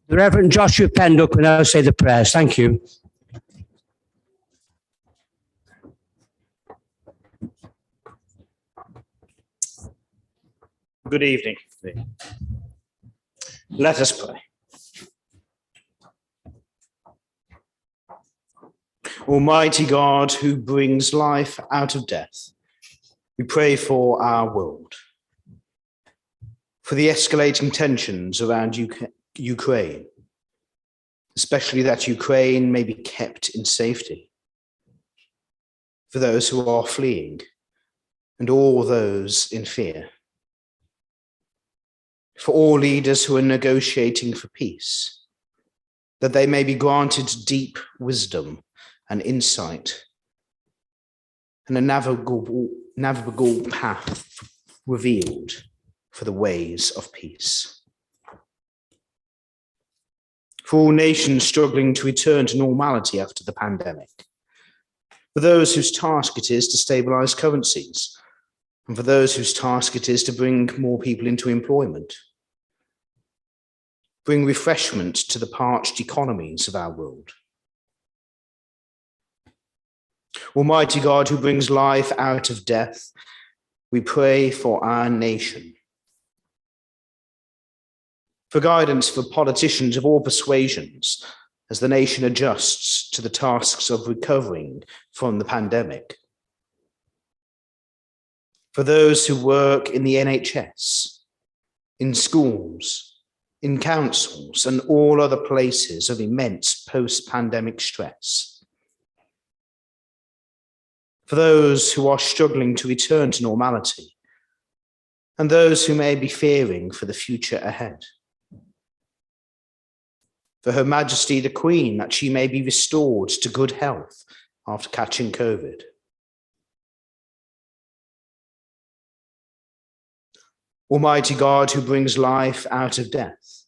The Reverend Joshua Penduck will now say the prayers. Thank you. Good evening. Let us pray. Almighty God, who brings life out of death, we pray for our world, for the escalating tensions around Ukraine, especially that Ukraine may be kept in safety, for those who are fleeing and all those in fear, for all leaders who are negotiating for peace, that they may be granted deep wisdom and insight and a navigable path revealed for the ways of peace. For all nations struggling to return to normality after the pandemic, for those whose task it is to stabilize currencies, and for those whose task it is to bring more people into employment, bring refreshment to the parched economies of our world. Almighty God, who brings life out of death, we pray for our nation, for guidance for politicians of all persuasions as the nation adjusts to the tasks of recovering from the pandemic, for those who work in the NHS, in schools, in councils, and all other places of immense post-pandemic stress, for those who are struggling to return to normality, and those who may be fearing for the future ahead. For Her Majesty the Queen, that she may be restored to good health after catching COVID. Almighty God, who brings life out of death,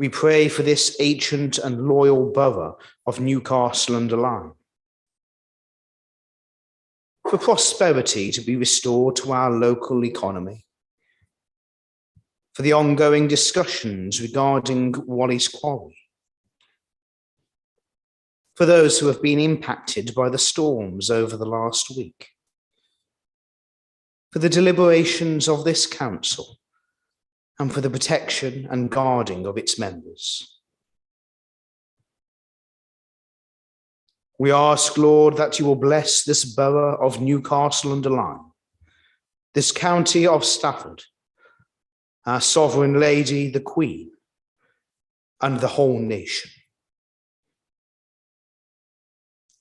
we pray for this ancient and loyal borough of Newcastle-under-Lyme, for prosperity to be restored to our local economy, for the ongoing discussions regarding Wally's Quarry, for those who have been impacted by the storms over the last week, for the deliberations of this council, and for the protection and guarding of its members. We ask, Lord, that you will bless this borough of Newcastle-under-Lyme, this county of Stafford, our sovereign lady, the Queen, and the whole nation.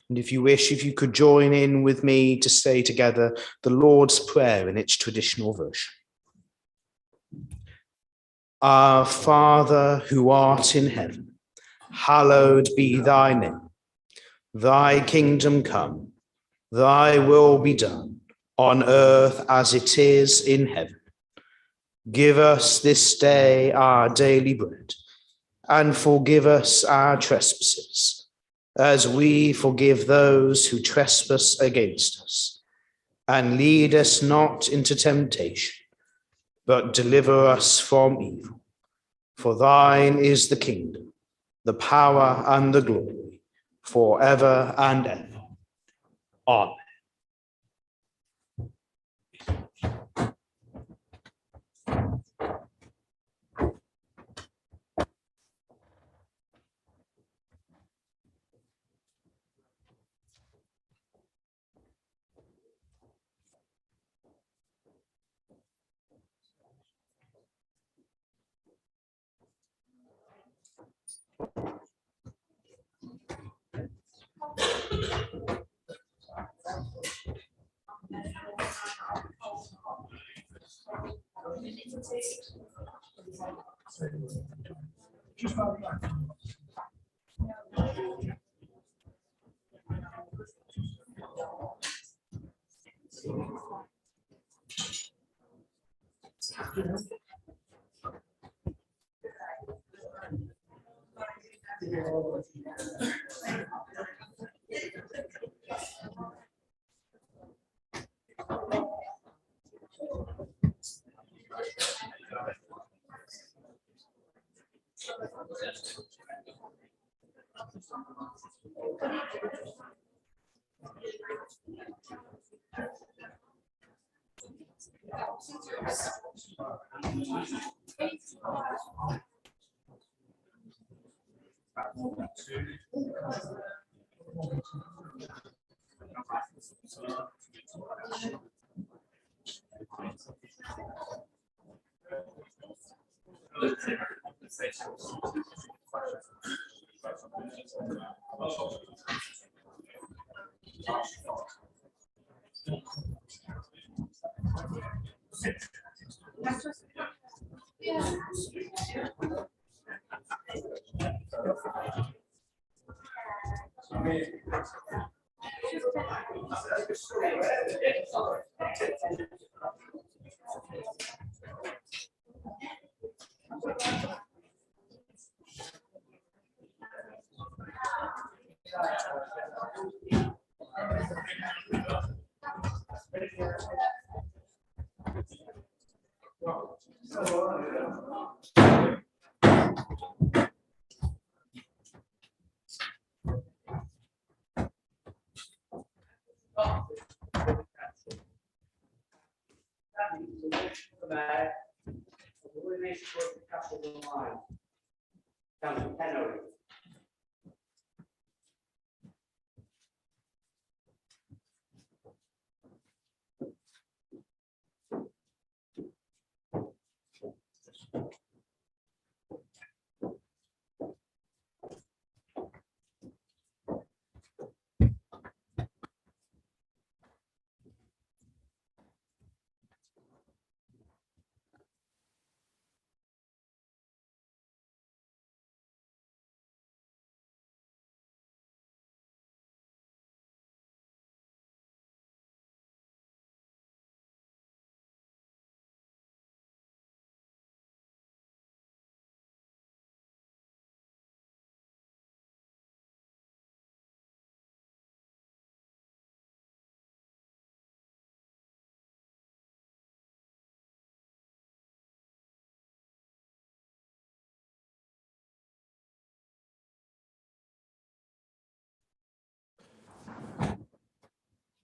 And if you wish, if you could join in with me to say together the Lord's Prayer in its traditional version. Our Father, who art in heaven, hallowed be thy name. Thy kingdom come, thy will be done, on earth as it is in heaven. Give us this day our daily bread, and forgive us our trespasses, as we forgive those who trespass against us. And lead us not into temptation, but deliver us from evil. For thine is the kingdom, the power, and the glory, forever and ever. Amen.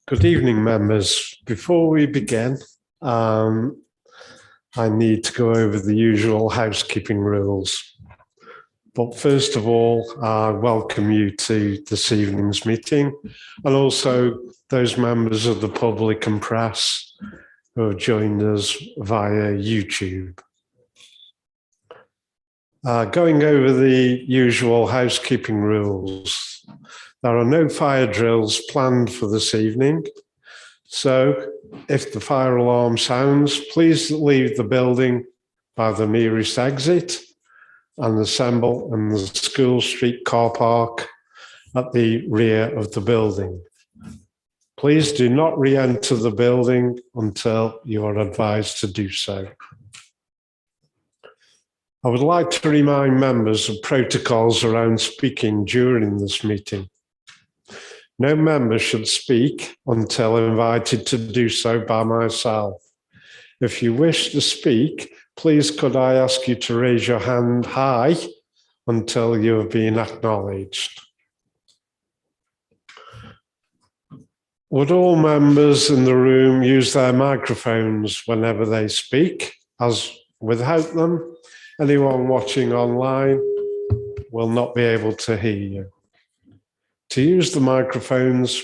Good evening, members. Before we begin, I need to go over the usual housekeeping rules. But first of all, I welcome you to this evening's meeting, and also those members of the public and press who have joined us via YouTube. Going over the usual housekeeping rules. There are no fire drills planned for this evening. So if the fire alarm sounds, please leave the building by the nearest exit and assemble in the School Street car park at the rear of the building. Please do not re-enter the building until you are advised to do so. I would like to remind members of protocols around speaking during this meeting. No member should speak until invited to do so by myself. If you wish to speak, please could I ask you to raise your hand high until you have been acknowledged. Would all members in the room use their microphones whenever they speak, as without them, anyone watching online will not be able to hear you. To use the microphones,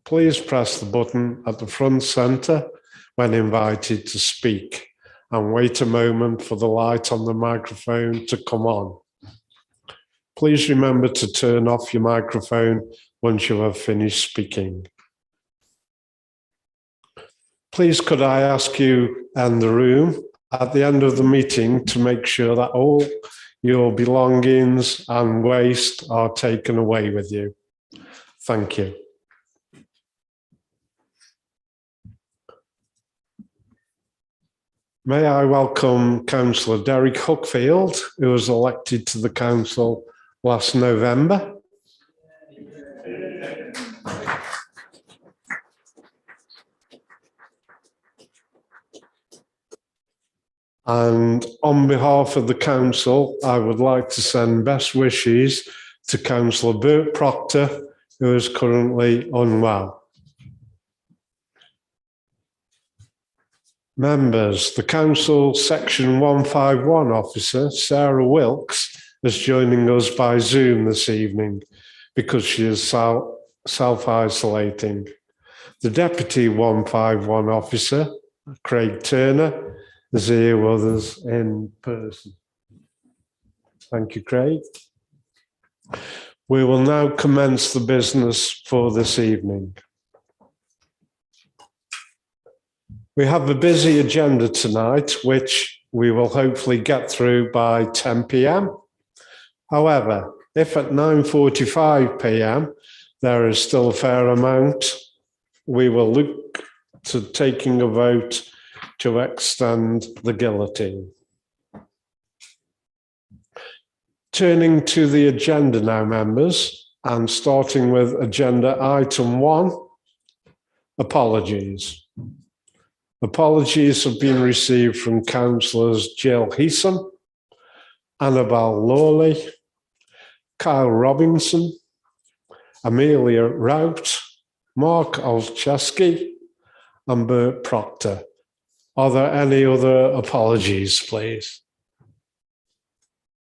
please press the button at the front centre when invited to speak and wait a moment for the light on the microphone to come on. Please remember to turn off your microphone once you have finished speaking. Please could I ask you in the room at the end of the meeting to make sure that all your belongings and waste are taken away with you. Thank you. May I welcome Councillor Derek Hookfield, who was elected to the council last November. And on behalf of the council, I would like to send best wishes to Councillor Bert Proctor, who is currently unwell. Members, the council section 151 officer, Sarah Wilkes, is joining us by Zoom this evening because she is self-isolating. The deputy 151 officer, Craig Turner, is here with us in person. Thank you, Craig. We will now commence the business for this evening. We have a busy agenda tonight, which we will hopefully get through by 10 p.m. However, if at 9:45 p.m. there is still a fair amount, we will look to taking a vote to extend the guillotine. Turning to the agenda now, members, and starting with agenda item 1, apologies. Apologies have been received from councillors Jill Heeson, Annabelle Lawley, Kyle Robinson, Amelia Rout, Mark Olszewski, and Bert Proctor. Are there any other apologies, please?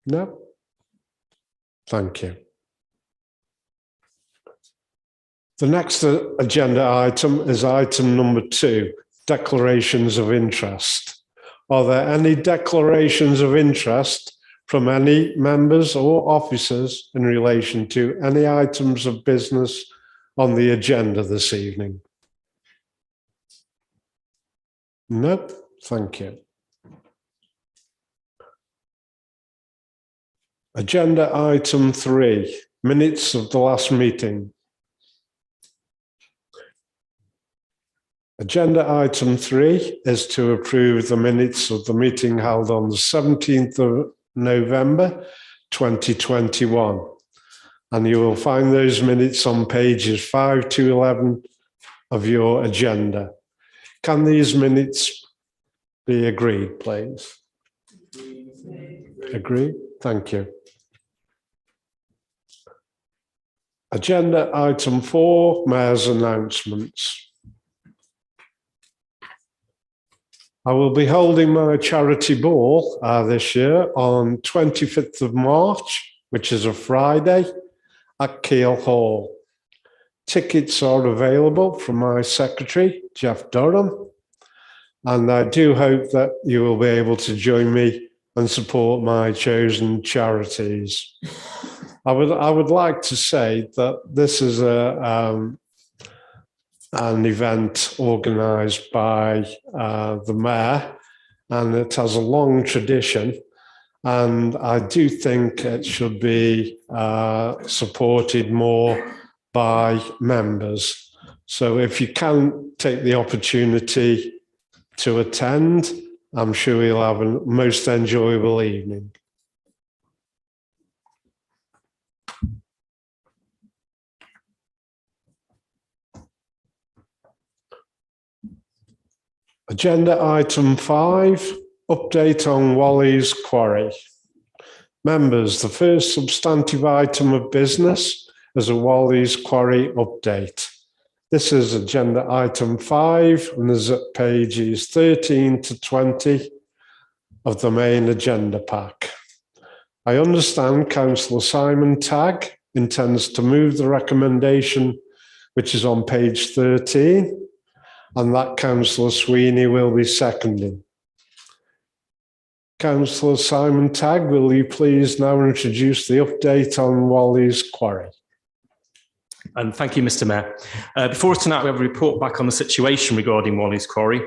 No? Thank you. The next agenda item is item number 2, declarations of interest. Are there any declarations of interest from any members or officers in relation to any items of business on the agenda this evening? Nope, thank you. Agenda item 3, minutes of the last meeting. Agenda item 3 is to approve the minutes of the meeting held on the 17th of November 2021. And you will find those minutes on pages 5 to 11 of your agenda. Can these minutes be agreed, please? Agreed? Thank you. Agenda item 4, Mayor's announcements. I will be holding my charity ball this year on 25th of March, which is a Friday, at Keele Hall. Tickets are available from my secretary, Jeff Durham, and I do hope that you will be able to join me and support my chosen charities. I would like to say that this is an event organised by the mayor, and it has a long tradition, and I do think it should be supported more by members. So if you can take the opportunity to attend, I'm sure you'll have a most enjoyable evening. Agenda item 5, update on Wally's Quarry. Members, the first substantive item of business is a Wally's Quarry update. This is agenda item 5 and is at pages 13 to 20 of the main agenda pack. I understand Councillor Simon Tagg intends to move the recommendation, which is on page 13, and that Councillor Sweeney will be seconding. Councillor Simon Tagg, will you please now introduce the update on Wally's Quarry? And thank you, Mr. Mayor. Before us tonight, we have a report back on the situation regarding Wally's Quarry.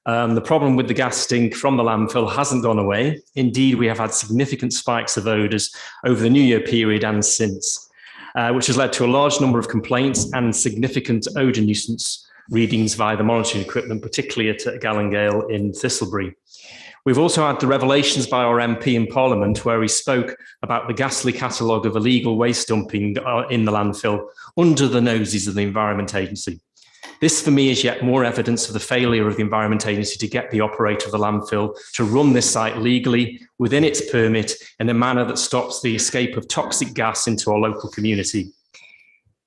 The problem with the gas stink from the landfill hasn't gone away. Indeed, we have had significant spikes of odours over the New Year period and since, which has led to a large number of complaints and significant odour nuisance readings via the monitoring equipment, particularly at Gallingale in Thistlebury. We've also had the revelations by our MP in Parliament, where he spoke about the ghastly catalogue of illegal waste dumping in the landfill under the noses of the Environment Agency. This, for me, is yet more evidence of the failure of the Environment Agency to get the operator of the landfill to run this site legally within its permit in a manner that stops the escape of toxic gas into our local community.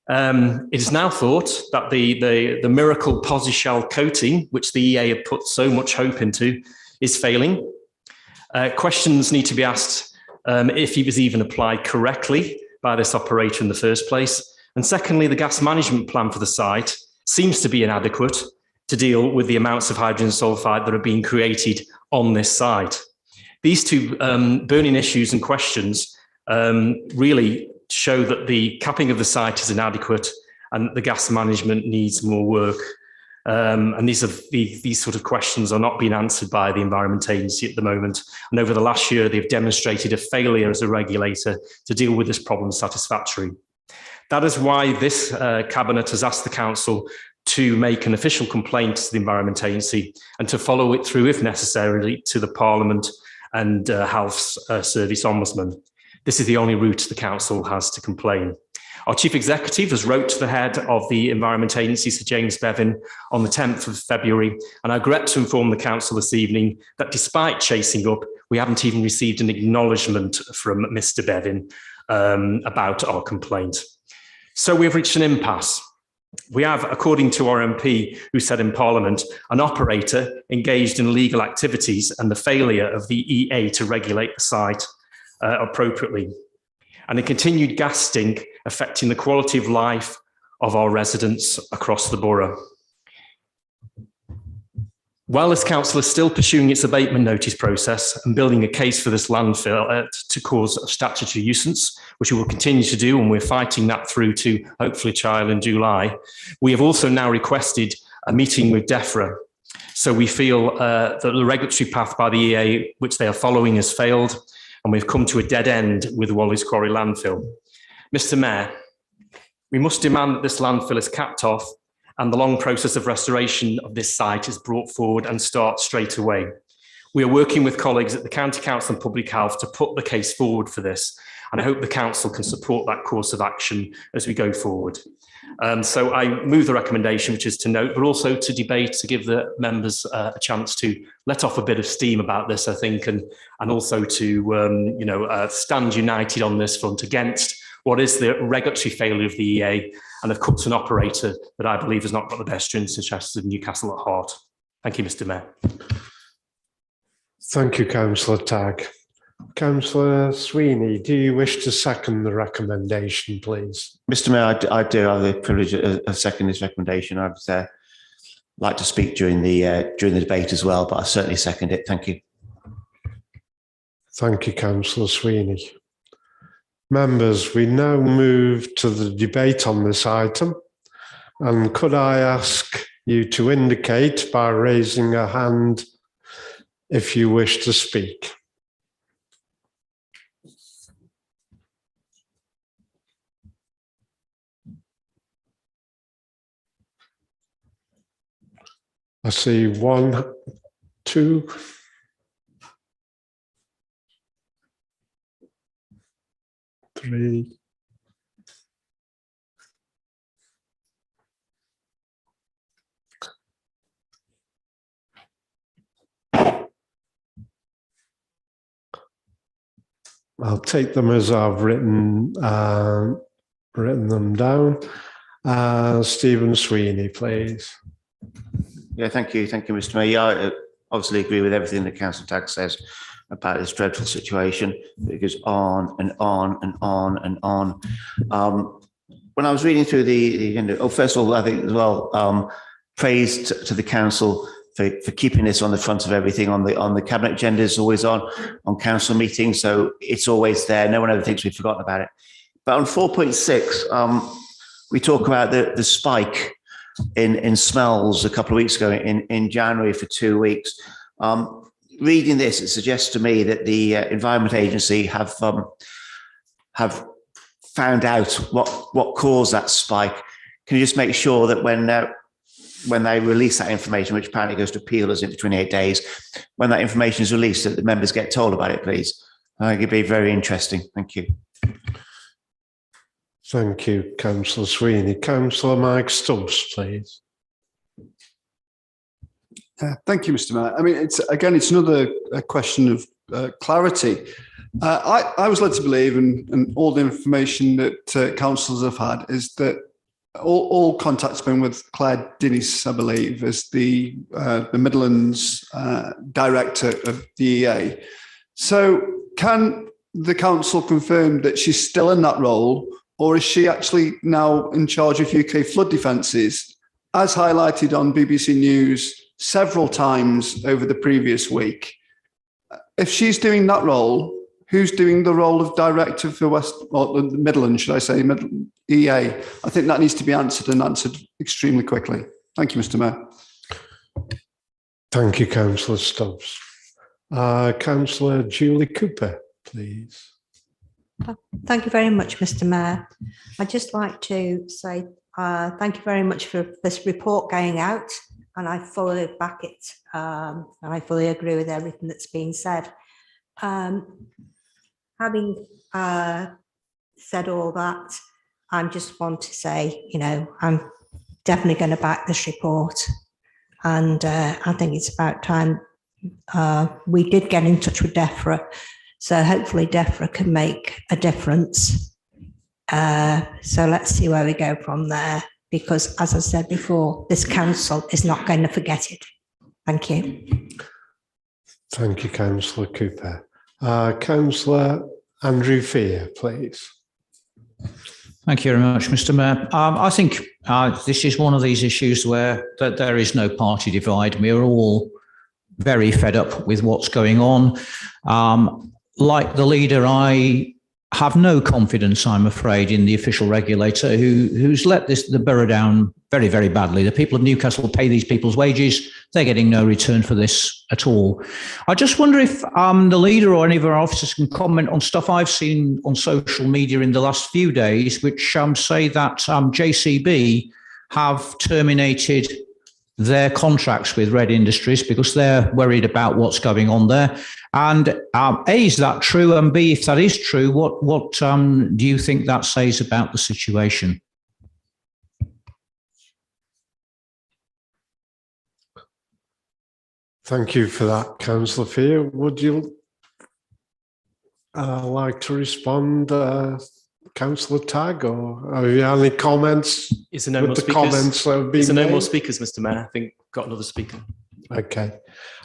It is now thought that the miracle posi-shell coating, which the EA had put so much hope into, is failing. Questions need to be asked if it was even applied correctly by this operator in the first place. And secondly, the gas management plan for the site seems to be inadequate to deal with the amounts of hydrogen sulfide that are being created on this site. These two burning issues and questions really show that the capping of the site is inadequate and the gas management needs more work. And these sort of questions are not being answered by the Environment Agency at the moment. And over the last year, they've demonstrated a failure as a regulator to deal with this problem satisfactorily. That is why this Cabinet has asked the Council to make an official complaint to the Environment Agency and to follow it through, if necessary, to the Parliament and Health Service Ombudsman. This is the only route the Council has to complain. Our Chief Executive has wrote to the head of the Environment Agency, Sir James Bevan, on the 10th of February, and I regret to inform the Council this evening that despite chasing up, we haven't even received an acknowledgement from Mr Bevan about our complaint. So we've reached an impasse. We have, according to our MP, who said in Parliament, an operator engaged in illegal activities and the failure of the EA to regulate the site appropriately, and a continued gas stink affecting the quality of life of our residents across the borough. While this council is still pursuing its abatement notice process and building a case for this landfill to cause a statutory nuisance, which we will continue to do, and we're fighting that through to hopefully trial in July, we have also now requested a meeting with DEFRA. So we feel that the regulatory path by the EA, which they are following, has failed, and we've come to a dead end with Wally's Quarry landfill. Mr Mayor, we must demand that this landfill is capped off and the long process of restoration of this site is brought forward and start straight away. We are working with colleagues at the County Council and Public Health to put the case forward for this, and I hope the Council can support that course of action as we go forward. So I move the recommendation, which is to note, but also to debate, to give the members a chance to let off a bit of steam about this, I think, and also to stand united on this front against what is the regulatory failure of the EA, and of course an operator that I believe has not got the best interests of Newcastle at heart. Thank you, Mr Mayor. Thank you, Councillor Tagg. Councillor Sweeney, do you wish to second the recommendation, please? Mr Mayor, I do have the privilege of seconding this recommendation. I'd like to speak during the debate as well, but I certainly second it. Thank you. Thank you, Councillor Sweeney. Members, we now move to the debate on this item. And could I ask you to indicate by raising a hand if you wish to speak? I see 1, 2. Three. I'll take them as I've written them down. Stephen Sweeney, please. Yeah, thank you, Mr Mayor. I obviously agree with everything that Councillor Tagg says about this dreadful situation. It goes on and on and on and on. When I was reading through the agenda, first of all, I think as well, praise to the council for keeping this on the front of everything. On the cabinet agenda is always on council meetings, so it's always there. No one ever thinks we've forgotten about it. But on 4.6, we talk about the spike in Smells a couple of weeks ago in January for 2 weeks. Reading this, it suggests to me that the Environment Agency have found out what caused that spike. Can you just make sure that when they release that information, which apparently goes to appealers in 28 days, when that information is released, that the members get told about it, please? I think it'd be very interesting. Thank you. Thank you, Councillor Sweeney. Councillor Mike Stubbs, please. Thank you, Mr. Mayor. I mean, it's another question of clarity. I was led to believe, and all the information that councillors have had, is that all contact's been with Claire Dinnis, I believe, as the Midlands director of the EA. So can the council confirm that she's still in that role, or is she actually now in charge of UK flood defences, as highlighted on BBC News several times over the previous week? If she's doing that role, who's doing the role of director for the Midlands, should I say, EA? I think that needs to be answered, and answered extremely quickly. Thank you, Mr. Mayor. Thank you, Councillor Stubbs. Councillor Julie Cooper, please. Thank you very much, Mr. Mayor. I'd just like to say thank you very much for this report going out, and I fully back it, and I fully agree with everything that's been said. Having said all that, I just want to say, I'm definitely going to back this report, and I think it's about time we did get in touch with DEFRA, so hopefully DEFRA can make a difference. So let's see where we go from there, because as I said before, this council is not going to forget it. Thank you. Thank you, Councillor Cooper. Councillor Andrew Fear, please. Thank you very much, Mr. Mayor. I think this is one of these issues where there is no party divide. We are all very fed up with what's going on. Like the leader, I have no confidence, I'm afraid, in the official regulator who's let the borough down very, very badly. The people of Newcastle pay these people's wages. They're getting no return for this at all. I just wonder if the leader or any of our officers can comment on stuff I've seen on social media in the last few days, which say that JCB have terminated their contracts with Red Industries because they're worried about what's going on there. And A, is that true? And B, if that is true, what do you think that says about the situation? Thank you for that, Councillor Fear. Would you like to respond, Councillor Tagg, or have you any comments? Is there no more speakers? Is there no more speakers, Mr. Mayor? I think we've got another speaker. Okay.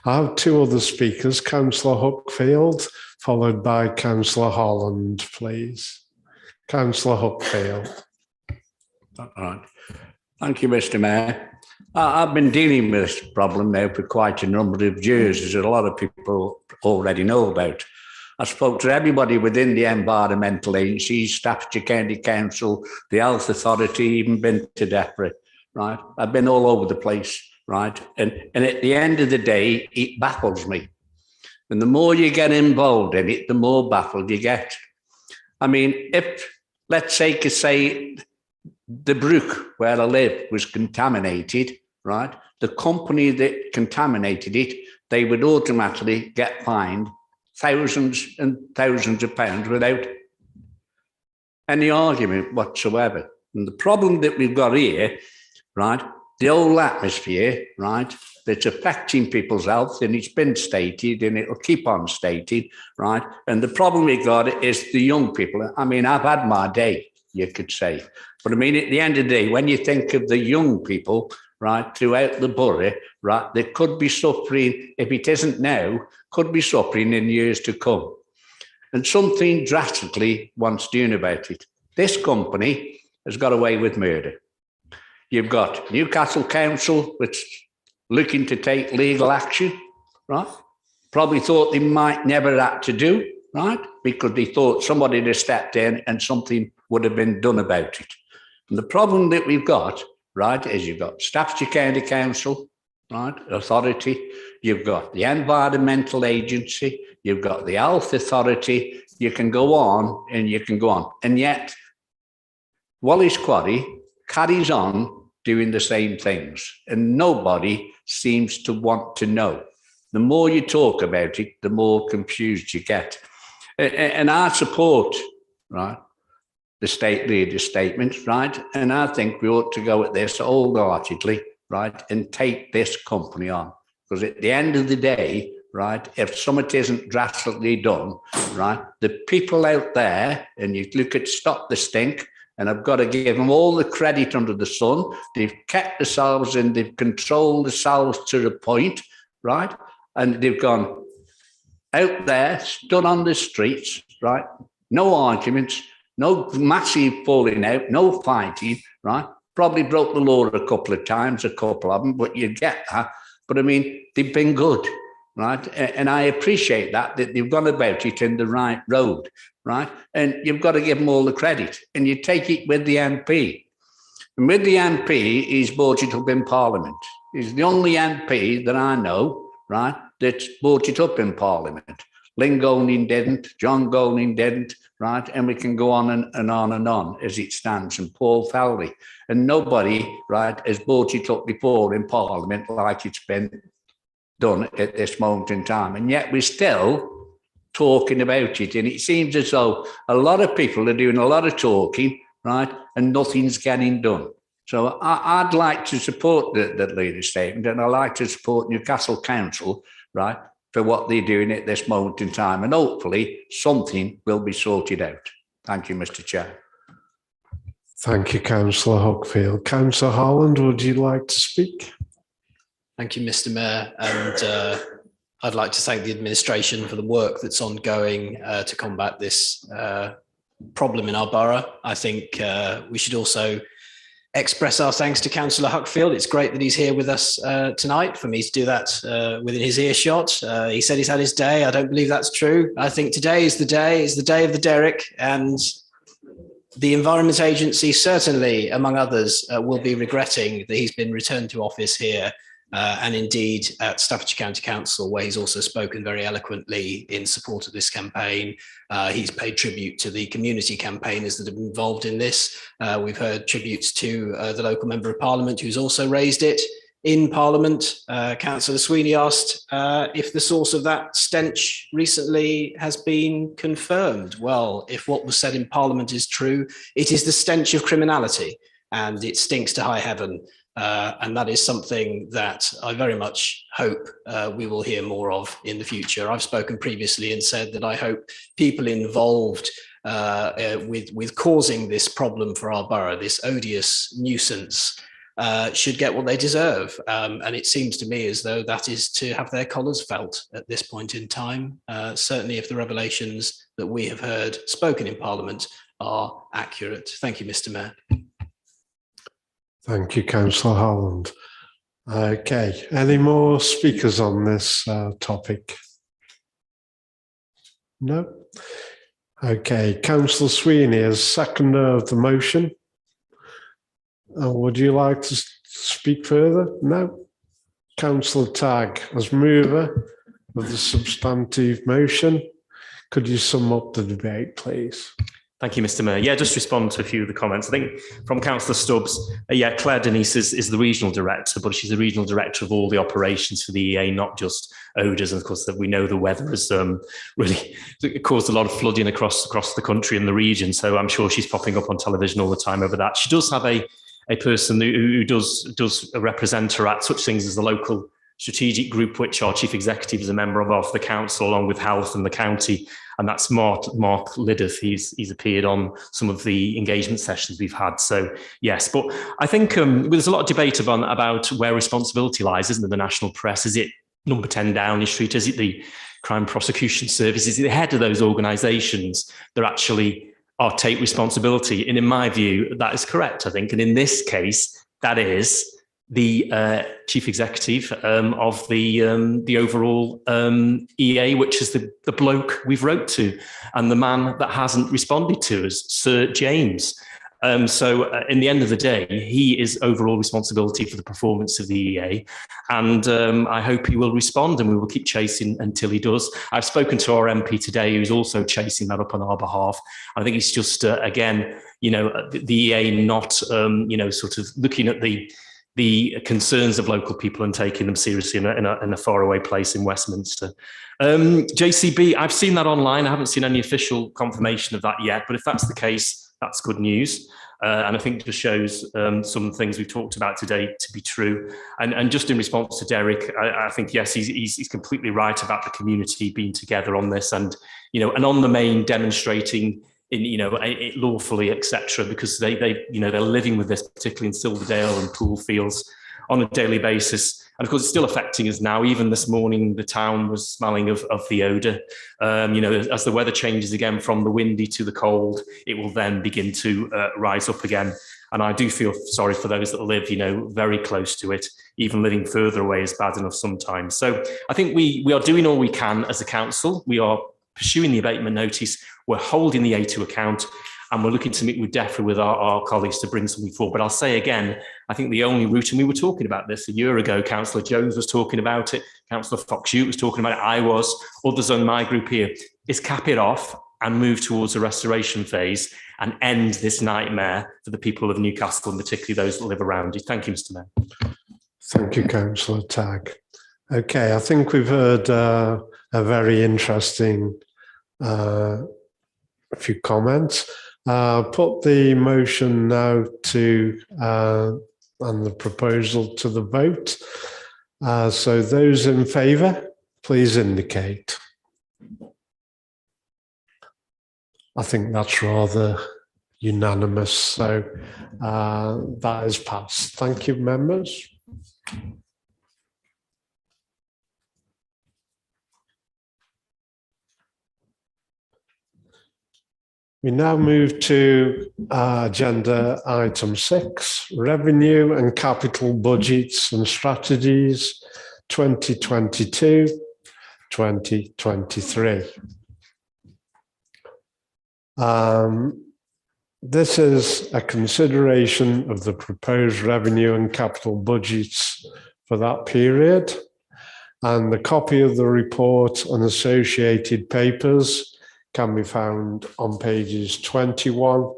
I have two other speakers, Councillor Hookfield, followed by Councillor Holland, please. Councillor Hookfield. All right. Thank you, Mr. Mayor. I've been dealing with this problem now for quite a number of years, as a lot of people already know about. I spoke to everybody within the environmental agencies, Staffordshire County Council, the Health Authority, even been to DEFRA, right? I've been all over the place, right? And at the end of the day, it baffles me. And the more you get involved in it, the more baffled you get. I mean, if, let's say the brook where I live was contaminated, right? The company that contaminated it, they would automatically get fined thousands and thousands of pounds without any argument whatsoever. And the problem that we've got here, right, the whole atmosphere, right, that's affecting people's health, and it's been stated and it'll keep on stated, right? And the problem we've got is the young people. I mean, I've had my day, you could say. But I mean, at the end of the day, when you think of the young people, right, throughout the borough, right, they could be suffering, if it isn't now, could be suffering in years to come. And something drastically wants doing about it. This company has got away with murder. You've got Newcastle Council, which is looking to take legal action, right? Probably thought they might never have to do, right? Because they thought somebody had stepped in and something would have been done about it. And the problem that we've got, right, is you've got Staffordshire County Council, right, authority, you've got the Environmental Agency, you've got the Health Authority, you can go on and you can go on. And yet, Wally's Quarry carries on doing the same things, and nobody seems to want to know. The more you talk about it, the more confused you get. And I support, right, the state leader's statement, right? And I think we ought to go at this wholeheartedly, right, and take this company on. Because at the end of the day, right, if something isn't drastically done, right, the people out there, and you look at Stop the Stink, and I've got to give them all the credit under the sun. They've kept themselves and they've controlled themselves to the point, right? And they've gone out there, stood on the streets, right? No arguments, no massive falling out, no fighting, right? Probably broke the law a couple of times, a couple of them, but you get that. But I mean, they've been good, right? And I appreciate that they've gone about it in the right road, right? And you've got to give them all the credit. And you take it with the MP. And with the MP, he's brought it up in Parliament. He's the only MP that I know, right, that's brought it up in Parliament. Lynn Golding didn't, John Golding didn't, right? And we can go on and on and on as it stands. And Paul Fowley. And nobody, right, has brought it up before in Parliament like it's been done at this moment in time. And yet we're still talking about it. And it seems as though a lot of people are doing a lot of talking, right, and nothing's getting done. So I'd like to support the leader's statement, and I'd like to support Newcastle Council, right, for what they're doing at this moment in time. And hopefully something will be sorted out. Thank you, Mr. Chair. Thank you, Councillor Hockfield. Councillor Holland, would you like to speak? Thank you, Mr. Mayor. And I'd like to thank the administration for the work that's ongoing to combat this problem in our borough. I think we should also express our thanks to Councillor Hockfield. It's great that he's here with us tonight, for me to do that within his earshot. He said he's had his day. I don't believe that's true. I think today is the day of the derrick, and the Environment Agency certainly, among others, will be regretting that he's been returned to office here. And indeed at Staffordshire County Council, where he's also spoken very eloquently in support of this campaign. He's paid tribute to the community campaigners that have been involved in this. We've heard tributes to the local Member of Parliament who's also raised it in Parliament. Councillor Sweeney asked if the source of that stench recently has been confirmed. Well, if what was said in Parliament is true, it is the stench of criminality, and it stinks to high heaven. And that is something that I very much hope we will hear more of in the future. I've spoken previously and said that I hope people involved with causing this problem for our borough, this odious nuisance, should get what they deserve. And it seems to me as though that is to have their collars felt at this point in time. Certainly if the revelations that we have heard spoken in Parliament are accurate. Thank you, Mr. Mayor. Thank you, Councillor Holland. Okay, any more speakers on this topic? No? Okay, Councillor Sweeney as seconder of the motion. Would you like to speak further? No? Councillor Tagg as mover of the substantive motion. Could you sum up the debate, please? Thank you, Mr. Mayor. Yeah, just respond to a few of the comments. I think from Councillor Stubbs, yeah, Claire Denise is the regional director, but she's the regional director of all the operations for the EA, not just odours. And of course, that we know the weather has really caused a lot of flooding across the country and the region. So I'm sure she's popping up on television all the time over that. She does have a person who does represent her at such things as the local strategic group, which our chief executive is a member of the council, along with health and the county. And that's Mark Liddiff. He's appeared on some of the engagement sessions we've had. So yes, but I think there's a lot of debate about where responsibility lies, isn't there? The national press, is it number 10 Downing Street? Is it the Crime Prosecution Service? Is it the head of those organisations that actually take responsibility? And in my view, that is correct, I think. And in this case, that is the chief executive of the overall EA, which is the bloke we've wrote to, and the man that hasn't responded to us, Sir James. In the end of the day, he is overall responsibility for the performance of the EA. And I hope he will respond, and we will keep chasing until he does. I've spoken to our MP today, who's also chasing that up on our behalf. I think it's just, again, the EA not, sort of looking at the concerns of local people and taking them seriously in a faraway place in Westminster. JCB, I've seen that online. I haven't seen any official confirmation of that yet, but if that's the case, that's good news. And I think it just shows some things we've talked about today to be true. And just in response to Derek, I think, yes, he's completely right about the community being together on this and on the main demonstrating in, lawfully, etc., because they're living with this, particularly in Silverdale and Poolfields, on a daily basis. And of course, it's still affecting us now. Even this morning, the town was smelling of the odour. As the weather changes again from the windy to the cold, it will then begin to rise up again. And I do feel sorry for those that live, very close to it. Even living further away is bad enough sometimes. So I think we are doing all we can as a council. We are pursuing the abatement notice. We're holding the A to account. And we're looking to meet with DEFRA with our colleagues to bring something forward. But I'll say again, I think the only route, and we were talking about this a year ago, Councillor Jones was talking about it, Councillor Fox-Hewitt was talking about it, I was, others on my group here, is cap it off and move towards a restoration phase and end this nightmare for the people of Newcastle, and particularly those that live around you. Thank you, Mr. Mayor. Thank you, Councillor Tagg. Okay, I think we've heard a very interesting few comments. Put the motion now to and the proposal to the vote. So those in favour, please indicate. I think that's rather unanimous. So that is passed. Thank you, members. We now move to agenda item 6, Revenue and Capital Budgets and Strategies 2022-2023. This is a consideration of the proposed revenue and capital budgets for that period, and the copy of the report and associated papers can be found on pages 21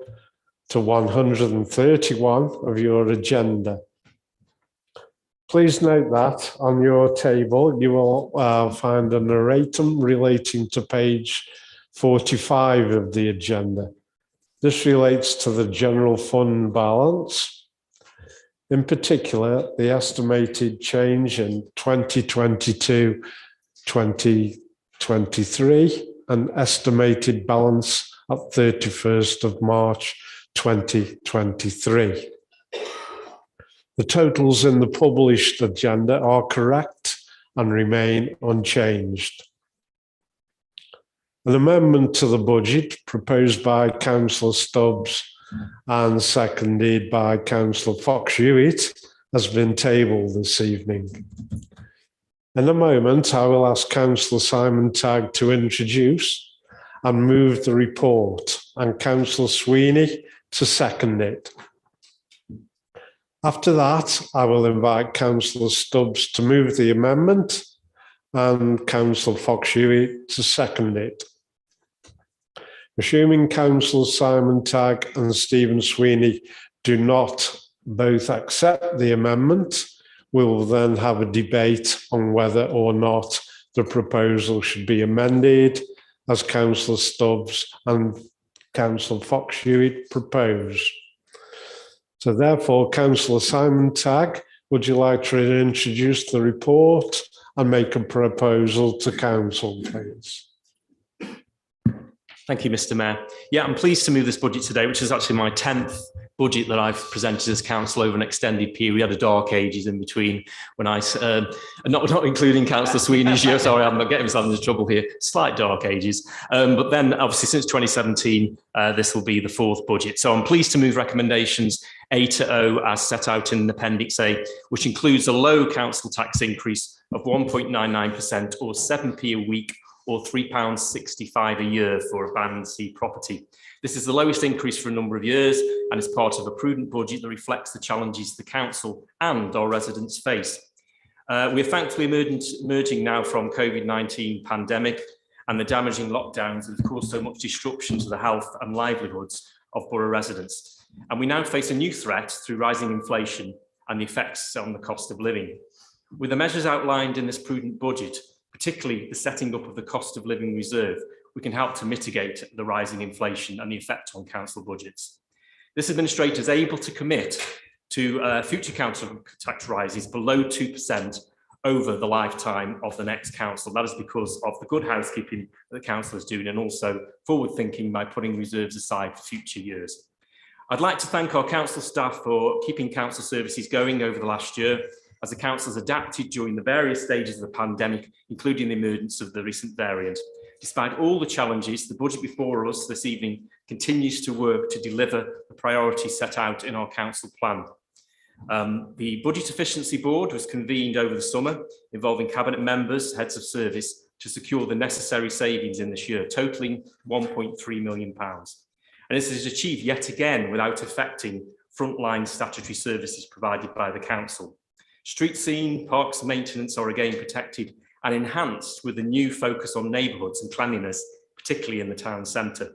to 131 of your agenda. Please note that on your table, you will find an erratum relating to page 45 of the agenda. This relates to the general fund balance. In particular, the estimated change in 2022-2023 and estimated balance at 31st of March 2023. The totals in the published agenda are correct and remain unchanged. An amendment to the budget proposed by Councillor Stubbs and seconded by Councillor Fox-Hewitt has been tabled this evening. In a moment, I will ask Councillor Simon Tagg to introduce and move the report, and Councillor Sweeney to second it. After that, I will invite Councillor Stubbs to move the amendment and Councillor Fox-Hewitt to second it. Assuming Councillor Simon Tagg and Stephen Sweeney do not both accept the amendment, we will then have a debate on whether or not the proposal should be amended as Councillor Stubbs and Councillor Fox-Hewitt propose. So therefore, Councillor Simon Tagg, would you like to introduce the report and make a proposal to Council, please? Thank you, Mr. Mayor. Yeah, I'm pleased to move this budget today, which is actually my 10th budget that I've presented as council over an extended period. We had a dark ages in between when I, not including Councillor Sweeney's year, sorry, I'm not getting myself into trouble here, slight dark ages. But then obviously since 2017, this will be the 4th budget. So I'm pleased to move recommendations A to O as set out in Appendix A, which includes a low council tax increase of 1.99% or 7p a week or £3.65 a year for a Band C property. This is the lowest increase for a number of years and is part of a prudent budget that reflects the challenges the council and our residents face. We're thankfully emerging now from COVID-19 pandemic and the damaging lockdowns that have caused so much disruption to the health and livelihoods of borough residents. And we now face a new threat through rising inflation and the effects on the cost of living. With the measures outlined in this prudent budget, particularly the setting up of the cost of living reserve, we can help to mitigate the rising inflation and the effect on council budgets. This administrator is able to commit to future council tax rises below 2% over the lifetime of the next council. That is because of the good housekeeping that the council is doing and also forward thinking by putting reserves aside for future years. I'd like to thank our council staff for keeping council services going over the last year as the council has adapted during the various stages of the pandemic, including the emergence of the recent variant. Despite all the challenges, the budget before us this evening continues to work to deliver the priorities set out in our council plan. The Budget Efficiency Board was convened over the summer, involving cabinet members, heads of service, to secure the necessary savings in this year, totalling £1.3 million. And this is achieved yet again without affecting frontline statutory services provided by the council. Street scene, parks and maintenance are again protected and enhanced with a new focus on neighbourhoods and cleanliness, particularly in the town centre.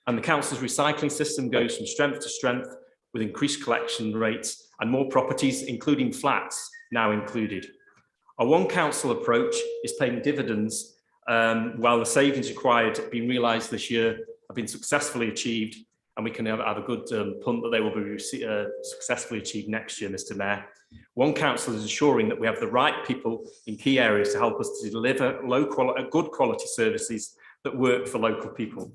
And the council's recycling system goes from strength to strength with increased collection rates and more properties, including flats, now included. Our one council approach is paying dividends while the savings required being realised this year have been successfully achieved, and we can have a good punt that they will be successfully achieved next year, Mr. Mayor. One council is ensuring that we have the right people in key areas to help us to deliver good quality services that work for local people.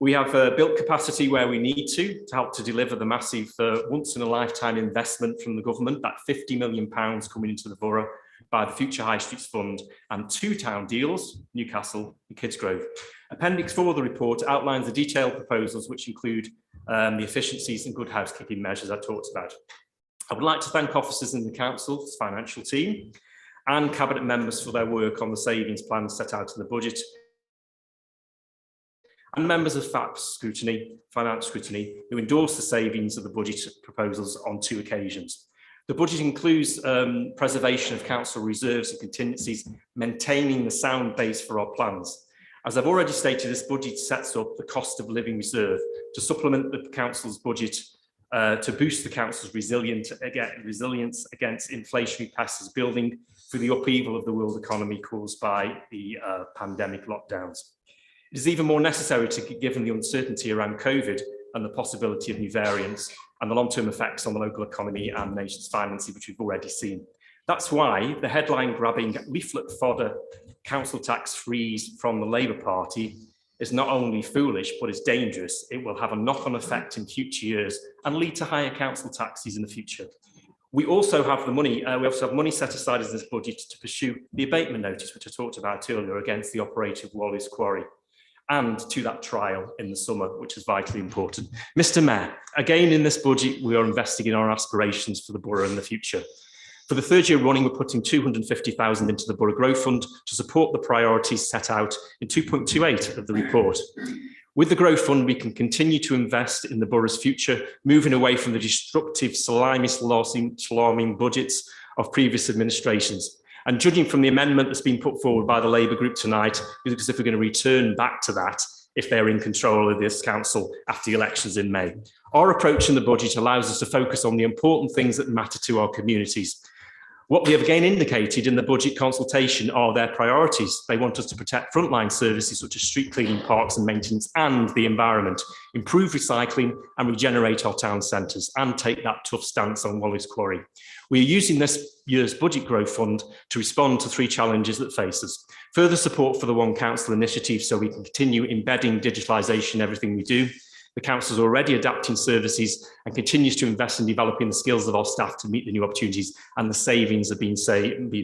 We have built capacity where we need to help to deliver the massive once-in-a-lifetime investment from the government, that £50 million coming into the borough by the Future High Streets Fund, and 2 town deals, Newcastle and Kidsgrove. Appendix 4 of the report outlines the detailed proposals, which include the efficiencies and good housekeeping measures I talked about. I would like to thank officers in the council's financial team and cabinet members for their work on the savings plans set out in the budget, and members of finance scrutiny who endorsed the savings of the budget proposals on 2 occasions. The budget includes preservation of council reserves and contingencies, maintaining the sound base for our plans. As I've already stated, this budget sets up the cost of living reserve to supplement the council's budget to boost the council's resilience against inflationary pressures building through the upheaval of the world economy caused by the pandemic lockdowns. It is even more necessary given the uncertainty around COVID and the possibility of new variants and the long-term effects on the local economy and the nation's finances, which we've already seen. That's why the headline-grabbing leaflet fodder council tax freeze from the Labour Party is not only foolish, but is dangerous. It will have a knock-on effect in future years and lead to higher council taxes in the future. We also have the money, money set aside in this budget to pursue the abatement notice, which I talked about earlier, against the operator of Wally's Quarry, and to that trial in the summer, which is vitally important. Mr. Mayor, again in this budget, we are investing in our aspirations for the borough in the future. For the 3rd year running, we're putting £250,000 into the Borough Growth Fund to support the priorities set out in 2.28 of the report. With the Growth Fund, we can continue to invest in the borough's future, moving away from the destructive, salami budgets of previous administrations. And judging from the amendment that's been put forward by the Labour group tonight, because if we're going to return back to that, if they're in control of this council after the elections in May. Our approach in the budget allows us to focus on the important things that matter to our communities. What we have again indicated in the budget consultation are their priorities. They want us to protect frontline services such as street cleaning, parks and maintenance, and the environment, improve recycling and regenerate our town centres, and take that tough stance on Wally's Quarry. We are using this year's Budget Growth Fund to respond to 3 challenges that face us. Further support for the One Council initiative so we can continue embedding digitalisation in everything we do. The council is already adapting services and continues to invest in developing the skills of our staff to meet the new opportunities, and the savings have been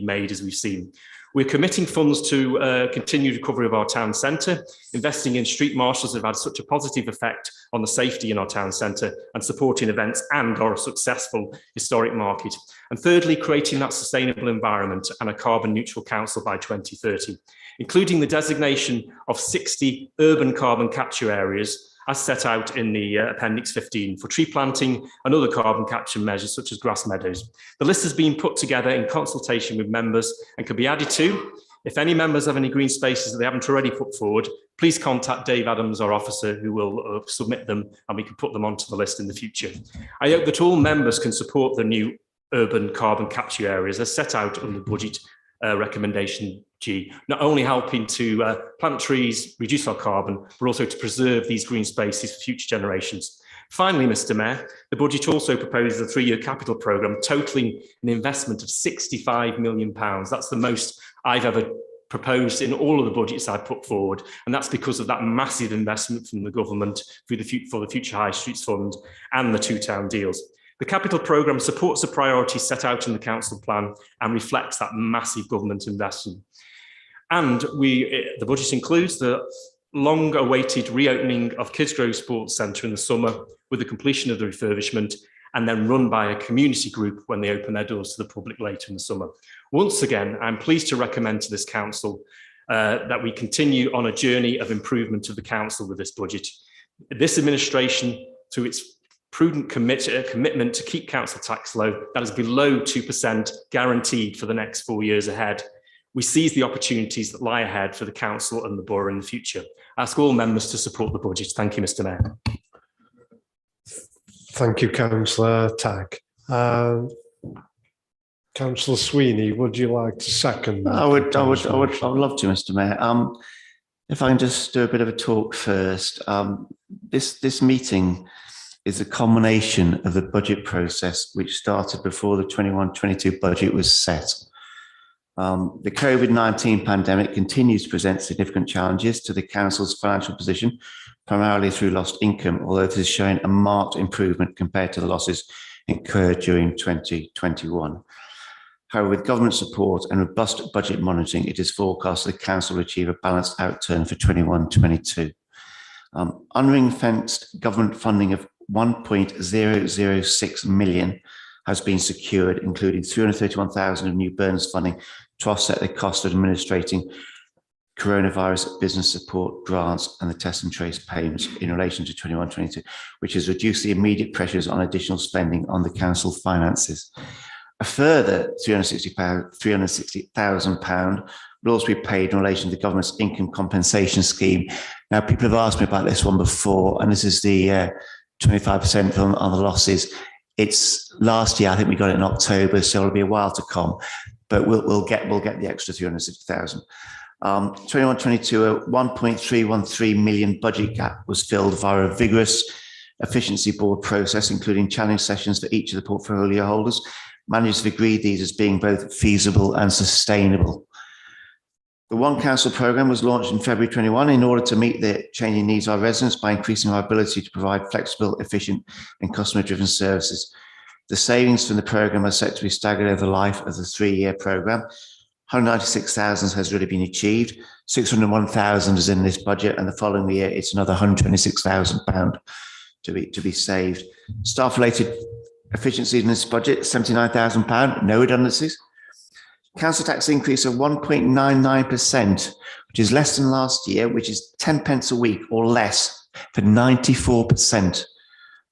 made as we've seen. We're committing funds to continued recovery of our town centre, investing in street marshals that have had such a positive effect on the safety in our town centre, and supporting events and our successful historic market. And thirdly, creating that sustainable environment and a carbon neutral council by 2030. including the designation of 60 urban carbon capture areas as set out in the Appendix 15 for tree planting and other carbon capture measures such as grass meadows. The list has been put together in consultation with members and can be added to. If any members have any green spaces that they haven't already put forward, please contact Dave Adams, our officer, who will submit them and we can put them onto the list in the future. I hope that all members can support the new urban carbon capture areas as set out on the budget recommendation G, not only helping to plant trees, reduce our carbon, but also to preserve these green spaces for future generations. Finally, Mr. Mayor, the budget also proposes a 3-year capital programme totalling an investment of £65 million. That's the most I've ever proposed in all of the budgets I've put forward, and that's because of that massive investment from the government for the Future High Streets Fund and the 2 town deals. The capital programme supports the priorities set out in the council plan and reflects that massive government investment. And the budget includes the long-awaited reopening of Kids Grove Sports Centre in the summer with the completion of the refurbishment and then run by a community group when they open their doors to the public later in the summer. Once again, I'm pleased to recommend to this council that we continue on a journey of improvement of the council with this budget. This administration, through its prudent commitment to keep council tax low, that is below 2% guaranteed for the next 4 years ahead, we seize the opportunities that lie ahead for the council and the borough in the future. I ask all members to support the budget. Thank you, Mr. Mayor. Thank you, Councillor Tagg. Councillor Sweeney, would you like to second? I would love to, Mr. Mayor. If I can just do a bit of a talk first. This meeting is a culmination of the budget process which started before the 21-22 budget was set. The COVID-19 pandemic continues to present significant challenges to the council's financial position, primarily through lost income, although it is showing a marked improvement compared to the losses incurred during 2021. However, with government support and robust budget monitoring, it is forecast the council will achieve a balanced outturn for 21-22. Unring-fenced government funding of 1.006 million has been secured, including 331,000 of new Burners funding to offset the cost of administrating coronavirus business support grants and the test and trace payments in relation to 21-22, which has reduced the immediate pressures on additional spending on the council finances. A further £360,000 will also be paid in relation to the government's income compensation scheme. Now, people have asked me about this one before, and this is the 25% on the losses. It's last year, I think we got it in October, so it'll be a while to come, but we'll get the extra 360,000. 21-22, a 1.313 million budget gap was filled via a vigorous efficiency board process, including challenge sessions for each of the portfolio holders. Managers have agreed these as being both feasible and sustainable. The One Council programme was launched in February 21 in order to meet the changing needs of our residents by increasing our ability to provide flexible, efficient and customer-driven services. The savings from the programme are set to be staggered over the life of the 3-year programme. 196,000 has already been achieved, 601,000 is in this budget, and the following year it's another £126,000 to be saved. Staff-related efficiencies in this budget, £79,000, no redundancies. Council tax increase of 1.99%, which is less than last year, which is 10 pence a week or less for 94%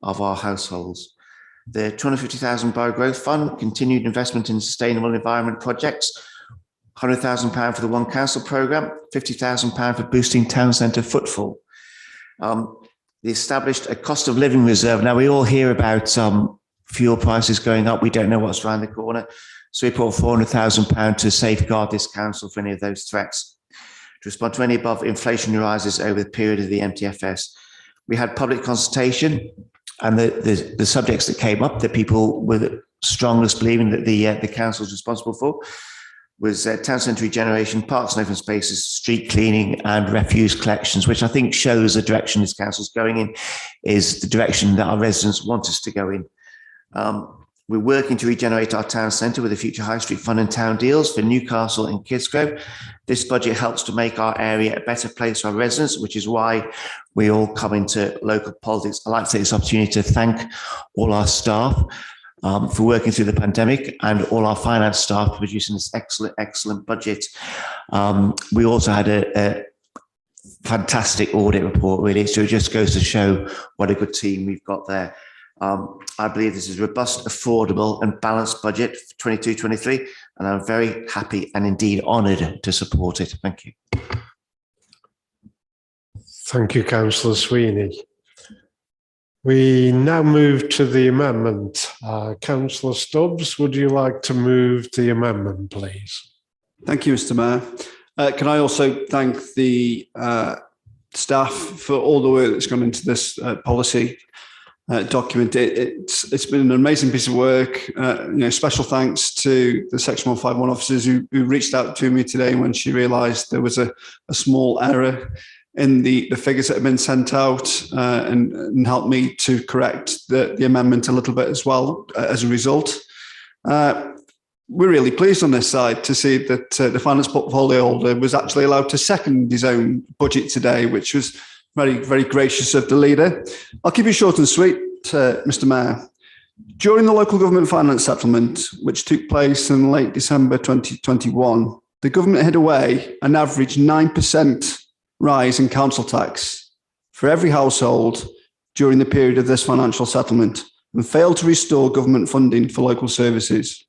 of our households. The £250,000 Borough Growth Fund, continued investment in sustainable environment projects, £100,000 for the One Council programme, £50,000 for boosting town centre footfall. They established a cost of living reserve. Now, we all hear about fuel prices going up. We don't know what's around the corner. So we put £400,000 to safeguard this council for any of those threats. To respond to any above inflationary rises over the period of the MTFS, we had public consultation, and the subjects that came up that people were the strongest believing that the council was responsible for was town centre regeneration, parks and open spaces, street cleaning and refuse collections, which I think shows the direction this council is going in, is the direction that our residents want us to go in. We're working to regenerate our town centre with the Future High Street Fund and town deals for Newcastle and Kids Grove. This budget helps to make our area a better place for our residents, which is why we all come into local politics. I'd like to take this opportunity to thank all our staff. for working through the pandemic, and all our finance staff for producing this excellent budget. We also had a fantastic audit report, really. So it just goes to show what a good team we've got there. I believe this is a robust, affordable and balanced budget for 22-23, and I'm very happy and indeed honoured to support it. Thank you. Thank you, Councillor Sweeney. We now move to the amendment. Councillor Stubbs, would you like to move the amendment, please? Thank you, Mr. Mayor. Can I also thank the staff for all the work that's gone into this policy document. It's been an amazing piece of work. Special thanks to the Section 151 officers who reached out to me today when she realised there was a small error in the figures that have been sent out, and helped me to correct the amendment a little bit as well as a result. We're really pleased on this side to see that the finance portfolio holder was actually allowed to second his own budget today, which was very, very gracious of the leader. I'll keep it short and sweet, Mr. Mayor. During the local government finance settlement, which took place in late December 2021, the government hid away an average 9% rise in council tax for every household during the period of this financial settlement, and failed to restore government funding for local services.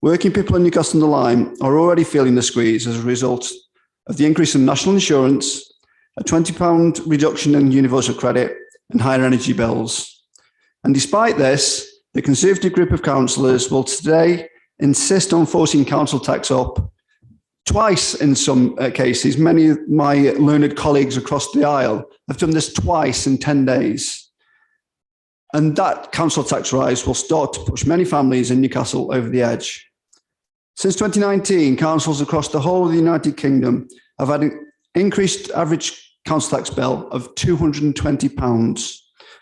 Working people in Newcastle-under-Lyme are already feeling the squeeze as a result of the increase in national insurance, a £20 reduction in universal credit, and higher energy bills. And despite this, the Conservative group of councillors will today insist on forcing council tax up twice in some cases. Many of my learned colleagues across the aisle have done this twice in 10 days. And that council tax rise will start to push many families in Newcastle over the edge. Since 2019, councils across the whole of the United Kingdom have had an increased average council tax bill of £220,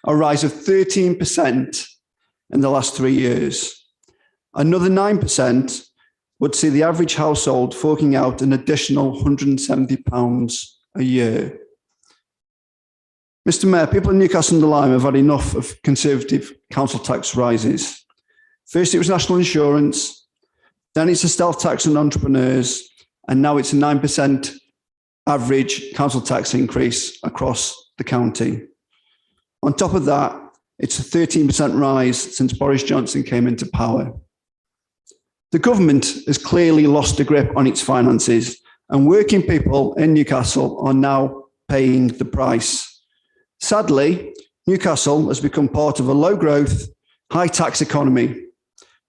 a rise of 13% in the last 3 years. Another 9% would see the average household forking out an additional £170 a year. Mr. Mayor, people in Newcastle-under-Lyme have had enough of Conservative council tax rises. First, it was national insurance, then it's a stealth tax on entrepreneurs, and now it's a 9% average council tax increase across the county. On top of that, it's a 13% rise since Boris Johnson came into power. The government has clearly lost a grip on its finances, and working people in Newcastle are now paying the price. Sadly, Newcastle has become part of a low-growth, high-tax economy,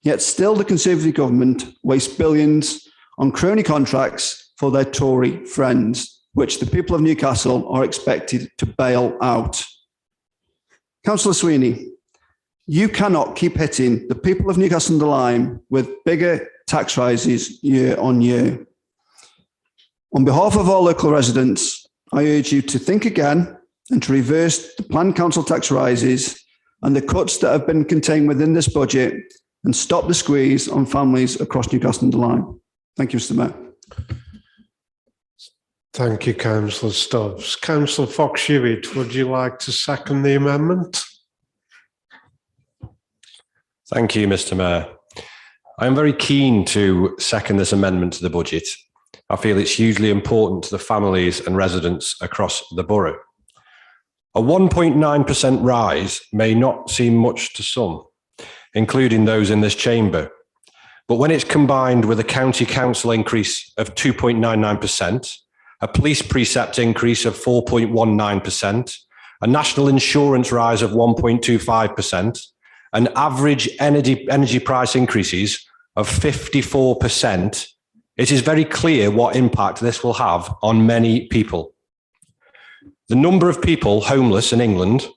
yet still the Conservative government wastes billions on crony contracts for their Tory friends, which the people of Newcastle are expected to bail out. Councillor Sweeney, you cannot keep hitting the people of Newcastle-under-Lyme with bigger tax rises year on year. On behalf of our local residents, I urge you to think again and to reverse the planned council tax rises and the cuts that have been contained within this budget, and stop the squeeze on families across Newcastle-under-Lyme. Thank you, Mr. Mayor. Thank you, Councillor Stubbs. Councillor Fox-Hewitt, would you like to second the amendment? Thank you, Mr. Mayor. I am very keen to second this amendment to the budget. I feel it's hugely important to the families and residents across the borough. A 1.9% rise may not seem much to some, including those in this chamber. But when it's combined with a county council increase of 2.99%, a police precept increase of 4.19%, a national insurance rise of 1.25%, and average energy price increases of 54%, it is very clear what impact this will have on many people. The number of people homeless in England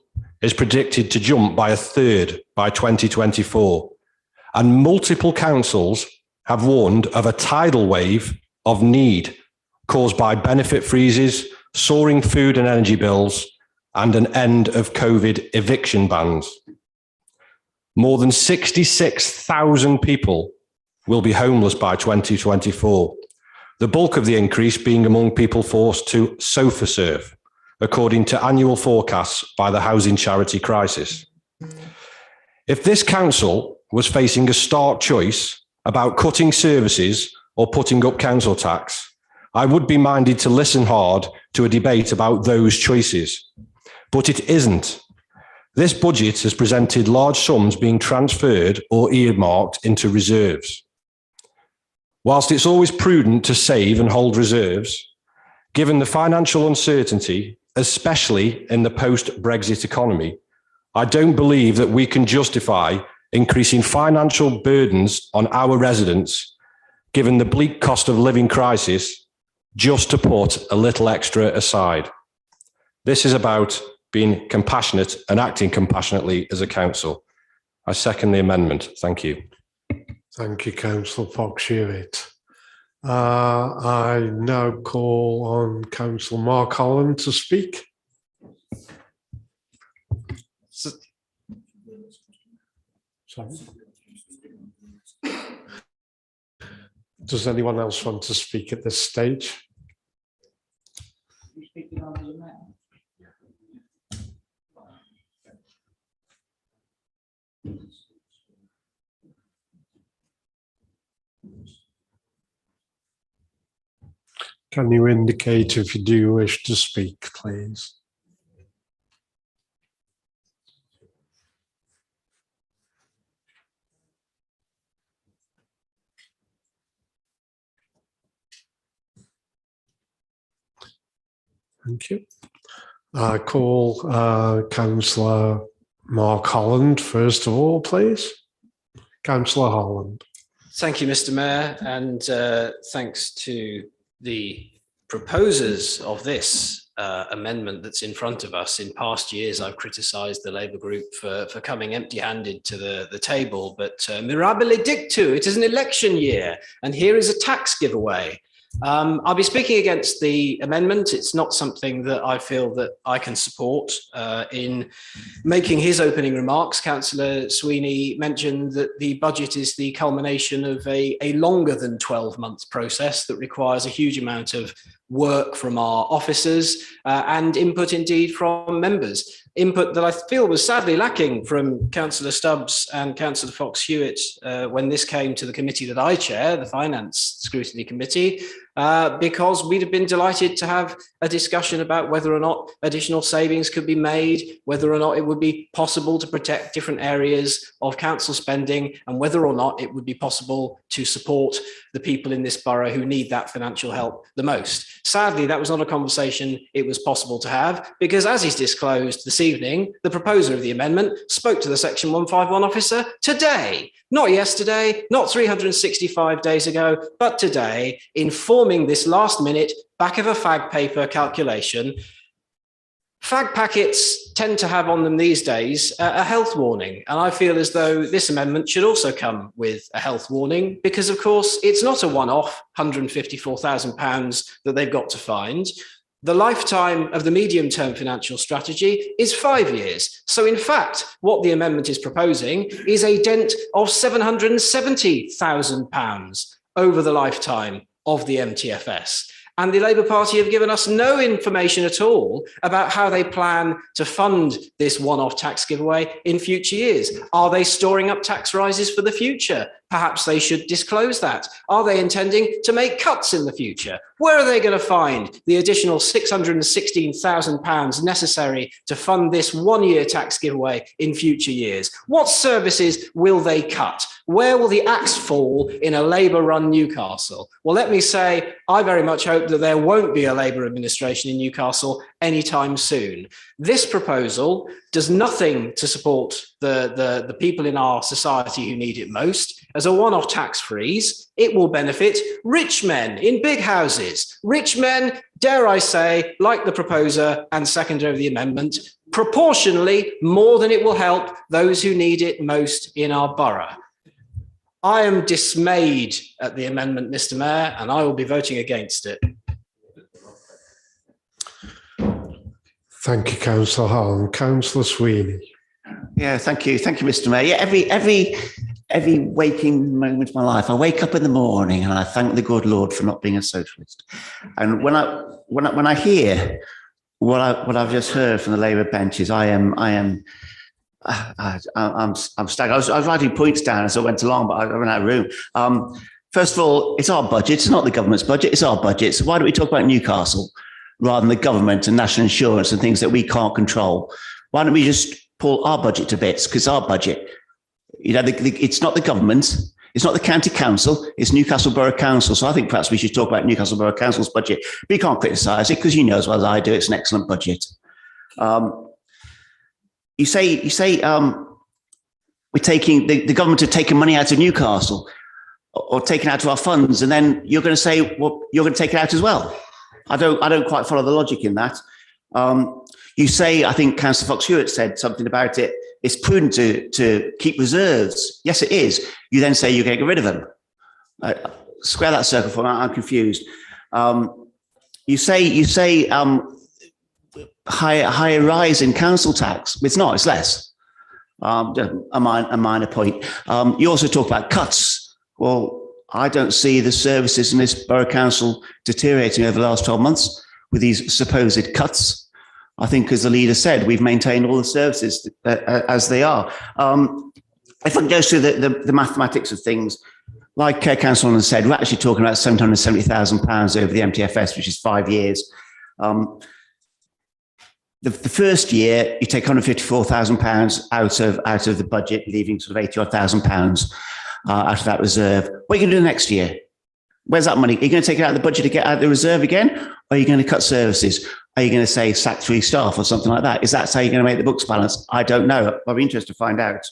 is predicted to jump by a third by 2024, and multiple councils have warned of a tidal wave of need caused by benefit freezes, soaring food and energy bills, and an end of COVID eviction bans. More than 66,000 people will be homeless by 2024, the bulk of the increase being among people forced to sofa surf, according to annual forecasts by the housing charity Crisis. If this council was facing a stark choice about cutting services or putting up council tax, I would be minded to listen hard to a debate about those choices. But it isn't. This budget has presented large sums being transferred or earmarked into reserves. Whilst it's always prudent to save and hold reserves, given the financial uncertainty, especially in the post-Brexit economy, I don't believe that we can justify increasing financial burdens on our residents, given the bleak cost of living crisis, just to put a little extra aside. This is about being compassionate and acting compassionately as a council. I second the amendment. Thank you. Thank you, Councillor Fox-Hewitt. I now call on Councillor Mark Holland to speak. Sorry. Does anyone else want to speak at this stage? Can you indicate if you do wish to speak, please? Thank you. I call Councillor Mark Holland first of all, please. Councillor Holland. Thank you, Mr. Mayor, and thanks to the proposers of this amendment that's in front of us. In past years, I've criticised the Labour group for coming empty-handed to the table, but mirabile dictu, it is an election year, and here is a tax giveaway. I'll be speaking against the amendment. It's not something that I feel that I can support. In making his opening remarks, Councillor Sweeney mentioned that the budget is the culmination of a longer than 12-month process that requires a huge amount of work from our officers and input indeed from members. Input that I feel was sadly lacking from Councillor Stubbs and Councillor Fox-Hewitt when this came to the committee that I chair, the Finance Scrutiny Committee, because we'd have been delighted to have a discussion about whether or not additional savings could be made, whether or not it would be possible to protect different areas of council spending, and whether or not it would be possible to support the people in this borough who need that financial help the most. Sadly, that was not a conversation it was possible to have, because as is disclosed this evening, the proposer of the amendment spoke to the Section 151 officer today, not yesterday, not 365 days ago, but today, informing this last minute back of a fag paper calculation. Fag packets tend to have on them these days a health warning, and I feel as though this amendment should also come with a health warning, because of course it's not a one-off £154,000 that they've got to find. The lifetime of the medium-term financial strategy is 5 years. So in fact, what the amendment is proposing is a dent of £770,000 over the lifetime of the MTFS. And the Labour Party have given us no information at all about how they plan to fund this one-off tax giveaway in future years. Are they storing up tax rises for the future? Perhaps they should disclose that. Are they intending to make cuts in the future? Where are they going to find the additional £616,000 necessary to fund this one-year tax giveaway in future years? What services will they cut? Where will the axe fall in a Labour-run Newcastle? Well, let me say, I very much hope that there won't be a Labour administration in Newcastle anytime soon. This proposal does nothing to support the people in our society who need it most. As a one-off tax freeze, it will benefit rich men in big houses. Rich men, dare I say, like the proposer and seconder of the amendment, proportionally more than it will help those who need it most in our borough. I am dismayed at the amendment, Mr. Mayor, and I will be voting against it. Thank you, Councillor Holland. Councillor Sweeney. Yeah, thank you, Mr. Mayor. Yeah, every waking moment of my life, I wake up in the morning and I thank the good Lord for not being a socialist. And when I hear what I've just heard from the Labour benches, I am I'm staggered. I was writing points down as I went along, but I ran out of room. First of all, it's our budget. It's not the government's budget. It's our budget. So why don't we talk about Newcastle rather than the government and national insurance and things that we can't control? Why don't we just pull our budget to bits? Because our budget, it's not the government. It's not the county council. It's Newcastle Borough Council. So I think perhaps we should talk about Newcastle Borough Council's budget. But you can't criticise it because you know as well as I do, it's an excellent budget. You say we're taking the government have taken money out of Newcastle or taken out of our funds, and then you're going to say, well, you're going to take it out as well. I don't quite follow the logic in that. You say, I think Councillor Fox-Hewitt said something about it. It's prudent to keep reserves. Yes, it is. You then say you're going to get rid of them. Square that circle for me. I'm confused. You say higher rise in council tax. It's not. It's less. A minor point. You also talk about cuts. Well, I don't see the services in this borough council deteriorating over the last 12 months with these supposed cuts. I think, as the leader said, we've maintained all the services as they are. If one goes through the mathematics of things, like Councillor said, we're actually talking about £770,000 over the MTFS, which is 5 years. The first year, you take £154,000 out of the budget, leaving sort of £80,000 out of that reserve. What are you going to do next year? Where's that money? Are you going to take it out of the budget to get out of the reserve again? Or are you going to cut services? Are you going to say sack 3 staff or something like that? Is that how you're going to make the books balance? I don't know. I'll be interested to find out.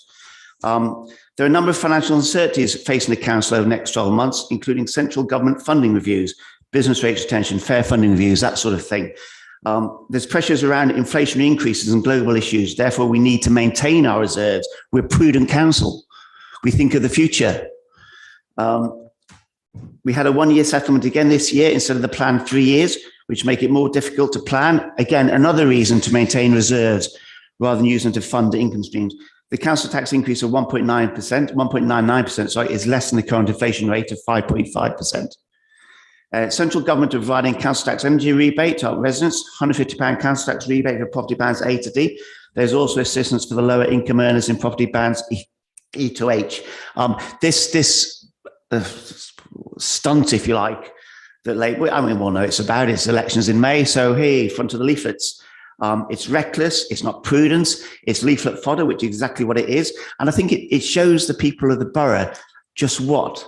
There are a number of financial uncertainties facing the council over the next 12 months, including central government funding reviews, business rates retention, fair funding reviews, that sort of thing. There's pressures around inflationary increases and global issues. Therefore, we need to maintain our reserves. We're a prudent council. We think of the future. We had a 1-year settlement again this year instead of the planned 3 years, which make it more difficult to plan. Again, another reason to maintain reserves rather than use them to fund income streams. The council tax increase of 1.99%, is less than the current inflation rate of 5.5%. Central government are providing council tax energy rebate to our residents, £150 council tax rebate for property bands A to D. There's also assistance for the lower income earners in property bands E to H. This stunt, if you like, that Labour, I mean, we'll know it's about its elections in May. So, hey, front of the leaflets. It's reckless. It's not prudence. It's leaflet fodder, which is exactly what it is. And I think it shows the people of the borough just what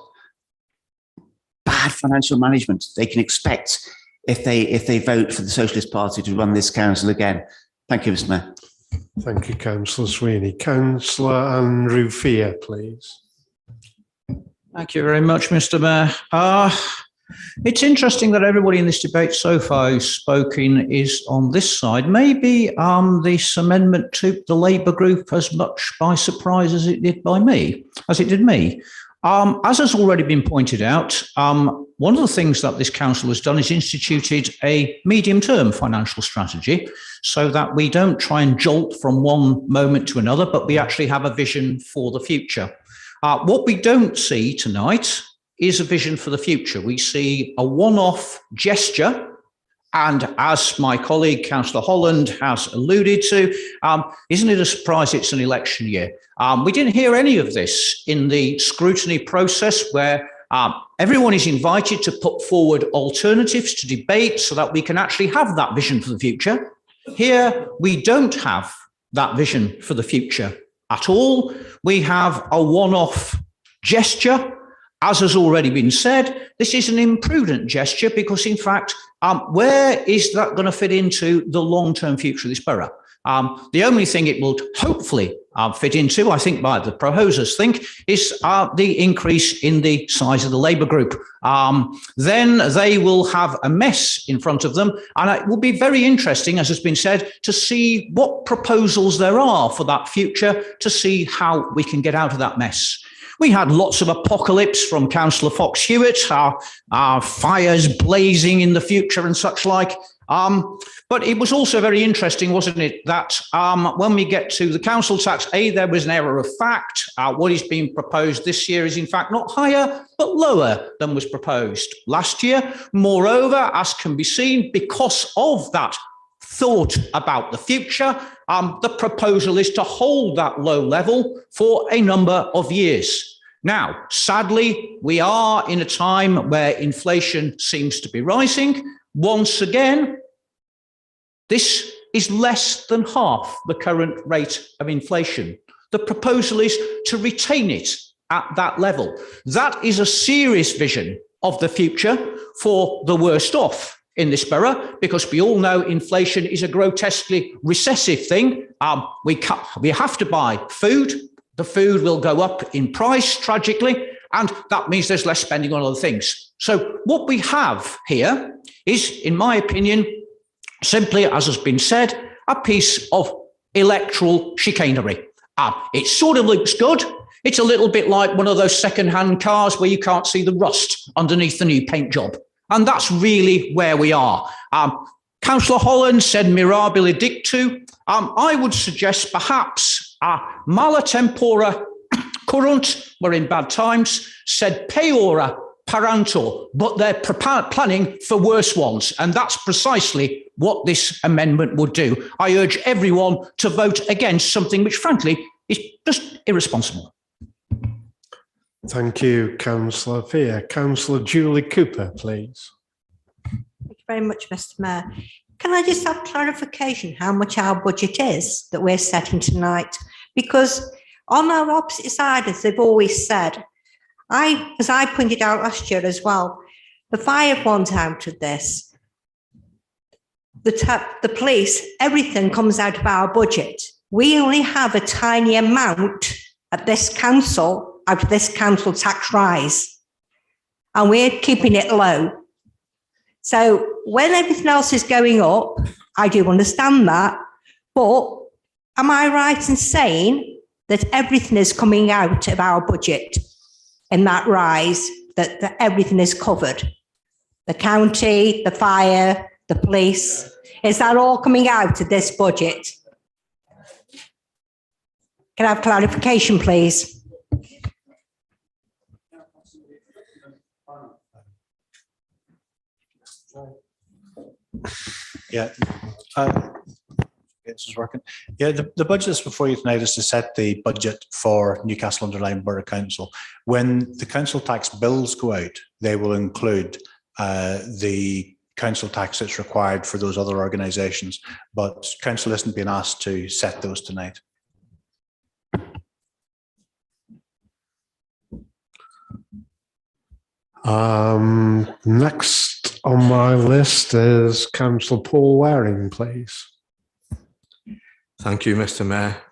bad financial management they can expect if they vote for the Socialist Party to run this council again. Thank you, Mr. Mayor. Thank you, Councillor Sweeney. Councillor Andrew Fear, please. Thank you very much, Mr. Mayor. It's interesting that everybody in this debate so far who's spoken is on this side. Maybe this amendment took the Labour group as much by surprise as it did me. As has already been pointed out, one of the things that this council has done is instituted a medium-term financial strategy so that we don't try and jolt from one moment to another, but we actually have a vision for the future. What we don't see tonight is a vision for the future. We see a one-off gesture, and as my colleague, Councillor Holland, has alluded to, isn't it a surprise it's an election year? We didn't hear any of this in the scrutiny process where everyone is invited to put forward alternatives to debate so that we can actually have that vision for the future. Here, we don't have that vision for the future at all. We have a one-off gesture. As has already been said, this is an imprudent gesture because, in fact, where is that going to fit into the long-term future of this borough? The only thing it will hopefully fit into, I think, by the proposers think, is the increase in the size of the Labour group. Then they will have a mess in front of them, and it will be very interesting, as has been said, to see what proposals there are for that future, to see how we can get out of that mess. We had lots of apocalypse from Councillor Fox-Hewitt, our fires blazing in the future and such like. But it was also very interesting, wasn't it, that when we get to the council tax, there was an error of fact. What is being proposed this year is, in fact, not higher, but lower than was proposed last year. Moreover, as can be seen, because of that thought about the future. The proposal is to hold that low level for a number of years. Now, sadly, we are in a time where inflation seems to be rising. Once again, this is less than half the current rate of inflation. The proposal is to retain it at that level. That is a serious vision of the future for the worst off in this borough, because we all know inflation is a grotesquely recessive thing. We have to buy food. The food will go up in price tragically, and that means there's less spending on other things. So what we have here is, in my opinion, simply, as has been said, a piece of electoral chicanery. It sort of looks good. It's a little bit like one of those second-hand cars where you can't see the rust underneath the new paint job. And that's really where we are. Councillor Holland said mirabile dictu. I would suggest perhaps mala tempora current, we're in bad times, sed peora parantor, but they're planning for worse ones. And that's precisely what this amendment would do. I urge everyone to vote against something which, frankly, is just irresponsible. Thank you, Councillor Fear. Councillor Julie Cooper, please. Thank you very much, Mr. Mayor. Can I just have clarification how much our budget is that we're setting tonight? Because on our opposite side, as they've always said, as I pointed out last year as well, the fire one's out of this. The police, everything comes out of our budget. We only have a tiny amount at this council, out of this council tax rise, and we're keeping it low. So when everything else is going up, I do understand that, but am I right in saying that everything is coming out of our budget in that rise, that everything is covered? The county, the fire, the police, is that all coming out of this budget? Can I have clarification, please? Yeah, this is working. Yeah, the budget that's before you tonight is to set the budget for Newcastle-under-Lyme Borough Council. When the council tax bills go out, they will include the council tax that's required for those other organisations, but council isn't being asked to set those tonight. Next on my list is Councillor Paul Waring, please. Thank you, Mr. Mayor.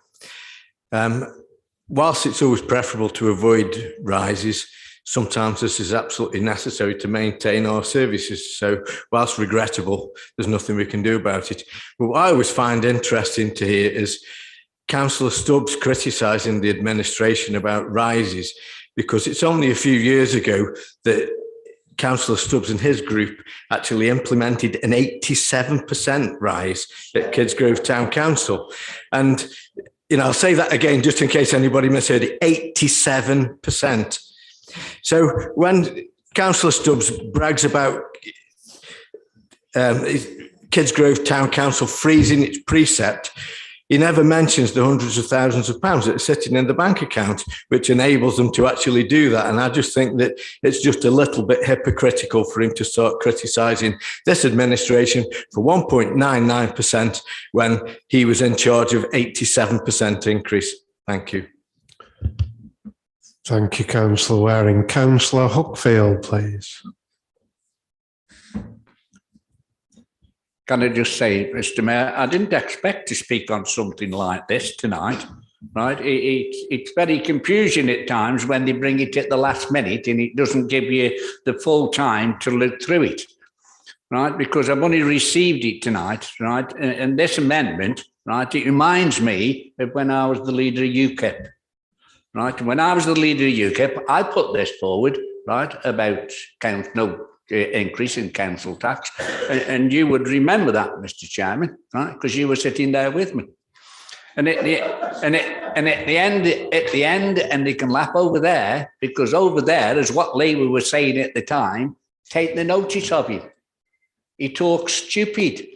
Whilst it's always preferable to avoid rises, sometimes this is absolutely necessary to maintain our services. So whilst regrettable, there's nothing we can do about it. But what I always find interesting to hear is Councillor Stubbs criticising the administration about rises, because it's only a few years ago that Councillor Stubbs and his group actually implemented an 87% rise at Kidsgrove Town Council. And, you know, I'll say that again, just in case anybody misheard it, 87%. So when Councillor Stubbs brags about Kidsgrove Town Council freezing its precept, he never mentions the hundreds of thousands of pounds that are sitting in the bank account, which enables them to actually do that. And I just think that it's just a little bit hypocritical for him to start criticising this administration for 1.99% when he was in charge of 87% increase. Thank you. Thank you, Councillor Waring. Councillor Huckfield, please. Can I just say, Mr. Mayor, I didn't expect to speak on something like this tonight, right? It's very confusing at times when they bring it at the last minute and it doesn't give you the full time to look through it, right? Because I've only received it tonight, right? And this amendment, right, it reminds me of when I was the leader of UKIP, right? When I was the leader of UKIP, I put this forward, right, about increase in council tax, and you would remember that, Mr. Chairman, right? Because you were sitting there with me. And at the end, and they can laugh over there, because over there is what Labour was saying at the time. Take the notice of him. He talks stupid.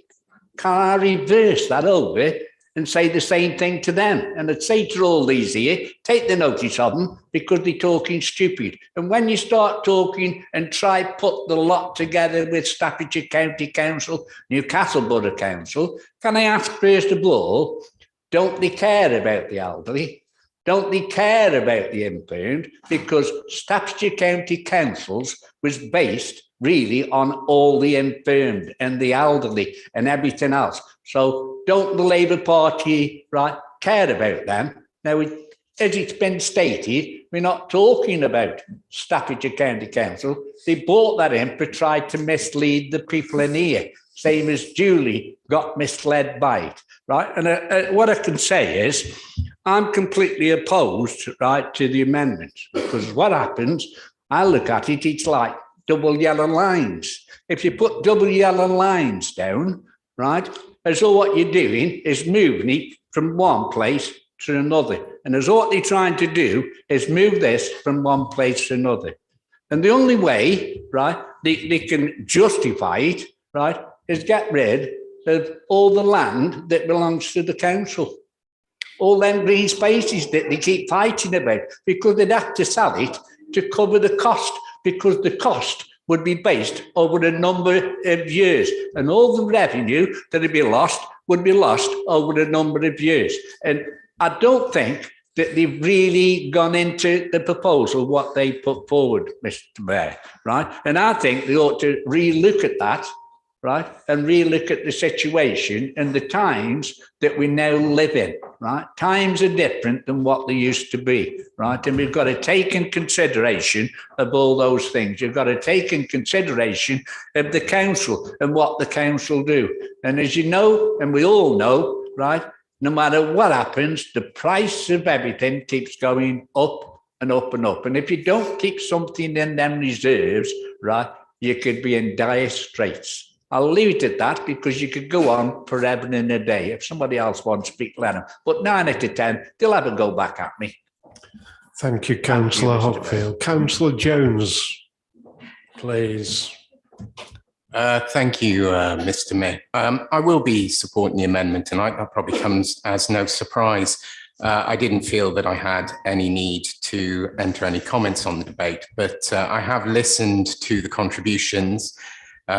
can I reverse that over and say the same thing to them? And I'd say to all these here, take the notice of them because they're talking stupid. And when you start talking and try put the lot together with Staffordshire County Council, Newcastle Borough Council, can I ask first of all, don't they care about the elderly? Don't they care about the infirmed? Because Staffordshire County Councils was based really on all the infirmed and the elderly and everything else. So don't the Labour Party, right, care about them? Now, as it's been stated, we're not talking about Staffordshire County Council. They bought that in to try to mislead the people in here, same as Julie got misled by it, right? And what I can say is I'm completely opposed, right, to the amendments, because what happens, I look at it, it's like double yellow lines. If you put double yellow lines down, right, as all what you're doing is moving it from one place to another. And as what they're trying to do is move this from one place to another. And the only way, right, they can justify it, right, is get rid of all the land that belongs to the council. All them green spaces that they keep fighting about, because they'd have to sell it to cover the cost, because the cost would be based over a number of years, and all the revenue that would be lost over a number of years. And I don't think that they've really gone into the proposal, what they put forward, Mr. Mayor, right? And I think they ought to re-look at that, right? And re-look at the situation and the times that we now live in, right? Times are different than what they used to be, right? And we've got to take in consideration of all those things. You've got to take in consideration of the council and what the council do. And as you know, and we all know, right, no matter what happens, the price of everything keeps going up and up and up. And if you don't keep something in them reserves, right, you could be in dire straits. I'll leave it at that because you could go on forever and a day. If somebody else wants to speak, let them. But 9 out of 10, they'll have a go back at me. Thank you, Councillor Hockfield. Councillor Jones, please. Thank you, Mr. Mayor. I will be supporting the amendment tonight. That probably comes as no surprise. I didn't feel that I had any need to enter any comments on the debate, but I have listened to the contributions.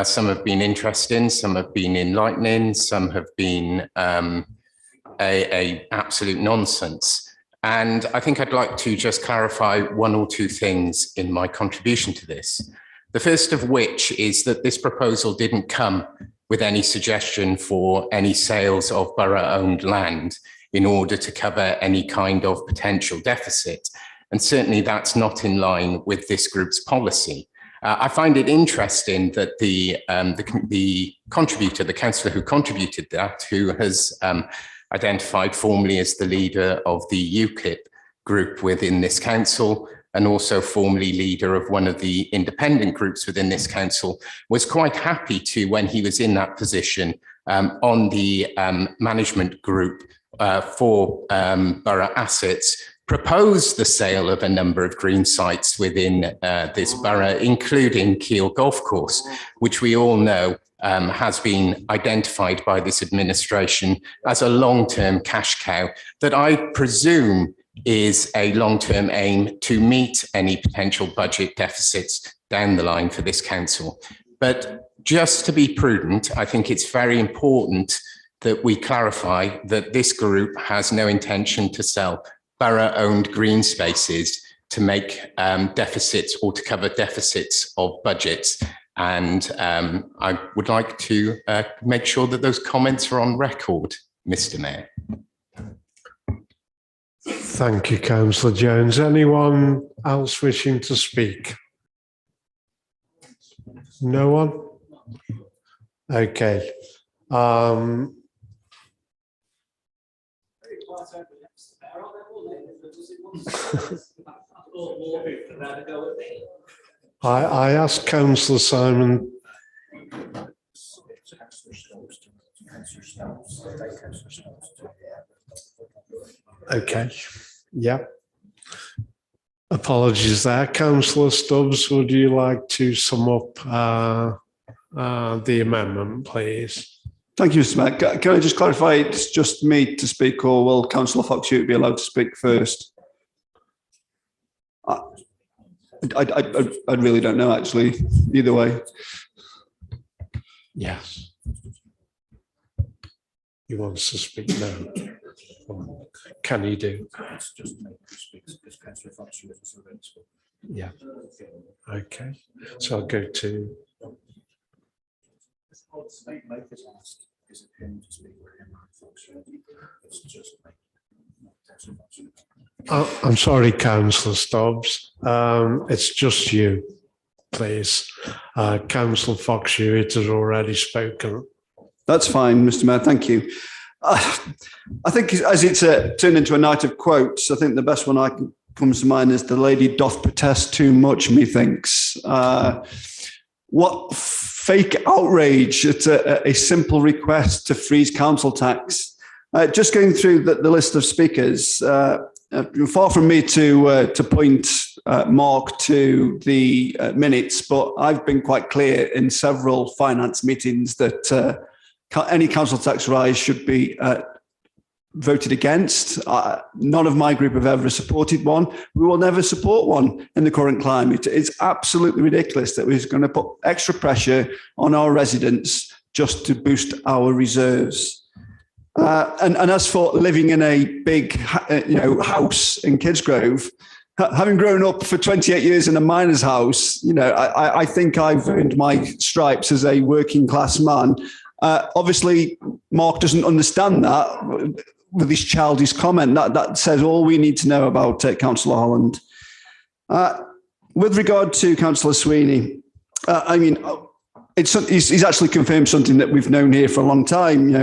Some have been interesting, some have been enlightening, some have been a absolute nonsense. And I think I'd like to just clarify one or two things in my contribution to this. The first of which is that this proposal didn't come with any suggestion for any sales of borough-owned land in order to cover any kind of potential deficit. And certainly that's not in line with this group's policy. I find it interesting that the contributor, the councillor who contributed that, who has identified formally as the leader of the UKIP group within this council, and also formerly leader of one of the independent groups within this council, was quite happy to, when he was in that position, on the management group for borough assets, propose the sale of a number of green sites within this borough, including Keele Golf Course, which we all know has been identified by this administration as a long-term cash cow that I presume is a long-term aim to meet any potential budget deficits down the line for this council. But just to be prudent, I think it's very important that we clarify that this group has no intention to sell borough-owned green spaces to make deficits or to cover deficits of budgets. And I would like to make sure that those comments are on record, Mr. Mayor. Thank you, Councillor Jones. Anyone else wishing to speak? No one? Okay. I asked Councillor Simon. Okay, yeah. Apologies there. Councillor Stubbs, would you like to sum up the amendment, please? Thank you, Mr. Mayor. Can I just clarify, it's just me to speak, or will Councillor Fox-Hewitt be allowed to speak first? I really don't know, actually, either way. Yes. He wants to speak now. Can he do? Yeah. Okay. So I'll go to. Oh, I'm sorry, Councillor Stubbs. It's just you, please. Councillor Fox-Hewitt has already spoken. That's fine, Mr. Mayor. Thank you. I think as it's turned into a night of quotes, I think the best one comes to mind is "the lady doth protest too much, methinks." What fake outrage! It's a simple request to freeze council tax. Just going through the list of speakers, far from me to point Mark to the minutes, but I've been quite clear in several finance meetings that any council tax rise should be voted against. None of my group have ever supported one. We will never support one in the current climate. It's absolutely ridiculous that we're going to put extra pressure on our residents just to boost our reserves. And as for living in a big, house in Kidsgrove, having grown up for 28 years in a miner's house, I think I've earned my stripes as a working class man. Obviously, Mark doesn't understand that with his childish comment. That says all we need to know about Councillor Holland. With regard to Councillor Sweeney, he's actually confirmed something that we've known here for a long time.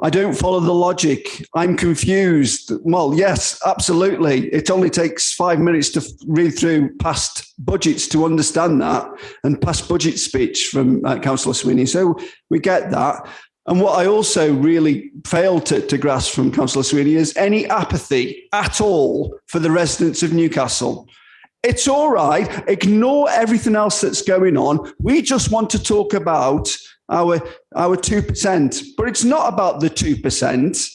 I don't follow the logic. I'm confused. Well, yes, absolutely. It only takes 5 minutes to read through past budgets to understand that, and past budget speech from Councillor Sweeney. So we get that. And what I also really failed to grasp from Councillor Sweeney is any apathy at all for the residents of Newcastle. It's all right. Ignore everything else that's going on. We just want to talk about our 2%, but it's not about the 2%.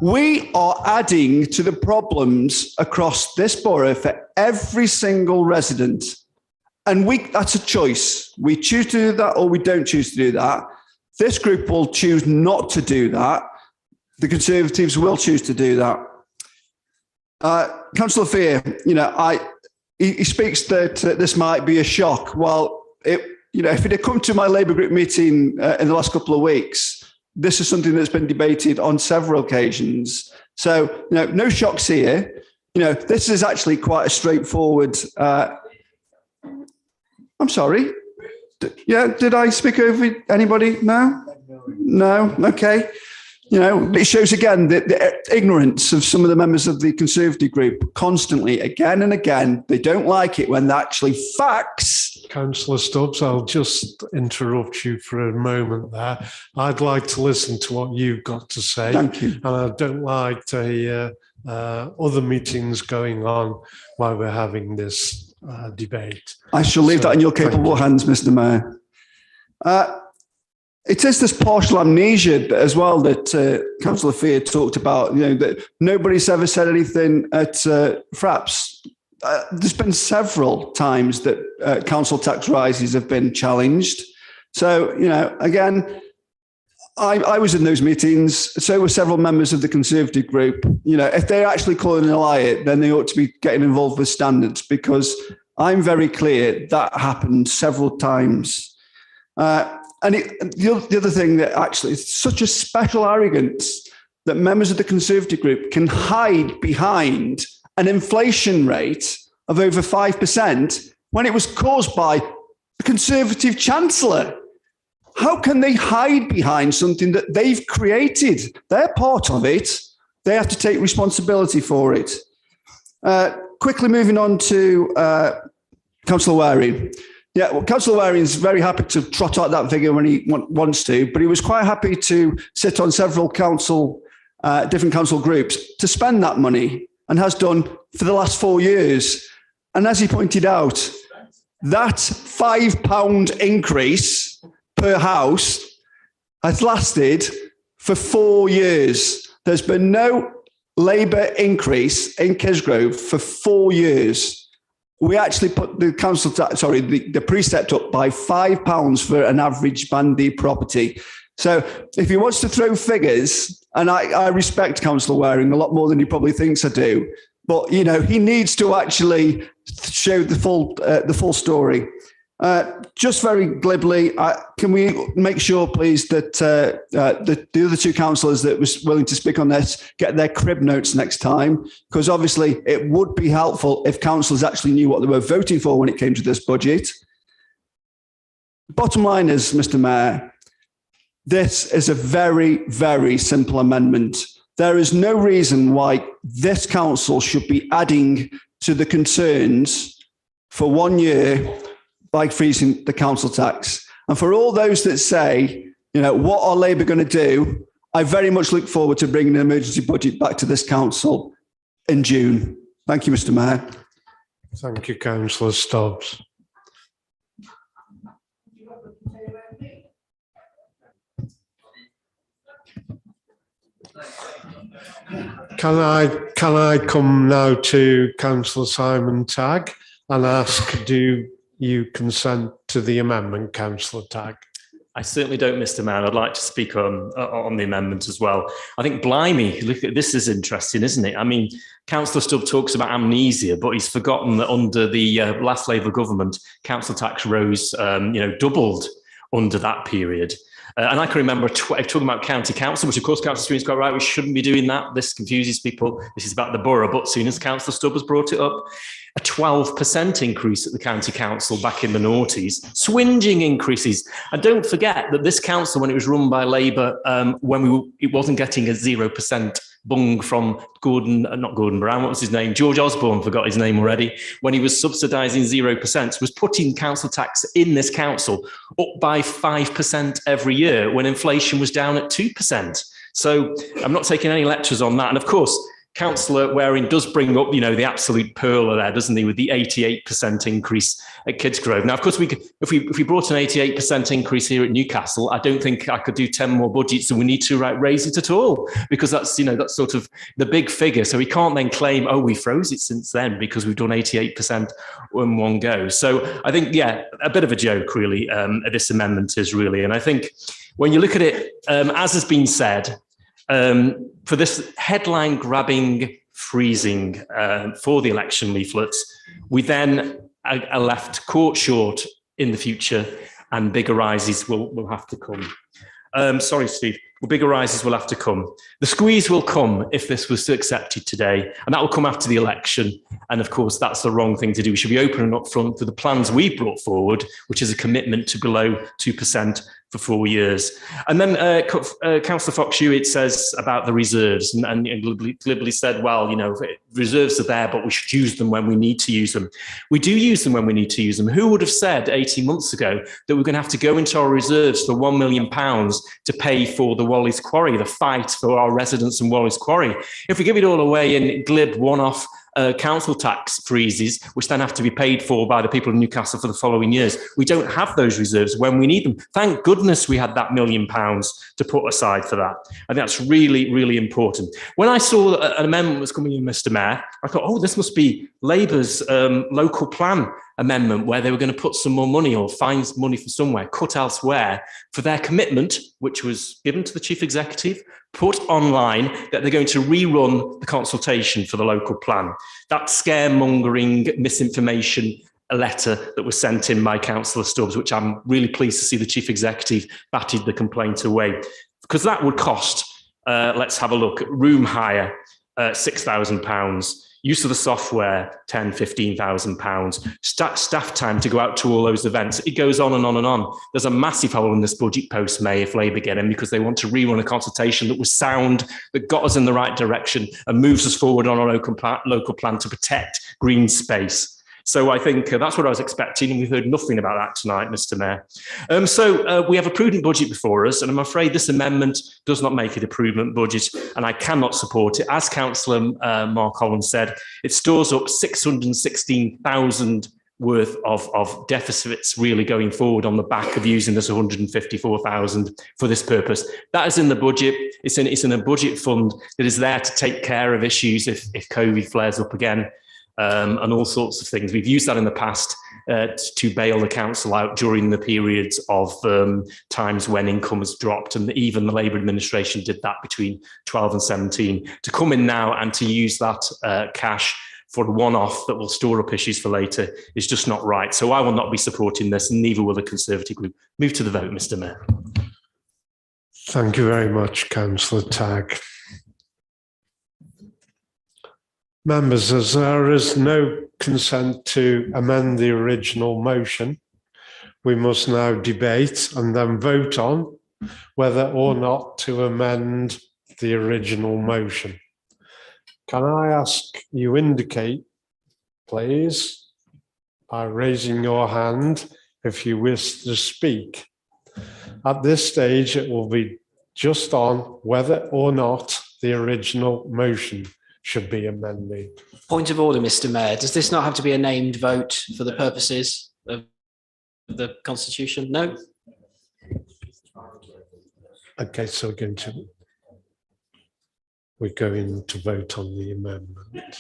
We are adding to the problems across this borough for every single resident. And that's a choice. We choose to do that or we don't choose to do that. This group will choose not to do that. The Conservatives will choose to do that. Councillor Fear, he speaks that this might be a shock. Well, if it had come to my Labour group meeting in the last couple of weeks, this is something that's been debated on several occasions. So, no shocks here. This is actually quite a straightforward. I'm sorry. Did I speak over anybody? No. Okay. It shows again the ignorance of some of the members of the Conservative group constantly, again and again. They don't like it when they're actually facts. Councillor Stubbs, I'll just interrupt you for a moment there. I'd like to listen to what you've got to say. Thank you. And I don't like other meetings going on while we're having this debate. I shall leave that in your capable hands, Mr. Mayor. It is this partial amnesia as well that Councillor Fear talked about, that nobody's ever said anything at Fraps. There's been several times that council tax rises have been challenged. So, again, I was in those meetings. So were several members of the Conservative group. If they're actually calling a lie, then they ought to be getting involved with standards, because I'm very clear that happened several times. And the other thing that actually is such a special arrogance that members of the Conservative group can hide behind an inflation rate of over 5% when it was caused by the Conservative Chancellor. How can they hide behind something that they've created? They're part of it. They have to take responsibility for it. Quickly moving on to Councillor Waring. Yeah, well, Councillor Waring is very happy to trot out that figure when he wants to, but he was quite happy to sit on several different council groups to spend that money, and has done for the last 4 years. And as he pointed out, that £5 increase per house has lasted for 4 years. There's been no Labour increase in Kisgrove for 4 years. We actually put the council tax, sorry, the precept up by £5 for an average Bandy property. So if he wants to throw figures, and I respect Councillor Waring a lot more than he probably thinks I do, but you know he needs to actually show the full story. Just very glibly, can we make sure, please, that the other two councillors that was willing to speak on this get their crib notes next time? Because obviously it would be helpful if councillors actually knew what they were voting for when it came to this budget. Bottom line is, Mr. Mayor, this is a very, very simple amendment. There is no reason why this council should be adding to the concerns for 1 year by freezing the council tax. And for all those that say, you know, what are Labour going to do? I very much look forward to bringing an emergency budget back to this council in June. Thank you, Mr. Mayor. Thank you, Councillor Stubbs. Can I come now to Councillor Simon Tagg and ask, do you consent to the amendment, Councillor Tagg? I certainly don't, Mr. Mayor. I'd like to speak on the amendment as well. I think, blimey, look at this is interesting, isn't it? I mean, Councillor Stubb talks about amnesia, but he's forgotten that under the last Labour government, council tax rose, doubled under that period. And I can remember talking about county council, which of course Councillor Sweeney's quite right, we shouldn't be doing that. This confuses people. This is about the borough. But as soon as Councillor Stubb has brought it up, a 12% increase at the county council back in the noughties, swinging increases. And don't forget that this council, when it was run by Labour, it wasn't getting a 0% bung from not Gordon Brown, what was his name? George Osborne, forgot his name already, when he was subsidising 0%, was putting council tax in this council up by 5% every year when inflation was down at 2%. So I'm not taking any lectures on that. And of course, Councillor Waring does bring up, the absolute pearl there, doesn't he, with the 88% increase at Kidsgrove. Now, of course, if we brought an 88% increase here at Newcastle, I don't think I could do 10 more budgets and we need to raise it at all, because that's sort of the big figure. So we can't then claim, oh, we froze it since then because we've done 88% in one go. So I think, a bit of a joke, really, this amendment is really. And I think when you look at it, as has been said, for this headline-grabbing freezing for the election leaflets, we then are left caught short in the future, and bigger rises will have to come. Sorry, Steve. Bigger rises will have to come. The squeeze will come if this was accepted today, and that will come after the election. And of course, that's the wrong thing to do. We should be open and upfront for the plans we brought forward, which is a commitment to below 2% for 4 years. And then Councillor Fox-Hewitt says about the reserves and glibly said, well, reserves are there, but we should use them when we need to use them. We do use them when we need to use them. Who would have said 18 months ago that we're going to have to go into our reserves for £1 million to pay for the Wally's Quarry, the fight for our residents in Wally's Quarry? If we give it all away in glib one-off council tax freezes, which then have to be paid for by the people of Newcastle for the following years, we don't have those reserves when we need them. Thank goodness we had that £1 million to put aside for that. I think that's really, really important. When I saw that an amendment was coming in, Mr. Mayor, I thought, oh, this must be Labour's local plan amendment where they were going to put some more money or find money for somewhere, cut elsewhere for their commitment, which was given to the chief executive, put online, that they're going to rerun the consultation for the local plan. That scaremongering misinformation letter that was sent in by Councillor Stubbs, which I'm really pleased to see the chief executive batted the complaint away, because that would cost, let's have a look, room hire, £6,000, use of the software, £10,000–15,000, staff time to go out to all those events. It goes on and on and on. There's a massive hole in this budget post, May, if Labour get in, because they want to rerun a consultation that was sound, that got us in the right direction and moves us forward on our local plan to protect green space. So I think that's what I was expecting, and we've heard nothing about that tonight, Mr. Mayor. So we have a prudent budget before us, and I'm afraid this amendment does not make it a prudent budget, and I cannot support it. As Councillor Mark Holland said, it stores up £616,000 worth of deficits really going forward on the back of using this 154,000 for this purpose. That is in the budget. It's in a budget fund that is there to take care of issues if COVID flares up again, and all sorts of things. We've used that in the past to bail the council out during the periods of times when income has dropped, and even the Labour administration did that between 12 and 17. To come in now and to use that cash for a one-off that will store up issues for later is just not right. So I will not be supporting this, and neither will the Conservative group. Move to the vote, Mr. Mayor. Thank you very much, Councillor Tagg. Members, as there is no consent to amend the original motion, we must now debate and then vote on whether or not to amend the original motion. Can I ask you indicate, please, by raising your hand if you wish to speak. At this stage, it will be just on whether or not the original motion should be amended. Point of order, Mr. Mayor. Does this not have to be a named vote for the purposes of the Constitution? No? Okay, so we're going to vote on the amendment.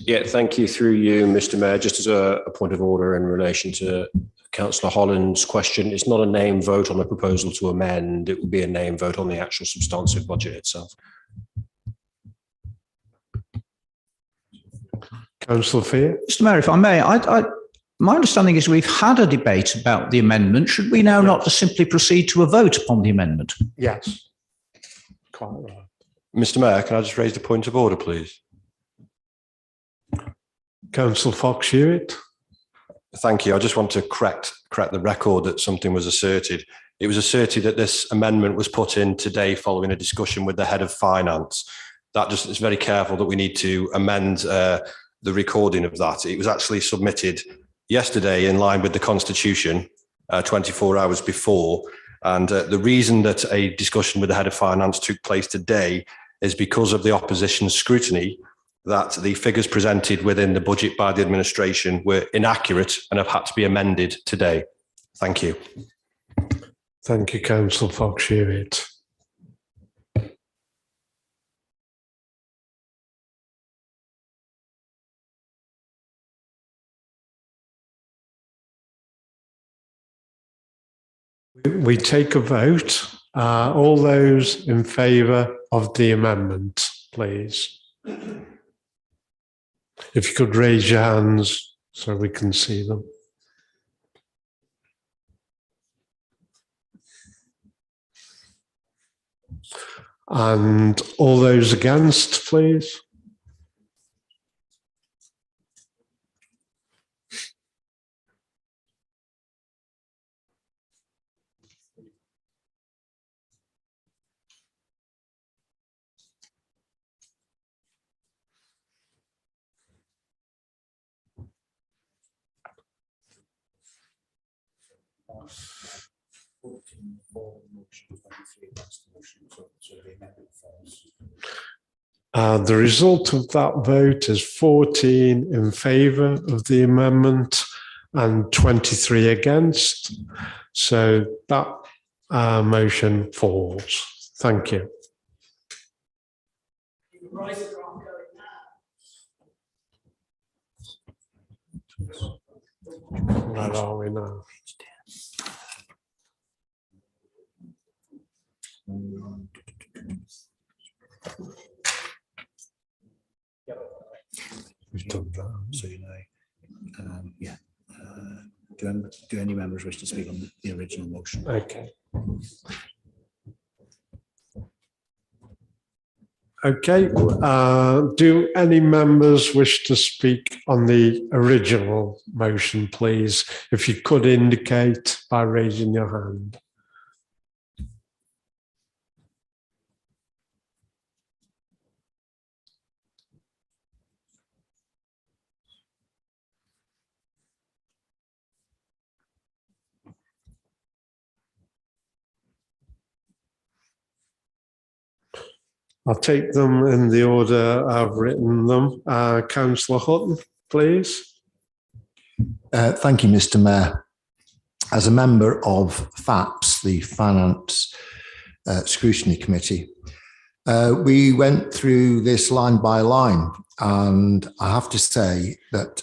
Yeah, thank you. Through you, Mr. Mayor, just as a point of order in relation to Councillor Holland's question, it's not a name vote on the proposal to amend, it will be a name vote on the actual substantive budget itself. Councillor Fear. Mr. Mayor, if I may, my understanding is we've had a debate about the amendment. Should we now not just simply proceed to a vote upon the amendment? Yes. Quite right. Mr. Mayor, can I just raise the point of order, please? Councillor Fox-Hewitt. Thank you. I just want to correct the record that something was asserted. It was asserted that this amendment was put in today following a discussion with the head of finance. That just is very careful that we need to amend the recording of that. It was actually submitted yesterday in line with the Constitution, 24 hours before. And the reason that a discussion with the head of finance took place today is because of the opposition's scrutiny that the figures presented within the budget by the administration were inaccurate and have had to be amended today. Thank you. Thank you, Councillor Fox-Hewitt. We take a vote. All those in favour of the amendment, please. If you could raise your hands so we can see them. And all those against, please. The result of that vote is 14 in favour of the amendment and 23 against. So that motion falls. Thank you. Where are we now? We've done that, so you know. Yeah. Do any members wish to speak on the original motion? Okay. Okay. Do any members wish to speak on the original motion, please? If you could indicate by raising your hand. I'll take them in the order I've written them. Councillor Hutton, please. Thank you, Mr. Mayor. As a member of FAPS, the Finance Scrutiny Committee, we went through this line by line, and I have to say that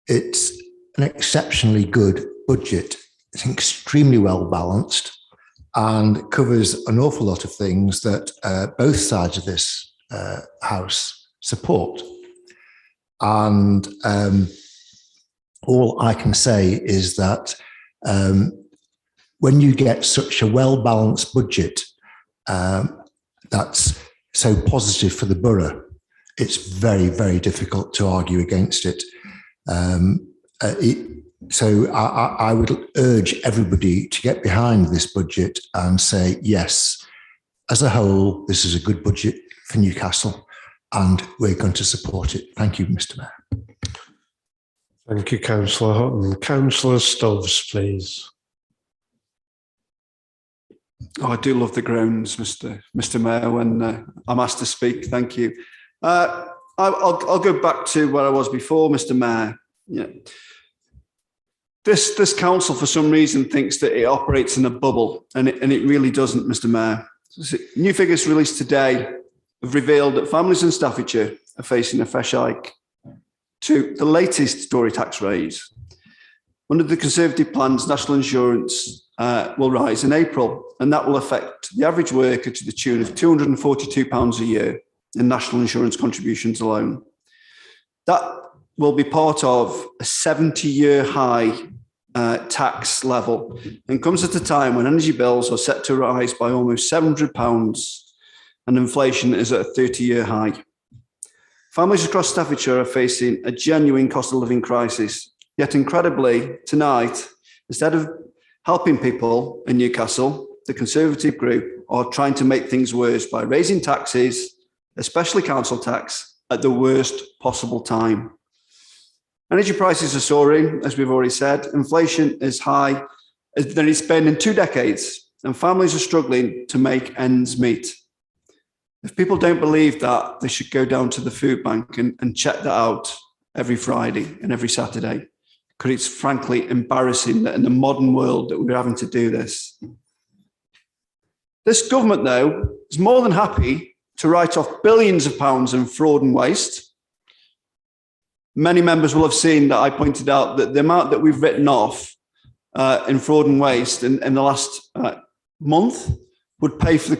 it's an exceptionally good budget. It's extremely well balanced and covers an awful lot of things that both sides of this House support. And all I can say is that when you get such a well-balanced budget that's so positive for the borough, it's very, very difficult to argue against it. So I would urge everybody to get behind this budget and say, yes, as a whole, this is a good budget for Newcastle, and we're going to support it. Thank you, Mr. Mayor. Thank you, Councillor Hutton. Councillor Stubbs, please. Oh, I do love the grounds, Mr. Mayor, when I'm asked to speak. Thank you. I'll go back to where I was before, Mr. Mayor. Yeah. This council, for some reason, thinks that it operates in a bubble, and it really doesn't, Mr. Mayor. New figures released today have revealed that families in Staffordshire are facing a fresh hike to the latest Tory tax raise. Under the Conservative plans, national insurance will rise in April, and that will affect the average worker to the tune of £242 a year in national insurance contributions alone. That will be part of a 70-year high tax level, and comes at a time when energy bills are set to rise by almost £700 and inflation is at a 30-year high. Families across Staffordshire are facing a genuine cost of living crisis. Yet incredibly, tonight, instead of helping people in Newcastle, the Conservative group are trying to make things worse by raising taxes, especially council tax, at the worst possible time. Energy prices are soaring, as we've already said. Inflation is high than it's been in 2 decades, and families are struggling to make ends meet. If people don't believe that, they should go down to the food bank and check that out every Friday and every Saturday, because it's frankly embarrassing that in the modern world that we're having to do this. This government, though, is more than happy to write off billions of pounds in fraud and waste. Many members will have seen that I pointed out that the amount that we've written off in fraud and waste in the last month would pay for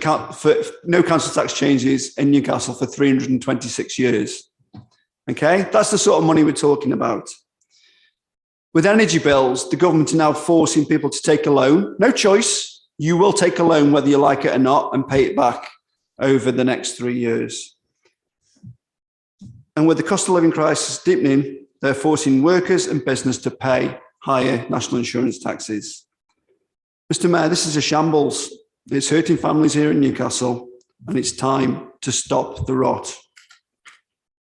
no council tax changes in Newcastle for 326 years. Okay, that's the sort of money we're talking about. With energy bills, the government are now forcing people to take a loan. No choice. You will take a loan whether you like it or not and pay it back over the next 3 years. And with the cost of living crisis deepening, they're forcing workers and business to pay higher national insurance taxes. Mr. Mayor, this is a shambles. It's hurting families here in Newcastle, and it's time to stop the rot.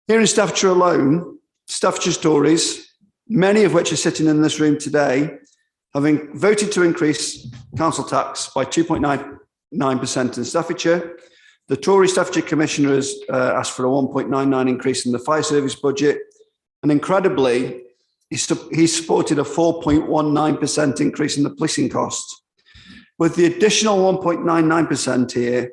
Here in Staffordshire alone, Staffordshire Tories, many of which are sitting in this room today, having voted to increase council tax by 2.99% in Staffordshire. The Tory Staffordshire Commissioner has asked for a 1.99 increase in the fire service budget. And incredibly, he supported a 4.19% increase in the policing costs. With the additional 1.99% here,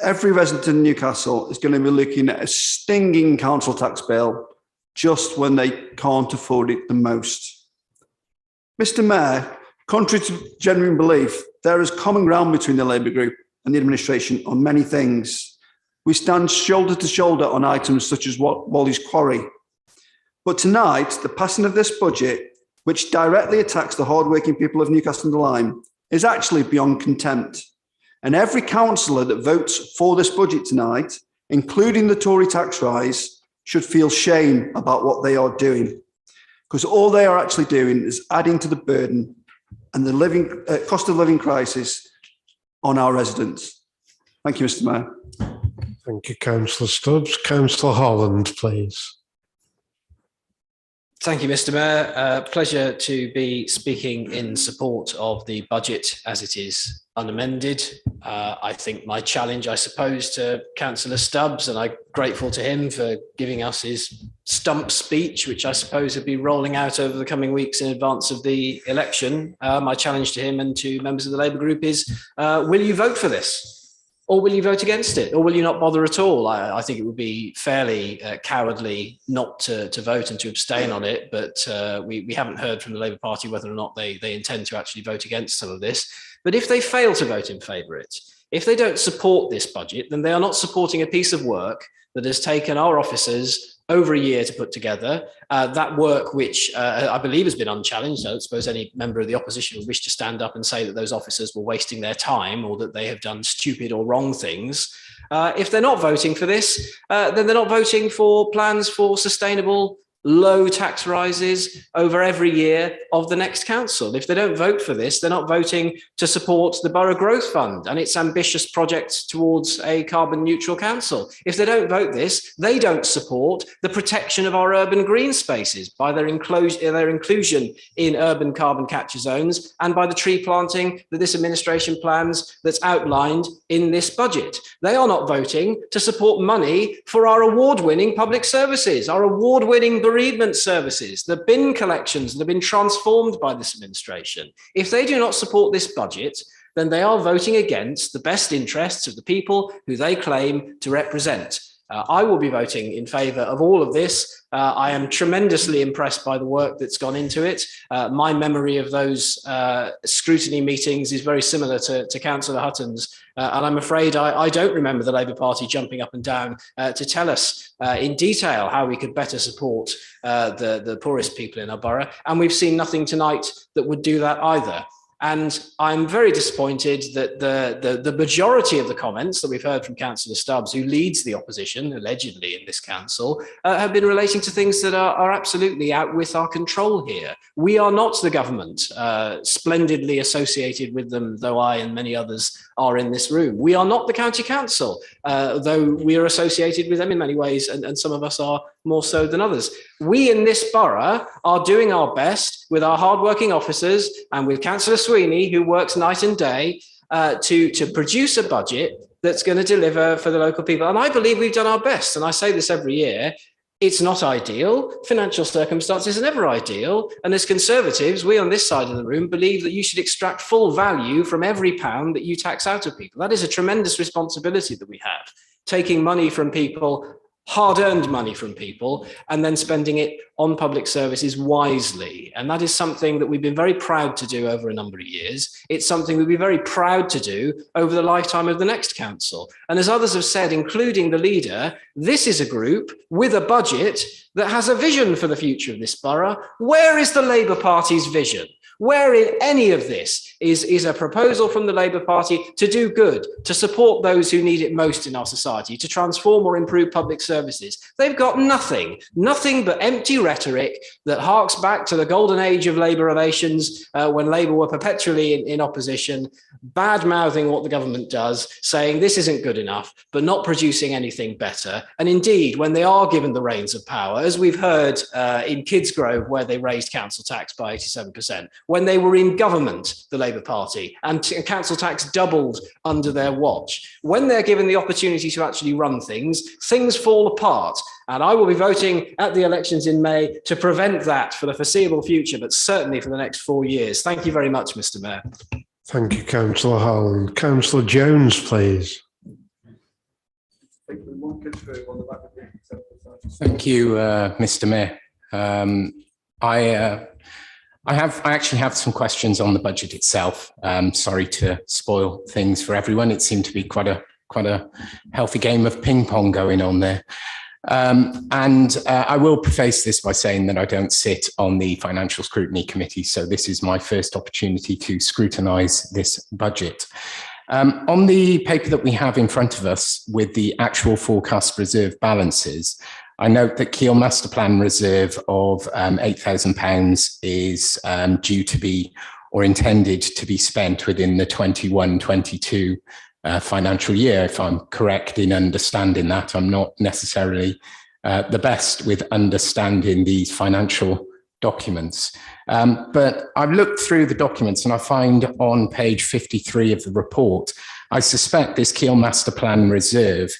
every resident in Newcastle is going to be looking at a stinging council tax bill just when they can't afford it the most. Mr. Mayor, contrary to genuine belief, there is common ground between the Labour group and the administration on many things. We stand shoulder to shoulder on items such as Wally's Quarry. But tonight, the passing of this budget, which directly attacks the hardworking people of Newcastle-under-Lyme, is actually beyond contempt. And every councillor that votes for this budget tonight, including the Tory tax rise, should feel shame about what they are doing. Because all they are actually doing is adding to the burden and the cost of living crisis on our residents. Thank you, Mr. Mayor. Thank you, Councillor Stubbs. Councillor Holland, please. Thank you, Mr. Mayor. Pleasure to be speaking in support of the budget as it is unamended. I think my challenge, I suppose, to Councillor Stubbs, and I'm grateful to him for giving us his stump speech, which I suppose will be rolling out over the coming weeks in advance of the election. My challenge to him and to members of the Labour group is, will you vote for this? Or will you vote against it? Or will you not bother at all? I think it would be fairly cowardly not to vote and to abstain on it. But we haven't heard from the Labour Party whether or not they intend to actually vote against some of this. But if they fail to vote in favour of it, if they don't support this budget, then they are not supporting a piece of work that has taken our officers over a year to put together. That work, which I believe has been unchallenged. I don't suppose any member of the opposition would wish to stand up and say that those officers were wasting their time or that they have done stupid or wrong things. If they're not voting for this, then they're not voting for plans for sustainable low tax rises over every year of the next council. If they don't vote for this, they're not voting to support the Borough Growth Fund and its ambitious project towards a carbon neutral council. If they don't vote this, they don't support the protection of our urban green spaces by their inclusion in urban carbon capture zones and by the tree planting that this administration plans that's outlined in this budget. They are not voting to support money for our award-winning public services, our award-winning bereavement services, the bin collections that have been transformed by this administration. If they do not support this budget, then they are voting against the best interests of the people who they claim to represent. I will be voting in favour of all of this. I am tremendously impressed by the work that's gone into it. My memory of those scrutiny meetings is very similar to Councillor Hutton's. And I'm afraid I don't remember the Labour Party jumping up and down to tell us in detail how we could better support the poorest people in our borough. And we've seen nothing tonight that would do that either. And I'm very disappointed that the majority of the comments that we've heard from Councillor Stubbs, who leads the opposition, allegedly in this council, have been relating to things that are absolutely out with our control here. We are not the government, splendidly associated with them, though I and many others are in this room. We are not the county council, though we are associated with them in many ways, and some of us are more so than others. We in this borough are doing our best with our hardworking officers and with Councillor Sweeney, who works night and day to produce a budget that's going to deliver for the local people. And I believe we've done our best. And I say this every year. It's not ideal. Financial circumstances are never ideal. And as Conservatives, we on this side of the room believe that you should extract full value from every pound that you tax out of people. That is a tremendous responsibility that we have, taking money from people, hard-earned money from people, and then spending it on public services wisely. And that is something that we've been very proud to do over a number of years. It's something we'll be very proud to do over the lifetime of the next council. And as others have said, including the leader, this is a group with a budget that has a vision for the future of this borough. Where is the Labour Party's vision? Where in any of this is a proposal from the Labour Party to do good, to support those who need it most in our society, to transform or improve public services? They've got nothing but empty rhetoric that harks back to the golden age of Labour relations, when Labour were perpetually in opposition, bad-mouthing what the government does, saying this isn't good enough, but not producing anything better. And indeed, when they are given the reins of power, as we've heard in Kidsgrove, where they raised council tax by 87%, when they were in government, the Labour Party, and council tax doubled under their watch. When they're given the opportunity to actually run things, things fall apart. And I will be voting at the elections in May to prevent that for the foreseeable future, but certainly for the next 4 years. Thank you very much, Mr. Mayor. Thank you, Councillor Holland. Councillor Jones, please. Thank you, Mr. Mayor. I actually have some questions on the budget itself. Sorry to spoil things for everyone. It seemed to be quite a healthy game of ping pong going on there. I will preface this by saying that I don't sit on the Financial Scrutiny Committee, so this is my first opportunity to scrutinise this budget. On the paper that we have in front of us with the actual forecast reserve balances, I note that Keele Master Plan reserve of £8,000 is due to be, or intended to be, spent within the 21-22 financial year. If I'm correct in understanding that, I'm not necessarily the best with understanding these financial documents. But I've looked through the documents and I find on page 53 of the report I suspect this Keele Master Plan Reserve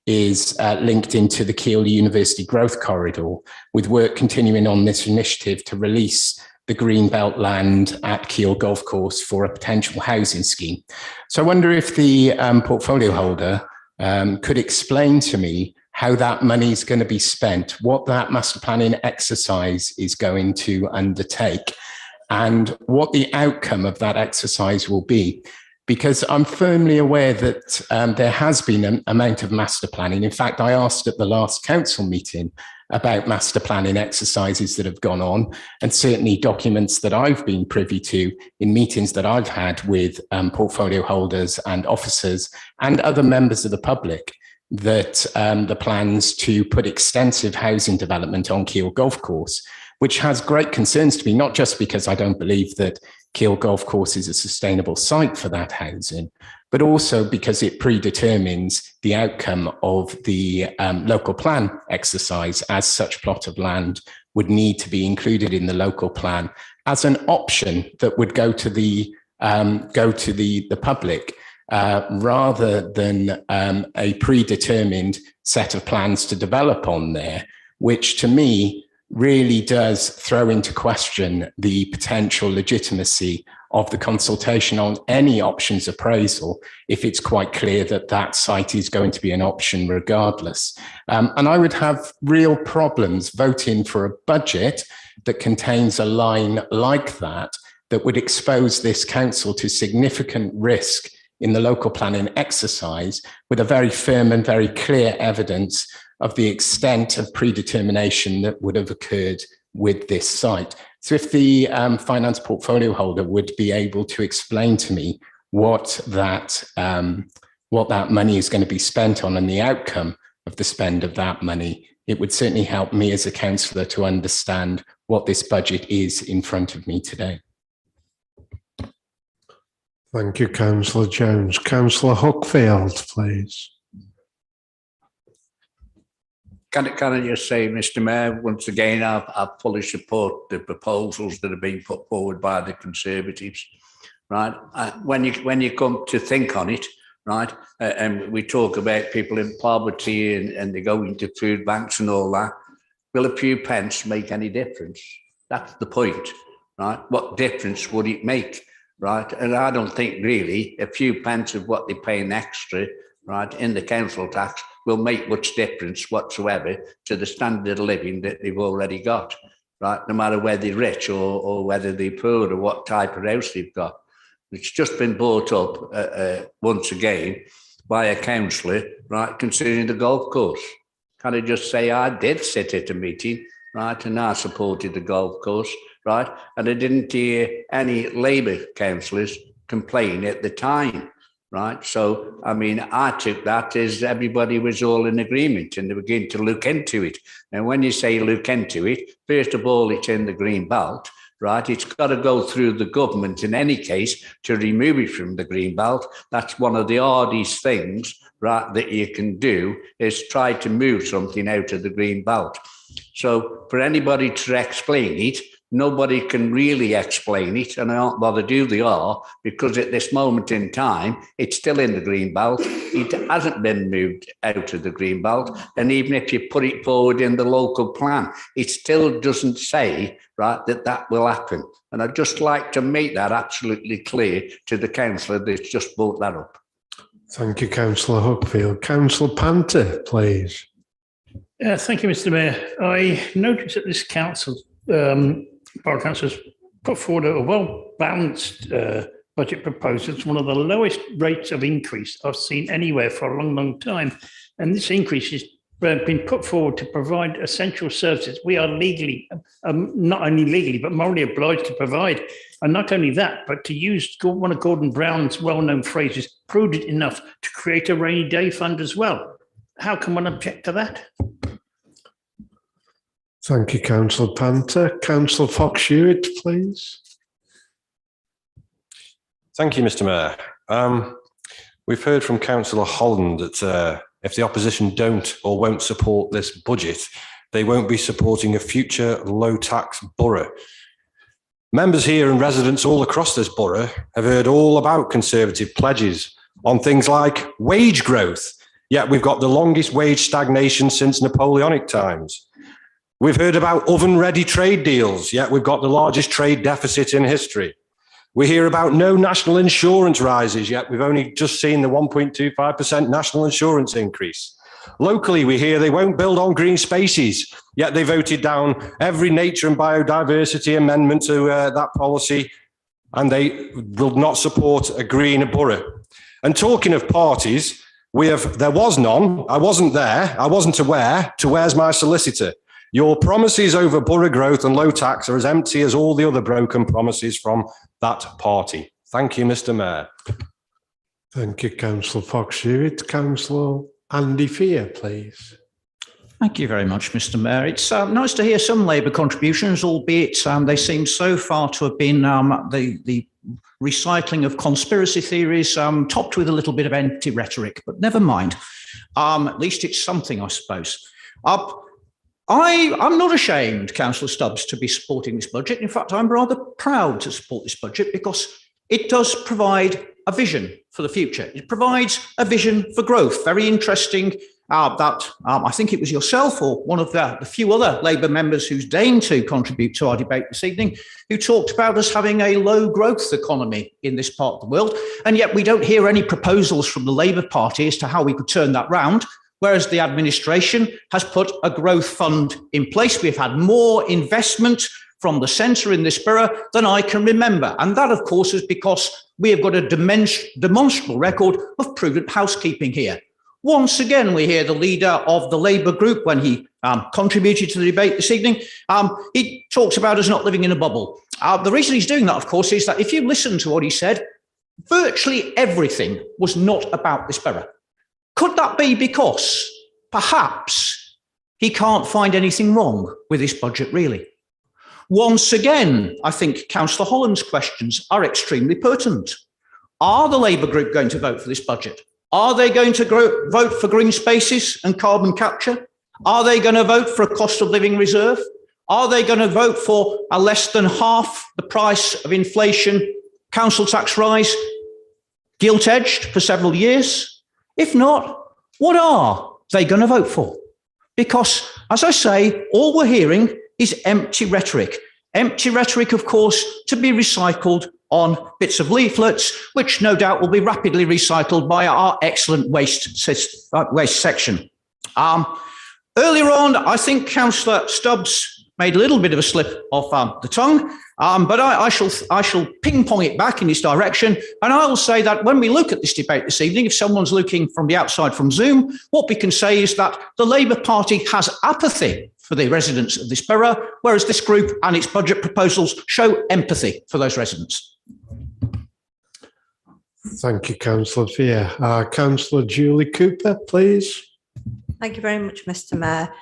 is linked into the Keele University Growth Corridor, with work continuing on this initiative to release the greenbelt land at Keele Golf Course for a potential housing scheme. So I wonder if the portfolio holder could explain to me how that money is going to be spent, what that master planning exercise is going to undertake, and what the outcome of that exercise will be. Because I'm firmly aware that there has been an amount of master planning. In fact, I asked at the last council meeting about master planning exercises that have gone on, and certainly documents that I've been privy to in meetings that I've had with portfolio holders and officers and other members of the public, that the plans to put extensive housing development on Keele Golf Course, which has great concerns to me, not just because I don't believe that Keele Golf Course is a sustainable site for that housing, but also because it predetermines the outcome of the local plan exercise, as such plot of land would need to be included in the local plan as an option that would go to the public rather than a predetermined set of plans to develop on there, which to me really does throw into question the potential legitimacy of the consultation on any options appraisal if it's quite clear that that site is going to be an option regardless. And I would have real problems voting for a budget that contains a line like that would expose this council to significant risk in the local planning exercise, with a very firm and very clear evidence of the extent of predetermination that would have occurred with this site. So if the finance portfolio holder would be able to explain to me what that money is going to be spent on and the outcome of the spend of that money, it would certainly help me as a councillor to understand what this budget is in front of me today. Thank you, Councillor Jones. Councillor Hookfield, please. Can I just say, Mr. Mayor, once again, I fully support the proposals that are being put forward by the Conservatives. Right, when you come to think on it, right, and we talk about people in poverty and they go into food banks and all that, will a few pence make any difference? That's the point, right? What difference would it make, right? And I don't think really a few pence of what they pay in extra, right, in the council tax will make much difference whatsoever to the standard of living that they've already got, right? No matter whether they're rich or whether they're poor or what type of house they've got. It's just been brought up once again by a councillor, right, concerning the golf course. Can I just say I did sit at a meeting, right, and I supported the golf course, right, and I didn't hear any Labour councillors complain at the time. Right. So, I mean, I took that as everybody was all in agreement and they were going to look into it. And when you say look into it, first of all, it's in the green belt, right? It's got to go through the government in any case to remove it from the green belt. That's one of the hardest things, right, that you can do is try to move something out of the green belt. So for anybody to explain it, nobody can really explain it, and I don't bother do they are, because at this moment in time, it's still in the green belt. It hasn't been moved out of the green belt. And even if you put it forward in the local plan, it still doesn't say, right, that will happen. And I'd just like to make that absolutely clear to the councillor that's just brought that up. Thank you, Councillor Hookfield. Councillor Panther, please. Thank you, Mr. Mayor. I noticed that this council, Borough Council, has put forward a well-balanced budget proposal. It's one of the lowest rates of increase I've seen anywhere for a long, long time. And this increase has been put forward to provide essential services we are legally, not only legally, but morally obliged to provide. And not only that, but to use one of Gordon Brown's well-known phrases, prudent enough to create a rainy day fund as well. How can one object to that? Thank you, Councillor Panther. Councillor Fox-Hewitt, please. Thank you, Mr. Mayor. We've heard from Councillor Holland that if the opposition don't or won't support this budget, they won't be supporting a future low-tax borough. Members here and residents all across this borough have heard all about Conservative pledges on things like wage growth, yet we've got the longest wage stagnation since Napoleonic times. We've heard about oven-ready trade deals, yet we've got the largest trade deficit in history. We hear about no national insurance rises, yet we've only just seen the 1.25% national insurance increase. Locally, we hear they won't build on green spaces, yet they voted down every nature and biodiversity amendment to that policy, and they will not support a greener borough. And talking of parties, there was none. I wasn't there. I wasn't aware. To where's my solicitor? Your promises over borough growth and low tax are as empty as all the other broken promises from that party. Thank you, Mr. Mayor. Thank you, Councillor Fox-Hewitt. Councillor Andy Fear, please. Thank you very much, Mr. Mayor. It's nice to hear some Labour contributions, albeit they seem so far to have been the recycling of conspiracy theories, topped with a little bit of empty rhetoric, but never mind. At least it's something, I suppose. I'm not ashamed, Councillor Stubbs, to be supporting this budget. In fact, I'm rather proud to support this budget because it does provide a vision for the future. It provides a vision for growth. Very interesting that I think it was yourself or one of the few other Labour members who's deigned to contribute to our debate this evening, who talked about us having a low growth economy in this part of the world. And yet we don't hear any proposals from the Labour Party as to how we could turn that round. Whereas the administration has put a growth fund in place. We've had more investment from the centre in this borough than I can remember. And that, of course, is because we have got a demonstrable record of prudent housekeeping here. Once again, we hear the leader of the Labour group, when he contributed to the debate this evening, he talks about us not living in a bubble. The reason he's doing that, of course, is that if you listen to what he said, virtually everything was not about this borough. Could that be because perhaps he can't find anything wrong with this budget, really? Once again, I think Councillor Holland's questions are extremely pertinent. Are the Labour group going to vote for this budget? Are they going to vote for green spaces and carbon capture? Are they going to vote for a cost of living reserve? Are they going to vote for a less than half the price of inflation council tax rise, gilt-edged for several years? If not, what are they going to vote for? Because, as I say, all we're hearing is empty rhetoric. Empty rhetoric, of course, to be recycled on bits of leaflets, which no doubt will be rapidly recycled by our excellent waste section. Earlier on, I think Councillor Stubbs made a little bit of a slip off the tongue, but I shall ping-pong it back in this direction, and I will say that when we look at this debate this evening, if someone's looking from the outside from Zoom, what we can say is that the Labour Party has apathy for the residents of this borough, whereas this group and its budget proposals show empathy for those residents. Thank you, Councillor Fear. Councillor Julie Cooper, please. Thank you very much, Mr. Mayor.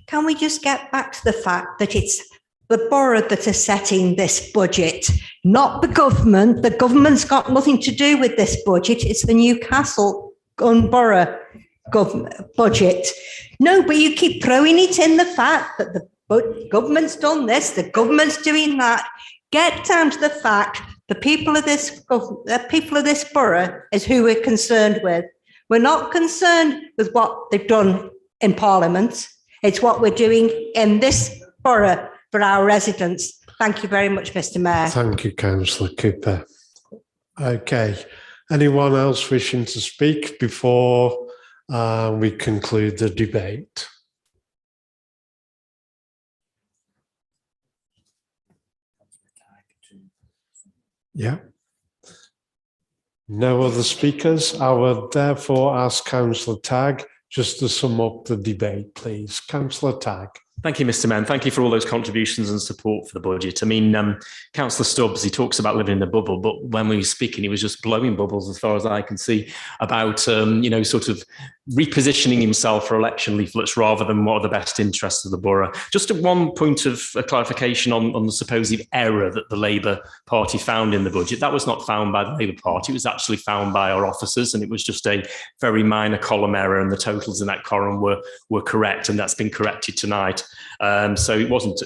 Can we just get back to the fact that it's the borough that is setting this budget, not the government? The government's got nothing to do with this budget. It's the Newcastle-under-Lyme budget. No, but you keep throwing it in the fact that the government's done this, the government's doing that. Get down to the fact the people of this borough is who we're concerned with. We're not concerned with what they've done in Parliament. It's what we're doing in this borough for our residents. Thank you very much, Mr. Mayor. Thank you, Councillor Cooper. Okay. Anyone else wishing to speak before we conclude the debate? Yeah. No other speakers. I would therefore ask Councillor Tagg just to sum up the debate, please. Councillor Tagg. Thank you, Mr. Mayor. And thank you for all those contributions and support for the budget. I mean, Councillor Stubbs, he talks about living in a bubble, but when we were speaking, he was just blowing bubbles as far as I can see about, sort of repositioning himself for election leaflets rather than what are the best interests of the borough. Just one point of clarification on the supposed error that the Labour Party found in the budget. That was not found by the Labour Party. It was actually found by our officers, and it was just a very minor column error, and the totals in that column were correct, and that's been corrected tonight. So it wasn't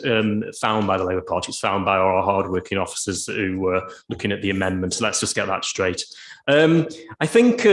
found by the Labour Party. It's found by our hardworking officers who were looking at the amendment. So let's just get that straight. I think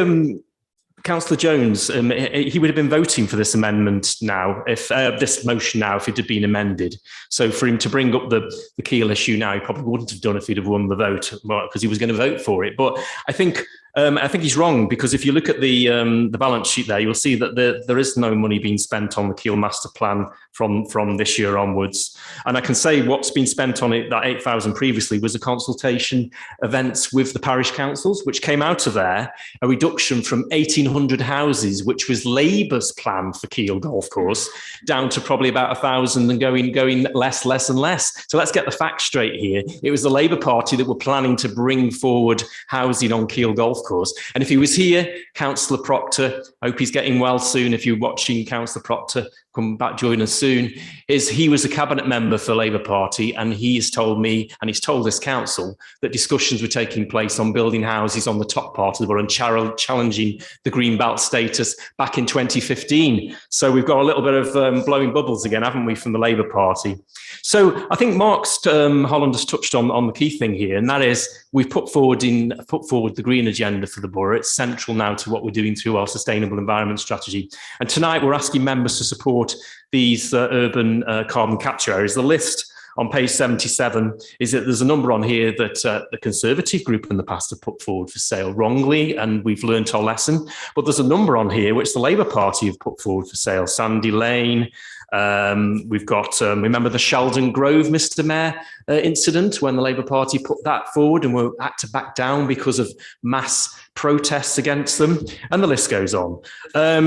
Councillor Jones, he would have been voting for this amendment now, if this motion now, if it had been amended. So for him to bring up the Keele issue now, he probably wouldn't have done if he'd have won the vote, because he was going to vote for it. But I think he's wrong, because if you look at the balance sheet there, you'll see that there is no money being spent on the Keele Master Plan from this year onwards. And I can say what's been spent on it, that 8,000 previously, was a consultation events with the parish councils, which came out of there, a reduction from 1,800 houses, which was Labour's plan for Keele Golf Course, down to probably about 1,000 and going less and less. So let's get the facts straight here. It was the Labour Party that were planning to bring forward housing on Keele Golf Course. And if he was here, Councillor Proctor, I hope he's getting well soon. If you're watching, Councillor Proctor, come back, join us soon. He was a cabinet member for Labour Party, and he's told me, and he's told this council, that discussions were taking place on building houses on the top part of the borough and challenging the green belt status back in 2015. So we've got a little bit of blowing bubbles again, haven't we, from the Labour Party? So I think Mark's Holland has touched on the key thing here, and that is we've put forward the green agenda for the borough. It's central now to what we're doing through our sustainable environment strategy. And tonight we're asking members to support these urban carbon capture areas. The list on page 77 is that there's a number on here that the Conservative group in the past have put forward for sale wrongly, and we've learnt our lesson. But there's a number on here which the Labour Party have put forward for sale. Sandy Lane. We've got, remember the Sheldon Grove, Mr. Mayor, incident when the Labour Party put that forward and were had to back down because of mass protests against them, and the list goes on.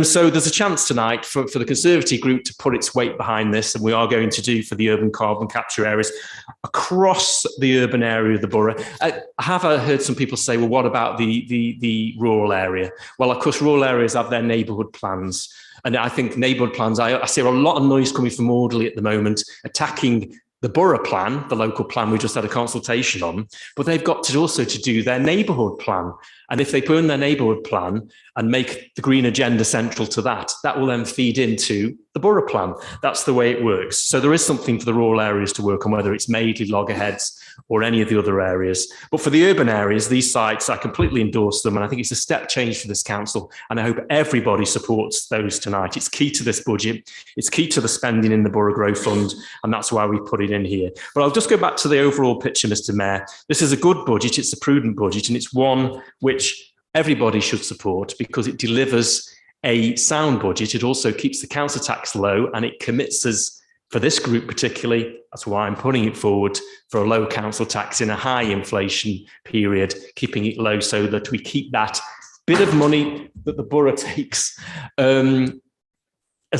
So there's a chance tonight for the Conservative group to put its weight behind this, and we are going to do for the urban carbon capture areas across the urban area of the borough. I have heard some people say, well, what about the rural area? Well, of course, rural areas have their neighbourhood plans. And I think neighbourhood plans, I see a lot of noise coming from Audley at the moment, attacking the borough plan, the local plan we just had a consultation on, but they've got to also to do their neighbourhood plan. And if they put in their neighbourhood plan and make the green agenda central to that, that will then feed into the borough plan. That's the way it works. So there is something for the rural areas to work on, whether it's Maidley, Loggerheads, or any of the other areas. But for the urban areas, these sites, I completely endorse them. And I think it's a step change for this council. And I hope everybody supports those tonight. It's key to this budget. It's key to the spending in the Borough Growth Fund. And that's why we put it in here. But I'll just go back to the overall picture, Mr. Mayor. This is a good budget. It's a prudent budget. And it's one which everybody should support because it delivers a sound budget. It also keeps the council tax low, and it commits us, for this group particularly, that's why I'm putting it forward, for a low council tax in a high inflation period, keeping it low so that we keep that bit of money that the borough takes as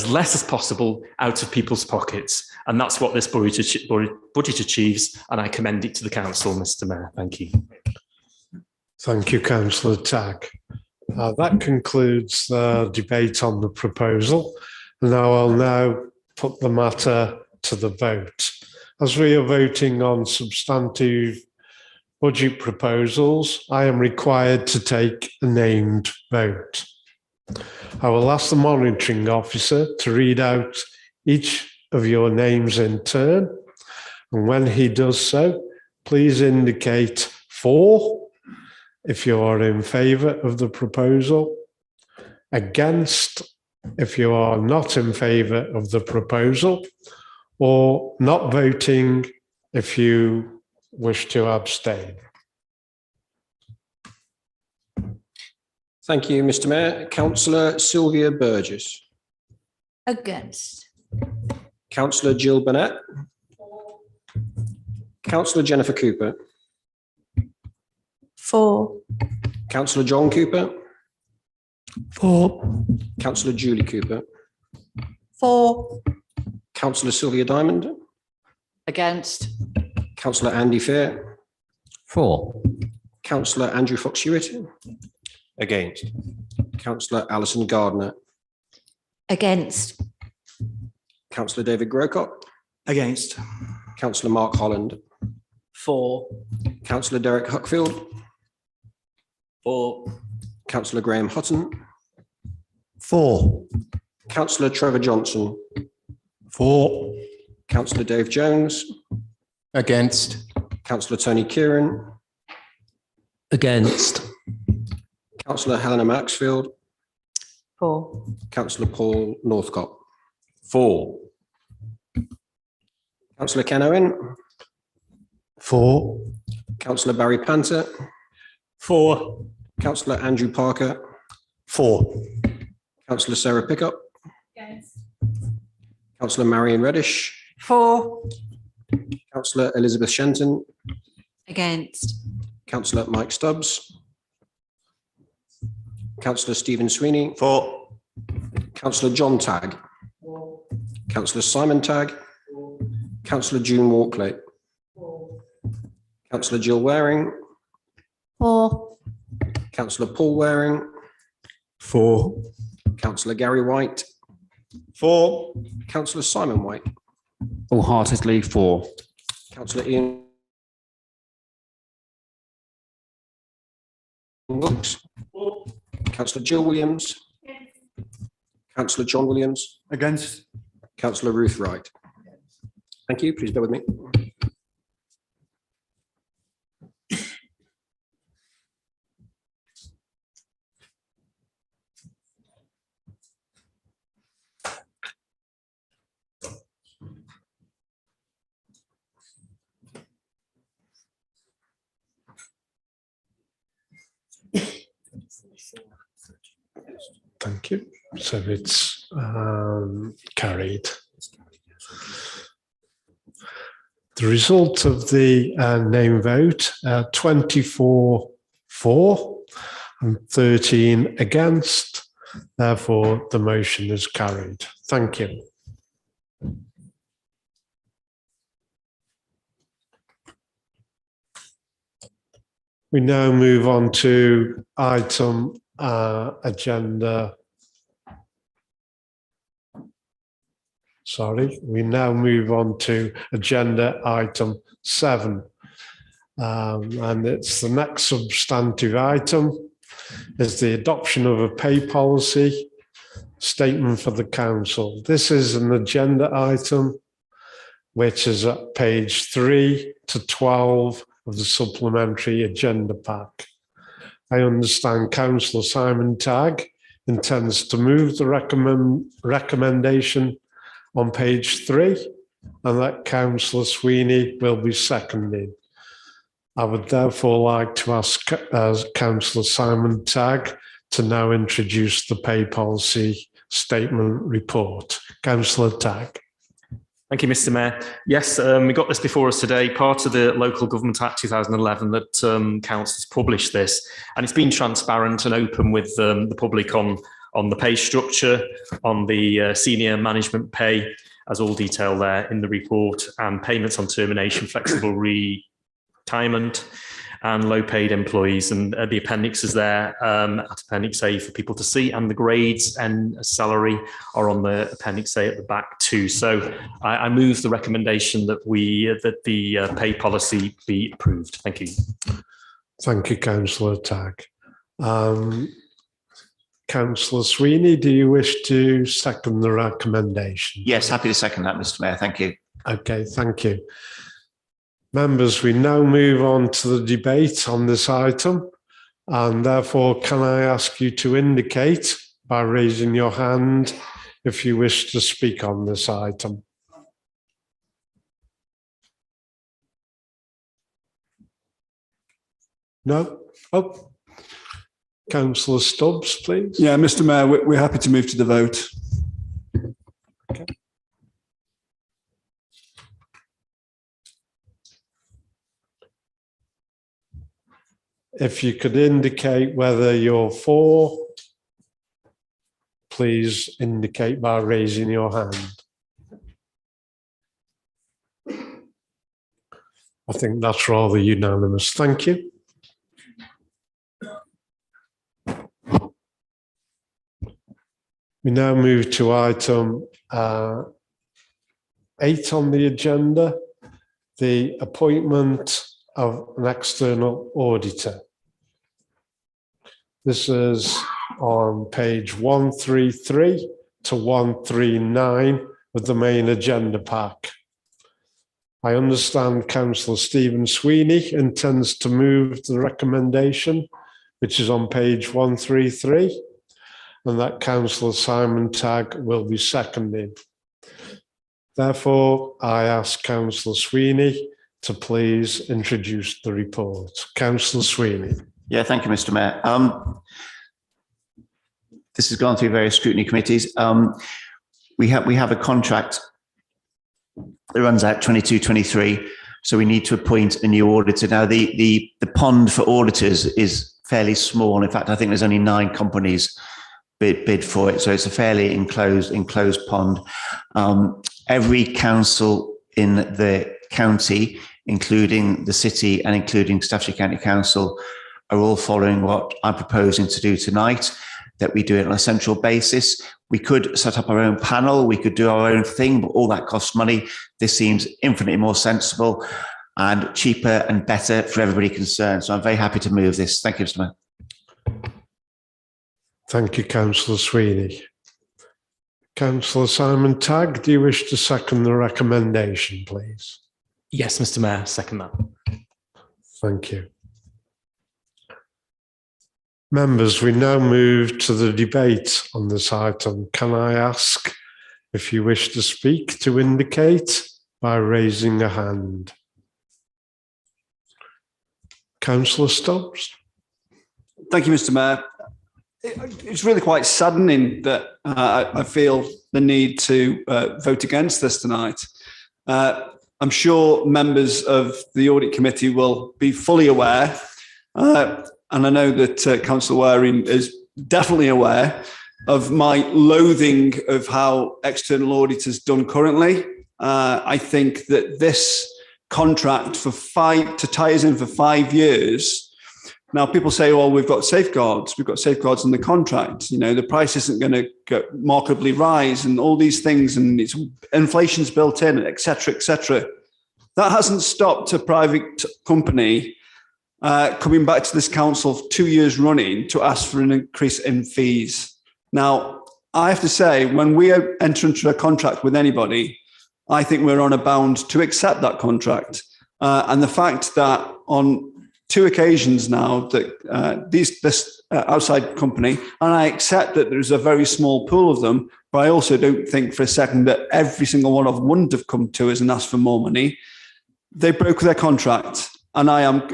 less as possible out of people's pockets. And that's what this budget achieves, and I commend it to the council, Mr. Mayor. Thank you. Thank you, Councillor Tagg. That concludes the debate on the proposal. And I'll now put the matter to the vote. As we are voting on substantive budget proposals, I am required to take a named vote. I will ask the monitoring officer to read out each of your names in turn. And when he does so, please indicate for if you are in favour of the proposal, against if you are not in favour of the proposal, or not voting if you wish to abstain. Thank you, Mr. Mayor. Councillor Sylvia Burgess. Against. Councillor Jill Burnett. Councillor Jennifer Cooper. For. Councillor John Cooper. For. Councillor Julie Cooper. For. Councillor Sylvia Diamond. Against. Councillor Andy Fair. For. Councillor Andrew Fox-Hewitt. Against. Councillor Alison Gardner. Against. Councillor David Grocott. Against. Councillor Mark Holland. For. Councillor Derek Huckfield. For. Councillor Graham Hutton. For. Councillor Trevor Johnson. For. Councillor Dave Jones. Against. Councillor Tony Kieran. Against. Councillor Helena Maxfield. For. Councillor Paul Northcott. For. Councillor Ken Owen. For. Councillor Barry Panter. For. Councillor Andrew Parker. For. Councillor Sarah Pickup. Councillor Marion Reddish. For. Councillor Elizabeth Shenton. Against. Councillor Mike Stubbs. Councillor Stephen Sweeney. For. Councillor John Tagg. Councillor Simon Tagg. Councillor June Walkley. Councillor Jill Waring. For. Councillor Paul Waring. For. Councillor Gary White. For. Councillor Simon White. Wholeheartedly for. Councillor Ian Wilkes. Councillor Jill Williams. Councillor John Williams. Against. Councillor Ruth Wright. Thank you. Please bear with me. Thank you. So it's carried. The result of the name vote, 24 for and 13 against. Therefore, the motion is carried. Thank you. We now move on to item agenda. Sorry, we now move on to agenda item 7. And it's the next substantive item is the adoption of a pay policy statement for the council. This is an agenda item which is at page 3 to 12 of the supplementary agenda pack. I understand Councillor Simon Tagg intends to move the recommendation on page 3, and that Councillor Sweeney will be seconding. I would therefore like to ask Councillor Simon Tagg to now introduce the pay policy statement report. Councillor Tagg. Thank you, Mr. Mayor. Yes, we got this before us today, part of the Local Government Act 2011 that councils published this, and it's been transparent and open with the public on the pay structure, on the senior management pay, as all detailed there in the report, and payments on termination, flexible retirement, and low paid employees. And the appendix is there at Appendix A for people to see, and the grades and salary are on the Appendix A at the back too. So I move the recommendation that the pay policy be approved. Thank you. Thank you, Councillor Tagg. Councillor Sweeney, do you wish to second the recommendation? Yes, happy to second that, Mr. Mayor. Thank you. Okay, thank you. Members, we now move on to the debate on this item, and therefore can I ask you to indicate by raising your hand if you wish to speak on this item. No? Oh, Councillor Stubbs, please. Yeah, Mr. Mayor, we're happy to move to the vote. Okay. If you could indicate whether you're for, please indicate by raising your hand. I think that's rather unanimous. Thank you. We now move to item 8 on the agenda, the appointment of an external auditor. This is on page 133 to 139 of the main agenda pack. I understand Councillor Stephen Sweeney intends to move the recommendation, which is on page 133, and that Councillor Simon Tagg will be seconded. Therefore, I ask Councillor Sweeney to please introduce the report. Councillor Sweeney. Yeah, thank you, Mr. Mayor. This has gone through various scrutiny committees. We have a contract that runs out 22-23, so we need to appoint a new auditor. Now, the pond for auditors is fairly small. In fact, I think there's only 9 companies bid for it, so it's a fairly enclosed pond. Every council in the county, including the city and including Staffordshire County Council, are all following what I'm proposing to do tonight, that we do it on a central basis. We could set up our own panel, we could do our own thing, but all that costs money. This seems infinitely more sensible and cheaper and better for everybody concerned. So I'm very happy to move this. Thank you, Mr. Mayor. Thank you, Councillor Sweeney. Councillor Simon Tagg, do you wish to second the recommendation, please? Yes, Mr. Mayor, second that. Thank you. Members, we now move to the debate on this item. Can I ask if you wish to speak to indicate by raising a hand? Councillor Stubbs. Thank you, Mr. Mayor. It's really quite saddening that I feel the need to vote against this tonight. I'm sure members of the Audit Committee will be fully aware, and I know that Councillor Waring is definitely aware of my loathing of how external audit is done currently. I think that this contract to tie us in for 5 years. Now, people say, well, we've got safeguards. We've got safeguards in the contract. You know, the price isn't going to markedly rise and all these things, and it's inflation's built in, et cetera, et cetera. That hasn't stopped a private company coming back to this council for 2 years running to ask for an increase in fees. Now, I have to say, when we enter into a contract with anybody, I think we're on a bound to accept that contract. And the fact that on 2 occasions now that this outside company, and I accept that there's a very small pool of them, but I also don't think for a second that every single one of them wouldn't have come to us and asked for more money. They broke their contract. And I am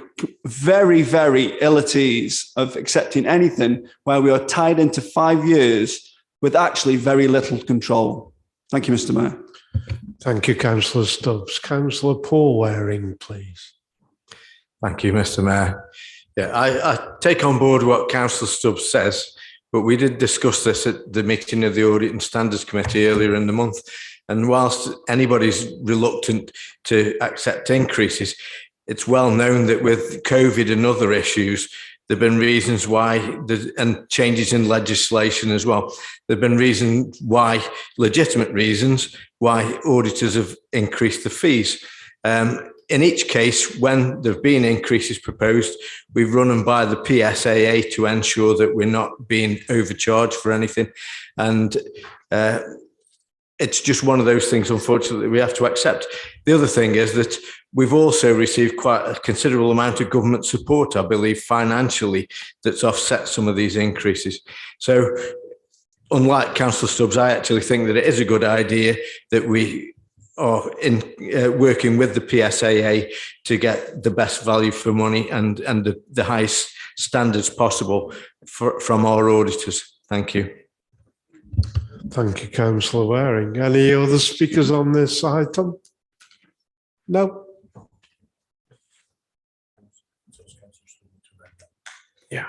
very, very ill at ease of accepting anything where we are tied into 5 years with actually very little control. Thank you, Mr. Mayor. Thank you, Councillor Stubbs. Councillor Paul Waring, please. Thank you, Mr. Mayor. Yeah, I take on board what Councillor Stubbs says, but we did discuss this at the meeting of the Audit and Standards Committee earlier in the month. And whilst anybody's reluctant to accept increases, it's well known that with COVID and other issues, there have been reasons why, and changes in legislation as well, there have been reasons why, legitimate reasons, why auditors have increased the fees. In each case, when there have been increases proposed, we've run them by the PSAA to ensure that we're not being overcharged for anything. And it's just one of those things, unfortunately, we have to accept. The other thing is that we've also received quite a considerable amount of government support, I believe, financially, that's offset some of these increases. So unlike Councillor Stubbs, I actually think that it is a good idea that we are working with the PSAA to get the best value for money and the highest standards possible from our auditors. Thank you. Thank you, Councillor Waring. Any other speakers on this item? No. Yeah.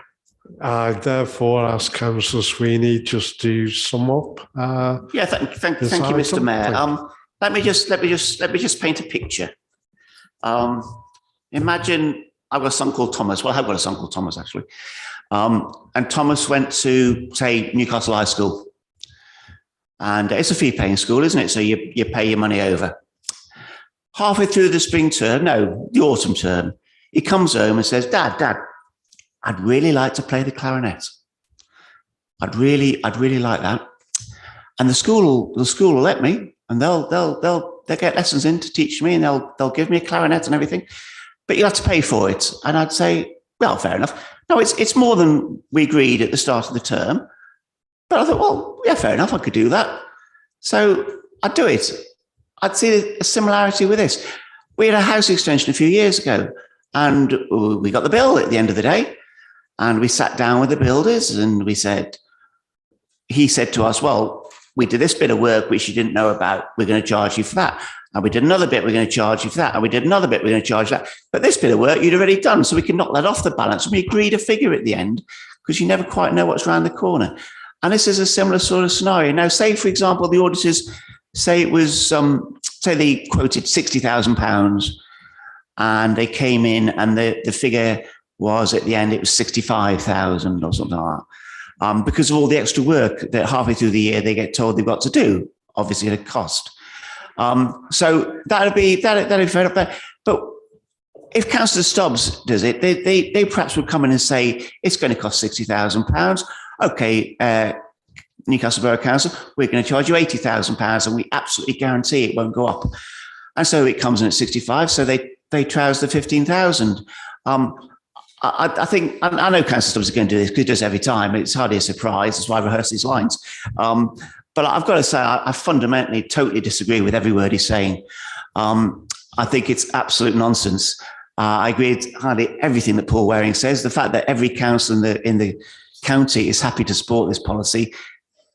I therefore ask Councillor Sweeney just to sum up. Yeah, thank you, Mr. Mayor. Let me just paint a picture. Imagine I've got a son called Thomas. Well, I have got a son called Thomas actually, and Thomas went to say Newcastle High School. And it's a fee-paying school, isn't it? So you pay your money over. Halfway through the spring term, no, the autumn term, he comes home and says, Dad, I'd really like to play the clarinet. I'd really like that. And the school will let me, and they'll get lessons in to teach me, and they'll give me a clarinet and everything. But you'll have to pay for it. And I'd say, well, fair enough. No, it's more than we agreed at the start of the term. But I thought, well, yeah, fair enough, I could do that. So I'd do it. I'd see a similarity with this. We had a house extension a few years ago, and we got the bill at the end of the day, and we sat down with the builders, and he said to us, well, we did this bit of work which you didn't know about, we're going to charge you for that. And we did another bit, we're going to charge you for that. And we did another bit, we're going to charge that. But this bit of work you'd already done, so we can knock that off the balance. And we agreed a figure at the end, because you never quite know what's around the corner. And this is a similar sort of scenario. Now, say, for example, the auditors say it was, say they quoted £60,000, and they came in and the figure was at the end, it was 65,000 or something like that. Because of all the extra work that halfway through the year they get told they've got to do, obviously at a cost. So that'd be fair enough. But if Councillor Stubbs does it, they perhaps would come in and say it's going to cost £60,000. Okay, Newcastle Borough Council, we're going to charge you £80,000, and we absolutely guarantee it won't go up. And so it comes in at 65. So they trouse the 15,000. I think, I know Councillor Stubbs is going to do this because he does every time. It's hardly a surprise. That's why I rehearse these lines. But I've got to say, I fundamentally totally disagree with every word he's saying. I think it's absolute nonsense. I agree with hardly everything that Paul Waring says. The fact that every council in the county is happy to support this policy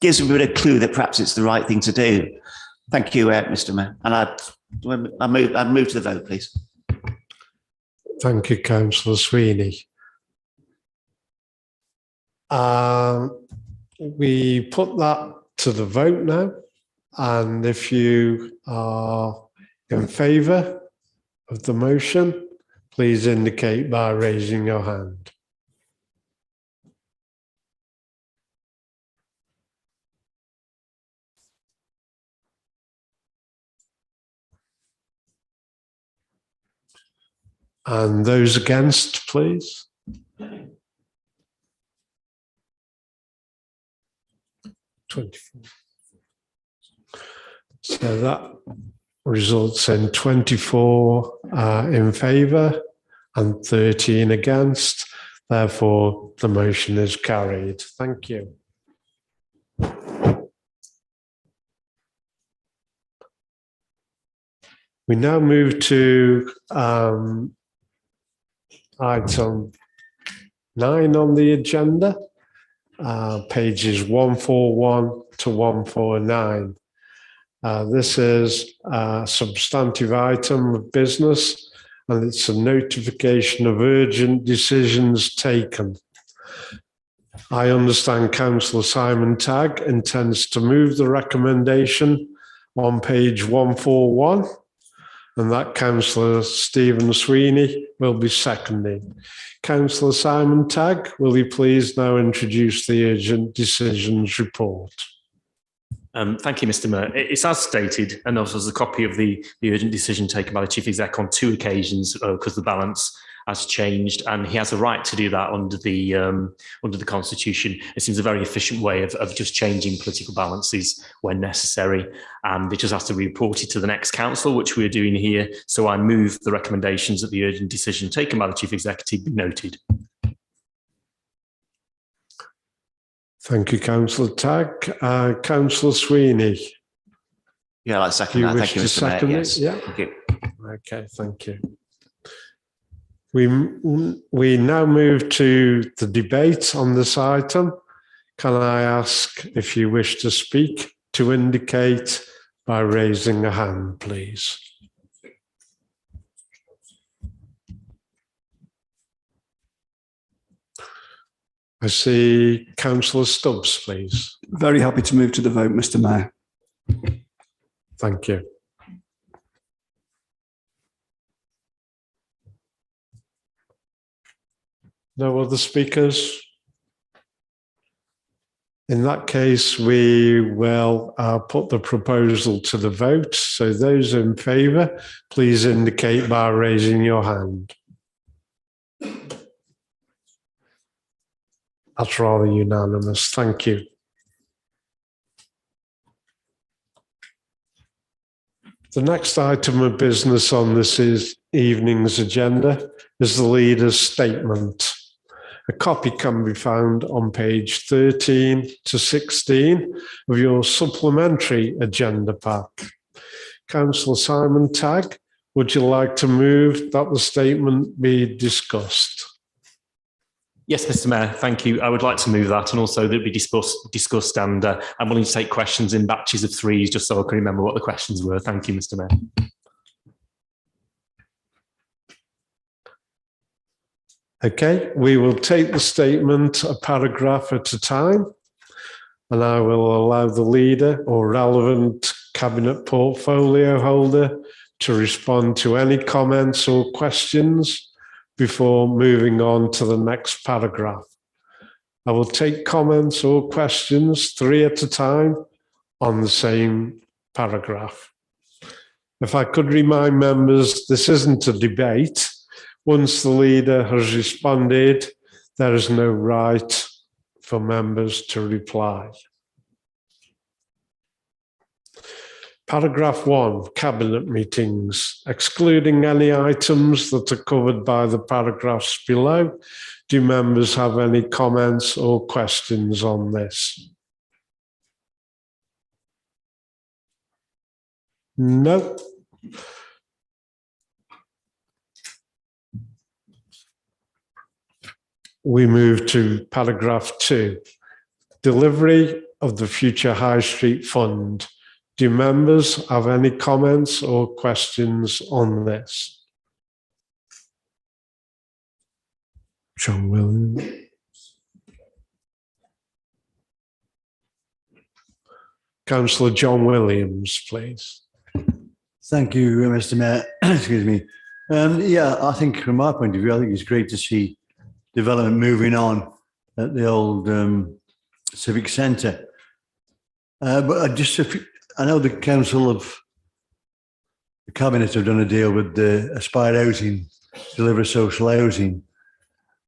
gives a bit of clue that perhaps it's the right thing to do. Thank you, Mr. Mayor. And I'd move to the vote, please. Thank you, Councillor Sweeney. We put that to the vote now. And if you are in favour of the motion, please indicate by raising your hand. And those against, please. 24. So that results in 24 in favour and 13 against. Therefore, the motion is carried. Thank you. We now move to item 9 on the agenda, pages 141 to 149. This is a substantive item of business, and it's a notification of urgent decisions taken. I understand Councillor Simon Tagg intends to move the recommendation on page 141. And that Councillor Stephen Sweeney will be seconding. Councillor Simon Tagg, will you please now introduce the urgent decisions report? Thank you, Mr. Mayor. It's as stated, and also as a copy of the urgent decision taken by the Chief Exec on 2 occasions because the balance has changed, and he has a right to do that under the Constitution. It seems a very efficient way of just changing political balances when necessary, and it just has to be reported to the next council, which we're doing here. So I move the recommendations that the urgent decision taken by the Chief Executive be noted. Thank you, Councillor Tagg. Councillor Sweeney. Yeah, I'd second that. Thank you, Mr. Mayor. Yes. Yeah. Thank you. Okay, thank you. We now move to the debate on this item. Can I ask if you wish to speak to indicate by raising a hand, please? I see Councillor Stubbs, please. Very happy to move to the vote, Mr. Mayor. Thank you. No other speakers? In that case, we will put the proposal to the vote. So those in favour, please indicate by raising your hand. That's rather unanimous. Thank you. The next item of business on this evening's agenda is the leader's statement. A copy can be found on page 13 to 16 of your supplementary agenda pack. Councillor Simon Tagg, would you like to move that the statement be discussed? Yes, Mr. Mayor, thank you. I would like to move that, and also that it be discussed, and I'm willing to take questions in batches of 3, just so I can remember what the questions were. Thank you, Mr. Mayor. Okay, we will take the statement a paragraph at a time, and I will allow the leader or relevant cabinet portfolio holder to respond to any comments or questions before moving on to the next paragraph. I will take comments or questions 3 at a time on the same paragraph. If I could remind members, this isn't a debate. Once the leader has responded, there is no right for members to reply. Paragraph 1, cabinet meetings. Excluding any items that are covered by the paragraphs below, do members have any comments or questions on this? No. We move to paragraph 2, delivery of the Future High Street Fund. Do members have any comments or questions on this? John Williams. Councillor John Williams, please. Thank you, Mr. Mayor. Excuse me. Yeah, I think from my point of view, I think it's great to see development moving on at the old civic centre. But I know the council of the cabinet have done a deal with the Aspire Housing, deliver social housing.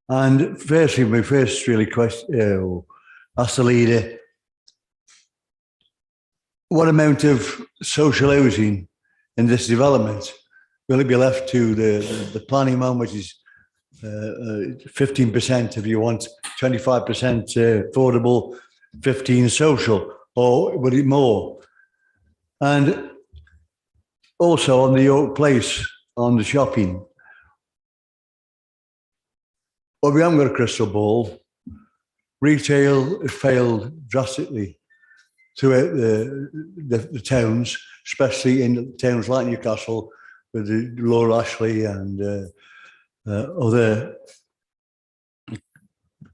And firstly, my first really question, ask the leader, what amount of social housing in this development will it be left to the planning man, which is 15% if you want, 25% affordable, 15 social, or would it more? And also on the York Place, on the shopping, well, we haven't got a crystal ball. Retail has failed drastically throughout the towns, especially in towns like Newcastle, with the Lower Ashley and other,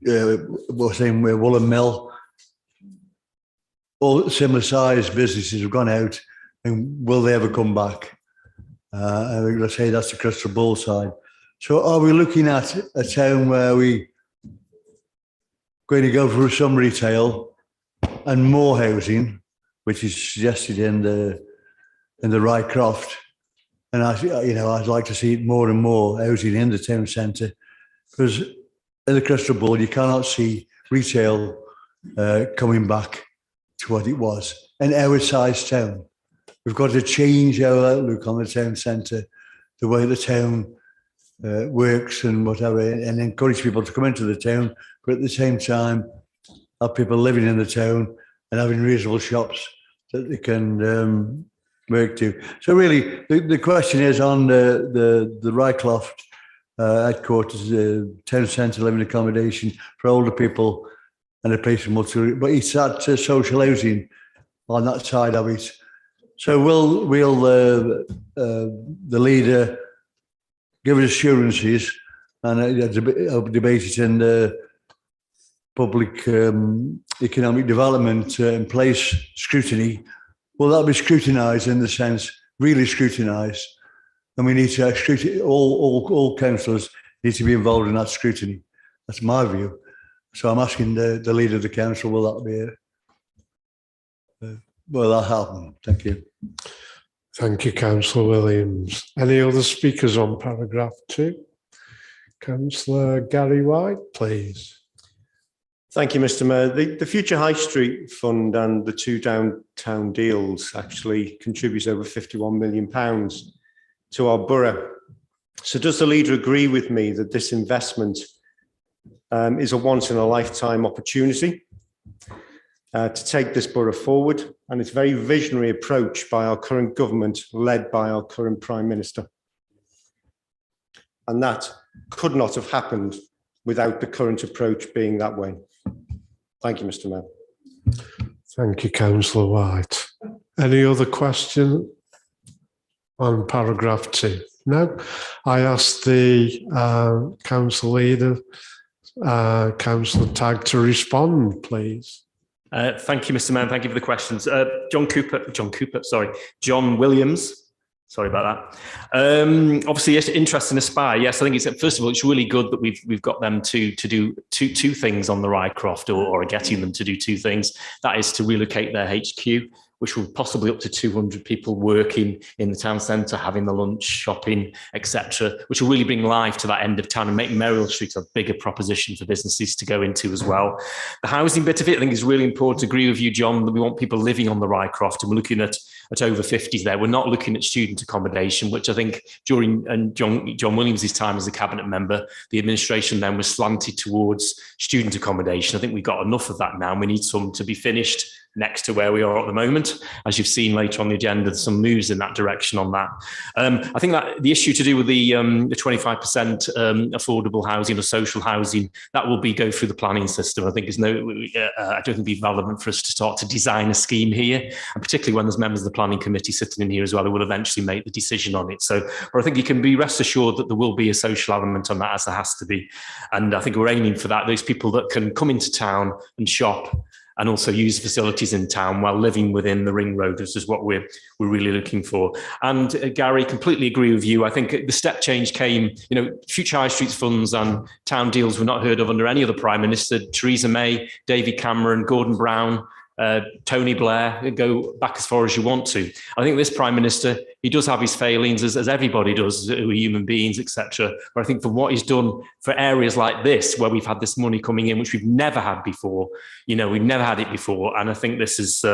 we're saying we're Woolen Mill. All similar sized businesses have gone out, and will they ever come back? Let's say that's the crystal ball side. So are we looking at a town where we going to go for some retail and more housing, which is suggested in the Rycroft? And I'd like to see it more and more housing in the town centre, because in the crystal ball you cannot see retail coming back to what it was in our size town. We've got to change our outlook on the town centre, the way the town works and whatever, and encourage people to come into the town, but at the same time have people living in the town and having reasonable shops that they can work to. So really, the question is on the Rycroft headquarters, town centre living accommodation for older people and a place for multi, but it's that social housing on that side of it. So will the leader give us assurances and debate it in the public economic development and place scrutiny? Will that be scrutinised in the sense, really scrutinised? And we need to scrutiny, all councillors need to be involved in that scrutiny. That's my view. So I'm asking the leader of the council, will that be will that happen? Thank you. Thank you, Councillor Williams. Any other speakers on paragraph 2? Councillor Gary White, please. Thank you, Mr. Mayor. The Future High Street Fund and the 2 downtown deals actually contribute over £51 million to our borough. So does the leader agree with me that this investment is a once-in-a-lifetime opportunity to take this borough forward? And it's a very visionary approach by our current government, led by our current Prime Minister. And that could not have happened without the current approach being that way. Thank you, Mr. Mayor. Thank you, Councillor White. Any other question on paragraph 2? No. I ask the council leader, Councillor Tagg, to respond, please. Thank you, Mr. Mayor. Thank you for the questions. John Williams. Sorry about that. Obviously, yes, interest in Aspire. Yes, I think it's, first of all, it's really good that we've got them to do two things on the Rycroft, or getting them to do 2 things. That is to relocate their HQ, which will possibly up to 200 people working in the town centre, having the lunch, shopping, etc., which will really bring life to that end of town and make Merrill Street a bigger proposition for businesses to go into as well. The housing bit of it, I think, is really important. I agree with you, John, that we want people living on the Rycroft, and we're looking at over 50s there. We're not looking at student accommodation, which I think during John Williams' time as a cabinet member, the administration then was slanted towards student accommodation. I think we've got enough of that now, and we need some to be finished next to where we are at the moment. As you've seen later on the agenda, there's some moves in that direction on that. I think that the issue to do with the 25% affordable housing or social housing, that will go through the planning system. I think I don't think it'd be relevant for us to start to design a scheme here, and particularly when there's members of the planning committee sitting in here as well, who will eventually make the decision on it. So, but I think you can be rest assured that there will be a social element on that, as there has to be. And I think we're aiming for that. Those people that can come into town and shop and also use facilities in town while living within the ring road. This is what we're really looking for. And Gary, completely agree with you. I think the step change came, Future High Streets funds and town deals were not heard of under any other Prime Minister. Theresa May, David Cameron, Gordon Brown, Tony Blair, go back as far as you want to. I think this Prime Minister, he does have his failings, as everybody does, we're human beings, etc. But I think for what he's done for areas like this, where we've had this money coming in, which we've never had before, we've never had it before. And I think this is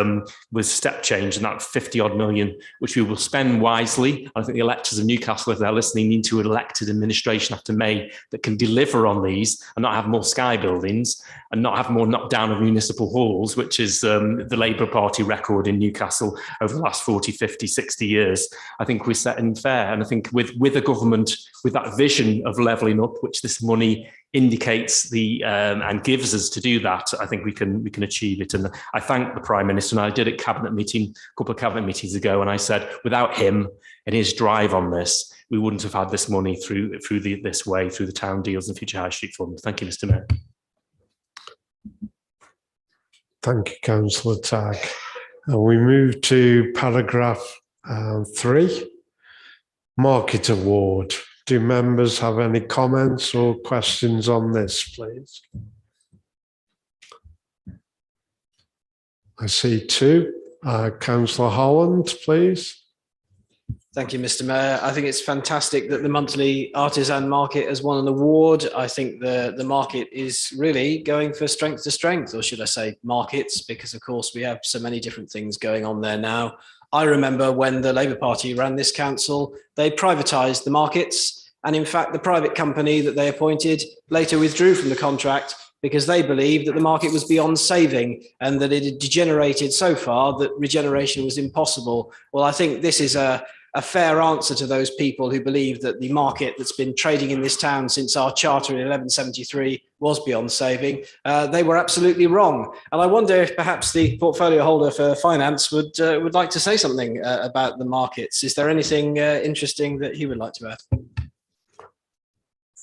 was step change, and that 50 odd million, which we will spend wisely. I think the electors of Newcastle, if they're listening, need to elected administration after May that can deliver on these and not have more sky buildings and not have more knockdown of municipal halls, which is the Labour Party record in Newcastle over the last 40, 50, 60 years. I think we're setting fair. And I think with a government with that vision of levelling up, which this money indicates and gives us to do that, I think we can achieve it. And I thank the Prime Minister, and I did a cabinet meeting a couple of cabinet meetings ago, and I said, without him and his drive on this, we wouldn't have had this money through this way, through the town deals and Future High Street Fund. Thank you, Mr. Mayor. Thank you, Councillor Tagg. And we move to paragraph 3, Market Award. Do members have any comments or questions on this, please? I see 2. Councillor Holland, please. Thank you, Mr. Mayor. I think it's fantastic that the monthly artisan market has won an award. I think the market is really going for strength to strength, or should I say markets, because of course we have so many different things going on there now. I remember when the Labour Party ran this council, they privatised the markets. And in fact, the private company that they appointed later withdrew from the contract because they believed that the market was beyond saving and that it had degenerated so far that regeneration was impossible. Well, I think this is a fair answer to those people who believe that the market that's been trading in this town since our charter in 1173 was beyond saving. They were absolutely wrong. And I wonder if perhaps the portfolio holder for finance would like to say something about the markets. Is there anything interesting that he would like to add?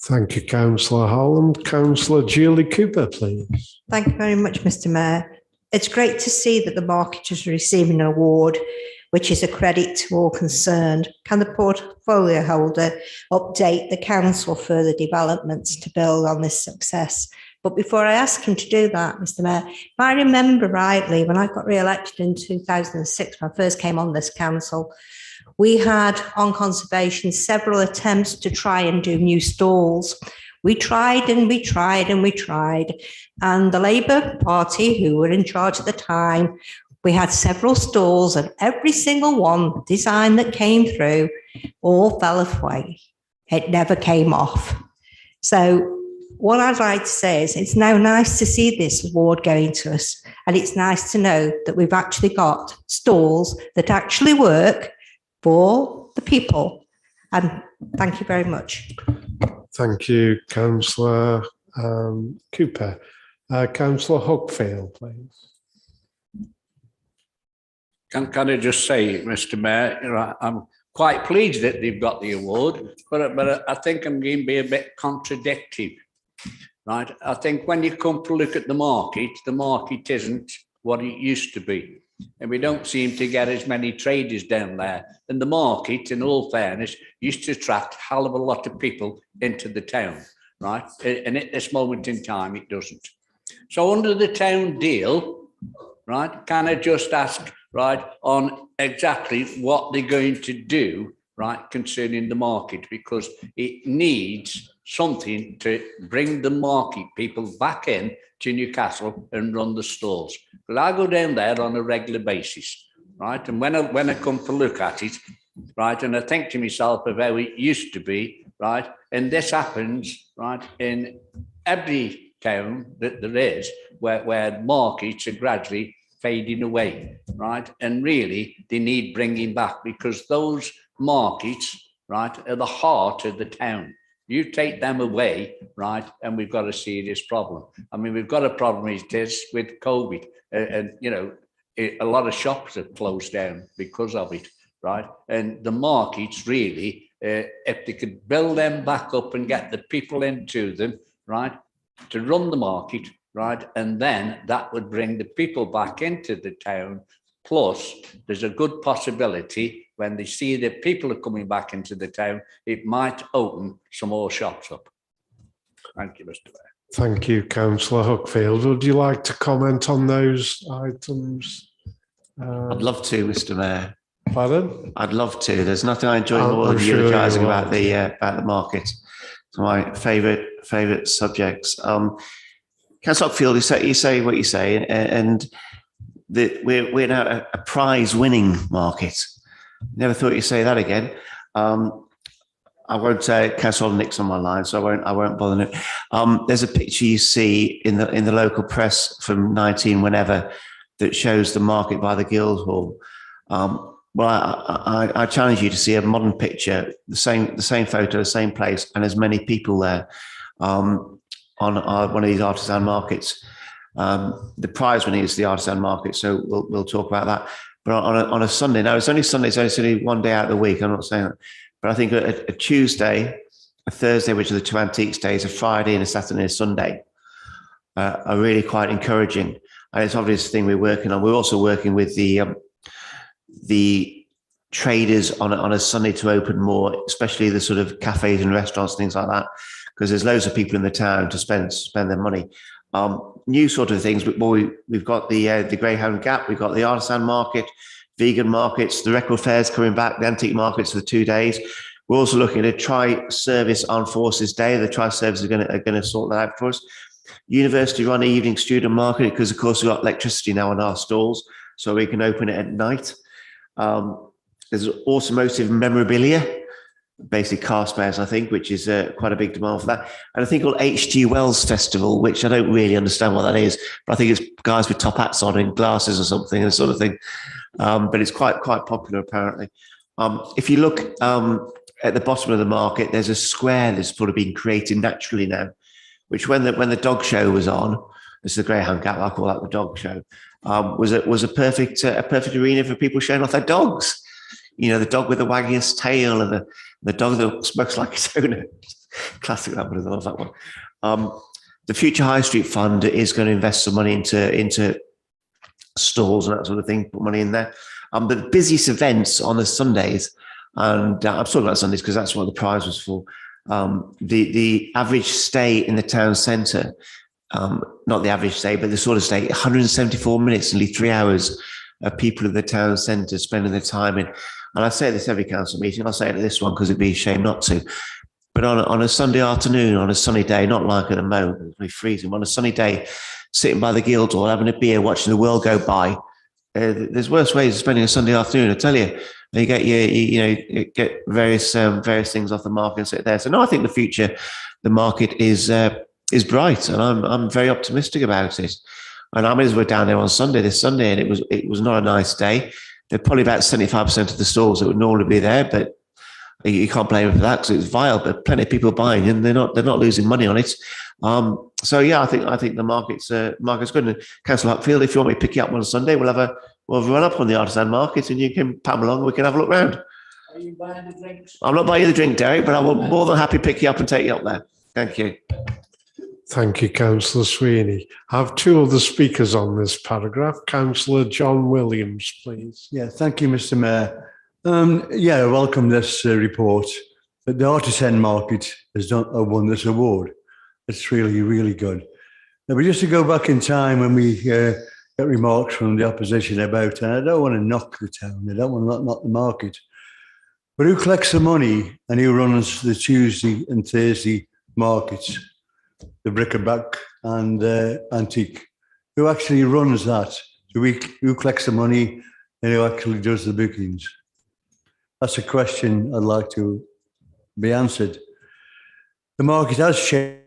Thank you, Councillor Holland. Councillor Julie Cooper, please. Thank you very much, Mr. Mayor. It's great to see that the market is receiving an award, which is a credit to all concerned. Can the portfolio holder update the council further developments to build on this success? But before I ask him to do that, Mr. Mayor, if I remember rightly, when I got re-elected in 2006, when I first came on this council, we had on conservation several attempts to try and do new stalls. We tried and we tried and we tried. And the Labour Party, who were in charge at the time, we had several stalls, and every single one design that came through all fell away. It never came off. So what I'd like to say is it's now nice to see this award going to us. And it's nice to know that we've actually got stalls that actually work for the people. And thank you very much. Thank you, Councillor Cooper. Councillor Hookfield, please. Can I just say, Mr. Mayor, I'm quite pleased that they've got the award, but I think I'm going to be a bit contradictory, right? I think when you come to look at the market isn't what it used to be. And we don't seem to get as many traders down there. And the market, in all fairness, used to attract a hell of a lot of people into the town, right? And at this moment in time, it doesn't. So under the town deal, right, can I just ask, right, on exactly what they're going to do, right, concerning the market, because it needs something to bring the market people back in to Newcastle and run the stalls. But I go down there on a regular basis, right, and when I come to look at it, right, and I think to myself of how it used to be, right, and this happens, right, in every town that there is where markets are gradually fading away, right? And really, they need bringing back, because those markets, right, are the heart of the town. You take them away, right, and we've got a serious problem. I mean, we've got a problem with COVID, and you know, a lot of shops have closed down because of it, right? And the markets really, if they could build them back up and get the people into them, right, to run the market, right, and then that would bring the people back into the town. Plus, there's a good possibility when they see that people are coming back into the town, it might open some more shops up. Thank you, Mr. Mayor. Thank you, Councillor Hookfield. Would you like to comment on those items? I'd love to, Mr. Mayor. Pardon? I'd love to. There's nothing I enjoy more than eulogising about the market. It's my favourite subjects. Councillor Hookfield, you say what you say, and we're now a prize-winning market. Never thought you'd say that again. I won't say Councillor Nick's on my line, so I won't bother him. There's a picture you see in the local press from 19 whenever that shows the market by the Guildhall. Well, I challenge you to see a modern picture, the same photo, the same place, and as many people there on one of these artisan markets. The prize winning is the artisan market, so we'll talk about that. But on a Sunday, now it's only Sunday, so it's only one day out of the week. I'm not saying that, but I think a Tuesday, a Thursday, which are the two antiques days, a Friday, and a Saturday and a Sunday are really quite encouraging. And it's obviously a thing we're working on. We're also working with the traders on a Sunday to open more, especially the sort of cafes and restaurants, things like that, because there's loads of people in the town to spend their money. New sort of things, but we've got the Greyhound Gap, we've got the artisan market, vegan markets, the record fairs coming back, the antique markets for 2 days. We're also looking at a Tri-Service Armed Forces Day. The Tri-Service are going to sort that out for us. University run evening student market, because of course we've got electricity now in our stalls, so we can open it at night. There's automotive memorabilia, basically car spares, I think, which is quite a big demand for that. And I think called H.G. Wells Festival, which I don't really understand what that is, but I think it's guys with top hats on and glasses or something, and sort of thing. But it's quite popular apparently. If you look at the bottom of the market, there's a square that's sort of been created naturally now, which when the dog show was on, this is the Greyhound Gap, I call that the dog show, was a perfect arena for people showing off their dogs. You know, the dog with the waggiest tail and the dog that smokes like its owner. Classic, that one. I love that one. The Future High Street Fund is going to invest some money into stalls and that sort of thing, put money in there. But the busiest events on the Sundays, and I'm talking about Sundays because that's what the prize was for. The average stay in the town centre not the average day, but the sort of day, 174 minutes, nearly 3 hours of people in the town centre spending their time in. And I say this every council meeting, I'll say it at this one because it'd be a shame not to. But on a Sunday afternoon, on a sunny day, not like at the moment, it's really freezing, on a sunny day, sitting by the Guildhall, having a beer, watching the world go by, there's worse ways of spending a Sunday afternoon, I tell you. You get you get various things off the market and sit there. So no, I think the future, the market is bright, and I'm very optimistic about it. And I mean, we're down there on this Sunday, and it was not a nice day. There are probably about 75% of the stalls that would normally be there, but you can't blame them for that because it's vile. But plenty of people buying, and they're not losing money on it. So yeah, I think the market's good. And Councillor Huckfield, if you want me to pick you up on a Sunday, we'll have a run up on the artisan market, and you can come along and we can have a look round. Are you buying the drinks? I'm not buying you the drink, Derek, but I will more than happy pick you up and take you up there. Thank you. Thank you, Councillor Sweeney. I have two other speakers on this paragraph. Councillor John Williams, please. Yeah, thank you, Mr. Mayor. I welcome this report. But the artisan market has won this award. It's really, really good. Now, but just to go back in time when we get remarks from the opposition about, and I don't want to knock the town, I don't want to knock the market, but who collects the money and who runs the Tuesday and Thursday markets, the bric-a-brac and antique? Who actually runs that? Who collects the money and who actually does the bookings? That's a question I'd like to be answered. The market has changed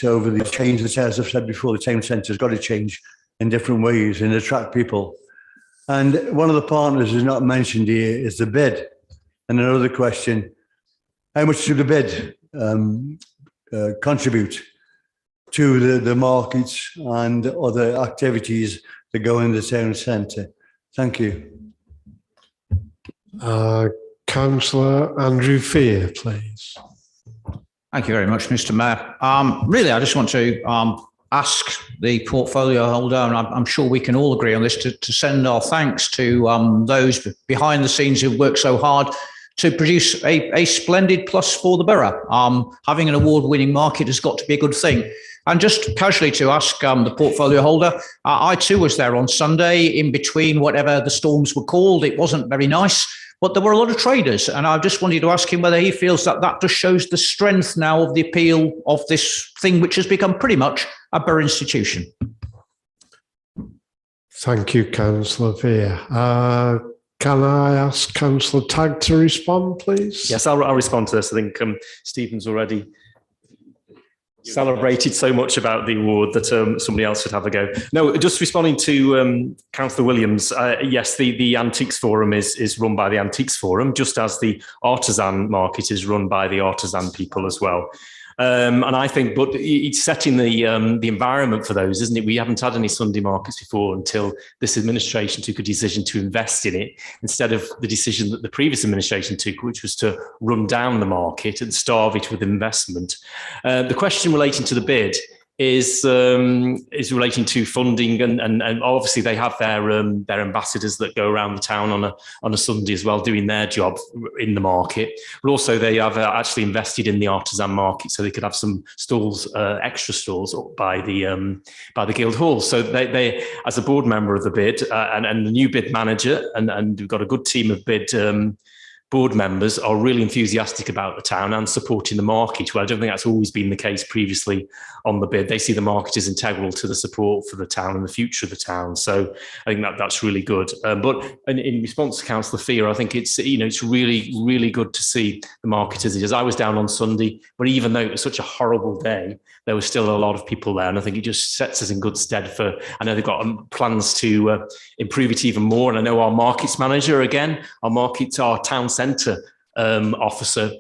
over the change. As I've said before, the town centre has got to change in different ways and attract people. And one of the partners who's not mentioned here is the bid. And another question, how much do the bid contribute to the markets and other activities that go in the town centre? Thank you. Councillor Andrew Fear, please. Thank you very much, Mr. Mayor. Really, I just want to ask the portfolio holder, and I'm sure we can all agree on this, to send our thanks to those behind the scenes who've worked so hard to produce a splendid plus for the borough. Having an award-winning market has got to be a good thing. And just casually to ask the portfolio holder, I too was there on Sunday in between whatever the storms were called. It wasn't very nice, but there were a lot of traders. And I just wanted to ask him whether he feels that just shows the strength now of the appeal of this thing, which has become pretty much a borough institution. Thank you, Councillor Fear. Can I ask Councillor Tagg to respond, please? Yes, I'll respond to this. I think Stephen's already celebrated so much about the award that somebody else would have a go. No, just responding to Councillor Williams, yes, the Antiques Forum is run by the Antiques Forum, just as the artisan market is run by the artisan people as well. And I think, but it's setting the environment for those, isn't it? We haven't had any Sunday markets before until this administration took a decision to invest in it, instead of the decision that the previous administration took, which was to run down the market and starve it with investment. The question relating to the bid is relating to funding, and obviously they have their ambassadors that go around the town on a Sunday as well, doing their job in the market. But also they have actually invested in the artisan market, so they could have some stalls, extra stalls up by the Guildhall. So they as a board member of the bid and the new bid manager, and we've got a good team of bid board members are really enthusiastic about the town and supporting the market. Well, I don't think that's always been the case previously on the bid. They see the market as integral to the support for the town and the future of the town. So I think that's really good. But in response to Councillor Fear, I think it's really, really good to see the market as it is. I was down on Sunday, but even though it was such a horrible day, there was still a lot of people there. And I think it just sets us in good stead for, I know they've got plans to improve it even more. And I know our markets manager, our town centre officer,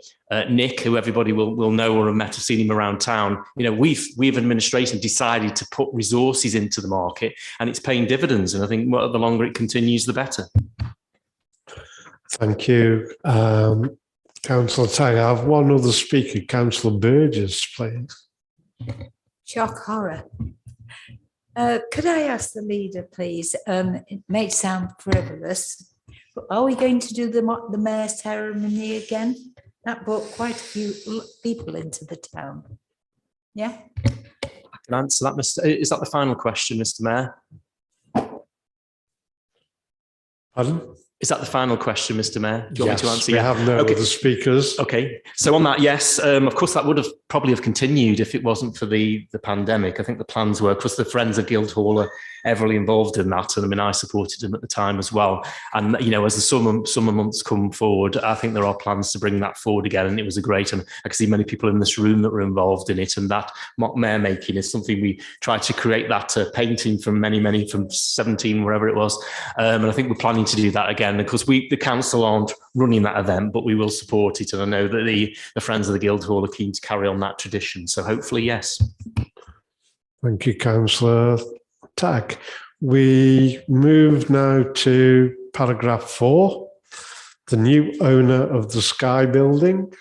Nick, who everybody will know or have met or seen him around town. We've administration decided to put resources into the market, and it's paying dividends. And I think the longer it continues, the better. Thank you, Councillor Tagg. I have one other speaker, Councillor Burgess, please. Shock horror. Could I ask the leader, please? It may sound frivolous, but are we going to do the mayor's ceremony again? That brought quite a few people into the town. Yeah. I can answer that, Is that the final question, Mr. Mayor? Pardon? Is that the final question, Mr. Mayor? Do you want me to answer? We have no other speakers. Okay. So on that, yes, of course, that would have probably have continued if it wasn't for the pandemic. I think the plans were, because the Friends of Guildhall are heavily involved in that. And I mean, I supported them at the time as well. And, you know, as the summer months come forward, I think there are plans to bring that forward again. And it was a great, and I can see many people in this room that were involved in it. And that mock mayor making is something we tried to create, that painting from from 17, wherever it was. And I think we're planning to do that again, because the council aren't running that event, but we will support it. And I know that the Friends of the Guildhall are keen to carry on that tradition. So hopefully, yes. Thank you, Councillor Tack. We move now to paragraph 4, the new owner of the Sky Building.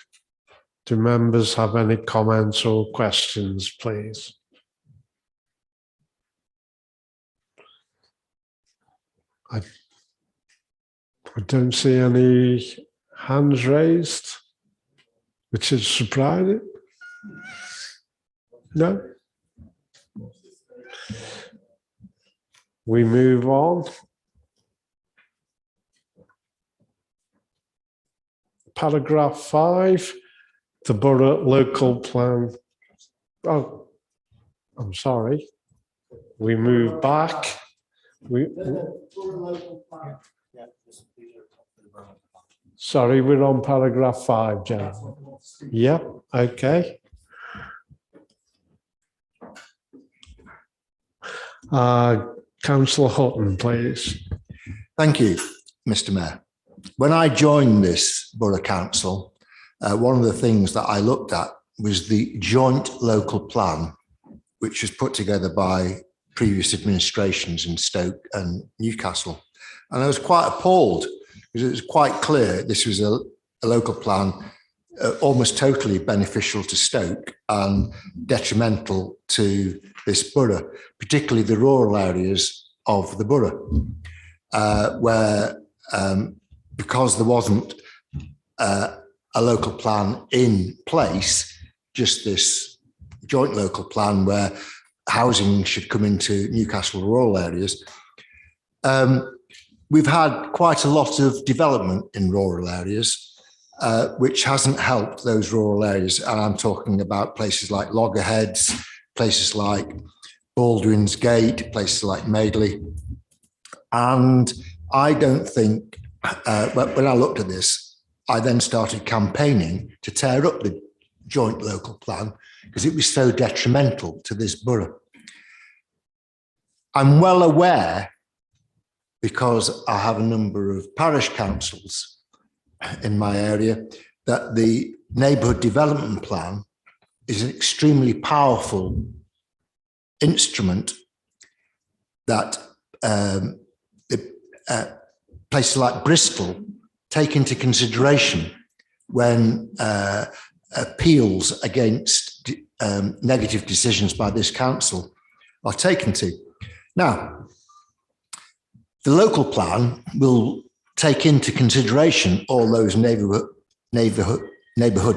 Do members have any comments or questions, please? I don't see any hands raised, which is surprising. No? We move on. Paragraph 5, the borough local plan. Oh, I'm sorry. We move back. Sorry, we're on paragraph 5, gentlemen. Yep, okay. Councillor Hutton, please. Thank you, Mr. Mayor. When I joined this Borough Council, one of the things that I looked at was the joint local plan, which was put together by previous administrations in Stoke and Newcastle. And I was quite appalled, because it was quite clear this was a local plan almost totally beneficial to Stoke and detrimental to this borough, particularly the rural areas of the borough, where because there wasn't a local plan in place, just this joint local plan where housing should come into Newcastle rural areas. We've had quite a lot of development in rural areas, which hasn't helped those rural areas. And I'm talking about places like Loggerheads, places like Baldwin's Gate, places like Madeley. And I don't think, when I looked at this, I then started campaigning to tear up the joint local plan because it was so detrimental to this borough. I'm well aware, because I have a number of parish councils in my area, that the neighbourhood development plan is an extremely powerful instrument that places like Bristol take into consideration when appeals against negative decisions by this council are taken to. Now, the local plan will take into consideration all those neighbourhood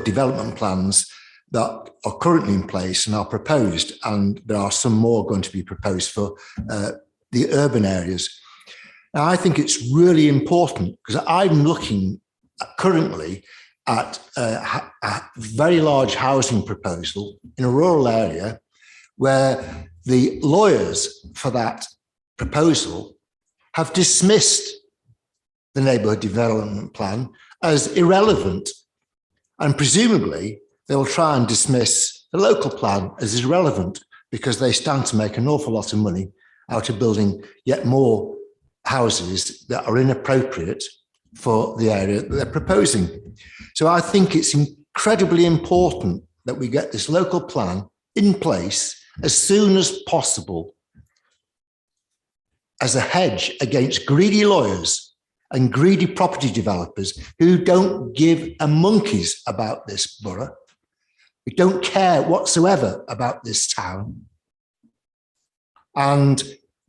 development plans that are currently in place and are proposed, and there are some more going to be proposed for the urban areas. Now, I think it's really important, because I'm looking currently at a very large housing proposal in a rural area where the lawyers for that proposal have dismissed the neighbourhood development plan as irrelevant. And presumably they will try and dismiss the local plan as irrelevant, because they stand to make an awful lot of money out of building yet more houses that are inappropriate for the area that they're proposing. So I think it's incredibly important that we get this local plan in place as soon as possible, as a hedge against greedy lawyers and greedy property developers who don't give a monkeys about this borough, who don't care whatsoever about this town. And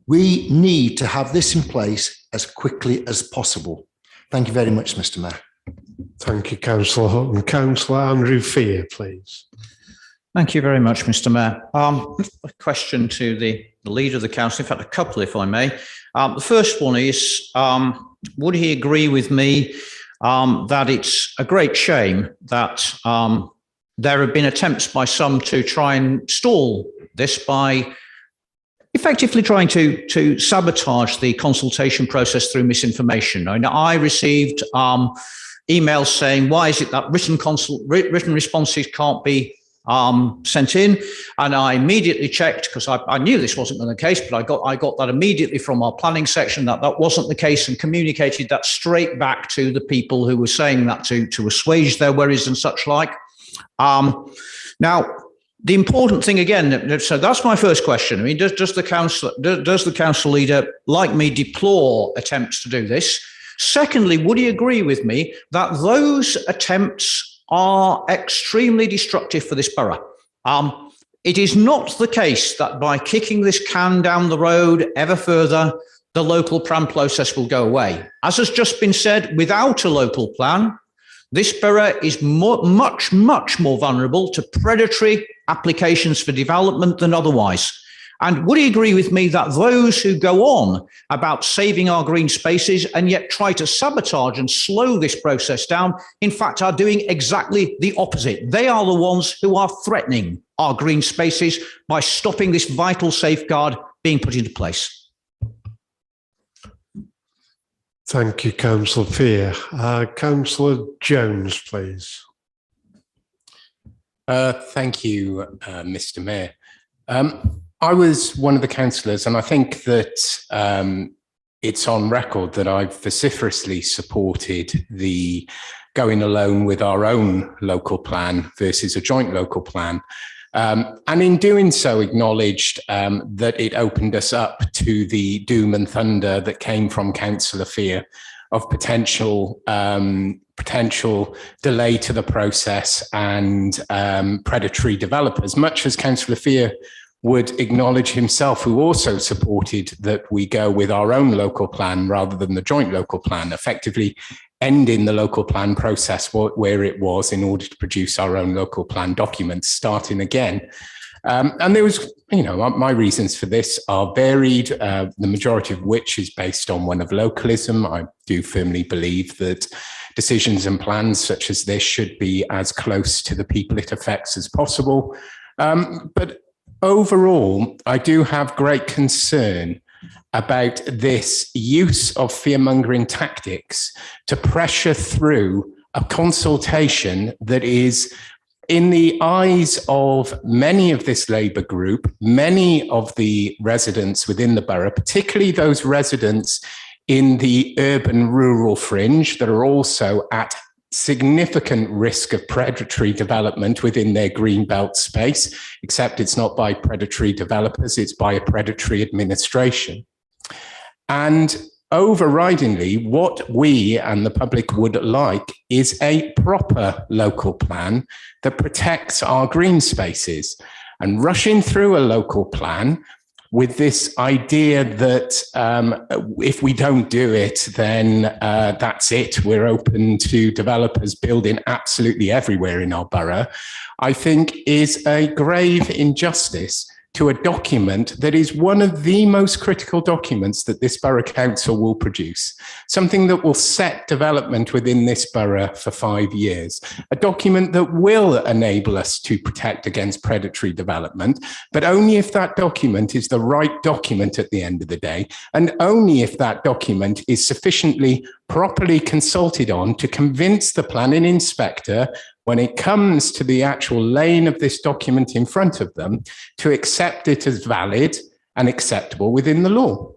we need to have this in place as quickly as possible. Thank you very much, Mr. Mayor. Thank you, Councillor Hutton. Councillor Andrew Fear, please. Thank you very much, Mr. Mayor. A question to the leader of the council, in fact, a couple, if I may. The first one is, would he agree with me that it's a great shame that there have been attempts by some to try and stall this by effectively trying to sabotage the consultation process through misinformation? I received emails saying, why is it that written responses can't be sent in? And I immediately checked, because I knew this wasn't the case, but I got that immediately from our planning section that wasn't the case, and communicated that straight back to the people who were saying that to assuage their worries and such like. Now, the important thing again, so that's my first question. I mean, does the council leader, like me, deplore attempts to do this? Secondly, would he agree with me that those attempts are extremely destructive for this borough? It is not the case that by kicking this can down the road ever further, the local plan process will go away. As has just been said, without a local plan, this borough is much more vulnerable to predatory applications for development than otherwise. And would he agree with me that those who go on about saving our green spaces and yet try to sabotage and slow this process down, in fact, are doing exactly the opposite? They are the ones who are threatening our green spaces by stopping this vital safeguard being put into place. Thank you, Councillor Fear. Councillor Jones, please. Thank you, Mr. Mayor. I was one of the councillors, and I think that it's on record that I've vociferously supported the going alone with our own local plan versus a joint local plan. And in doing so, acknowledged that it opened us up to the doom and thunder that came from Councillor Fear of potential delay to the process and predatory developers, much as Councillor Fear would acknowledge himself, who also supported that we go with our own local plan rather than the joint local plan, effectively ending the local plan process where it was in order to produce our own local plan documents, starting again. And there was, my reasons for this are varied, the majority of which is based on one of localism. I do firmly believe that decisions and plans such as this should be as close to the people it affects as possible. But overall, I do have great concern about this use of fear-mongering tactics to pressure through a consultation that is, in the eyes of many of this Labour group, many of the residents within the borough, particularly those residents in the urban rural fringe that are also at significant risk of predatory development within their greenbelt space, except it's not by predatory developers, it's by a predatory administration. And overridingly, what we and the public would like is a proper local plan that protects our green spaces. And rushing through a local plan with this idea that if we don't do it, then that's it. We're open to developers building absolutely everywhere in our borough, I think is a grave injustice to a document that is one of the most critical documents that this borough council will produce, something that will set development within this borough for 5 years, a document that will enable us to protect against predatory development, but only if that document is the right document at the end of the day, and only if that document is sufficiently properly consulted on to convince the planning inspector when it comes to the actual laying of this document in front of them to accept it as valid and acceptable within the law.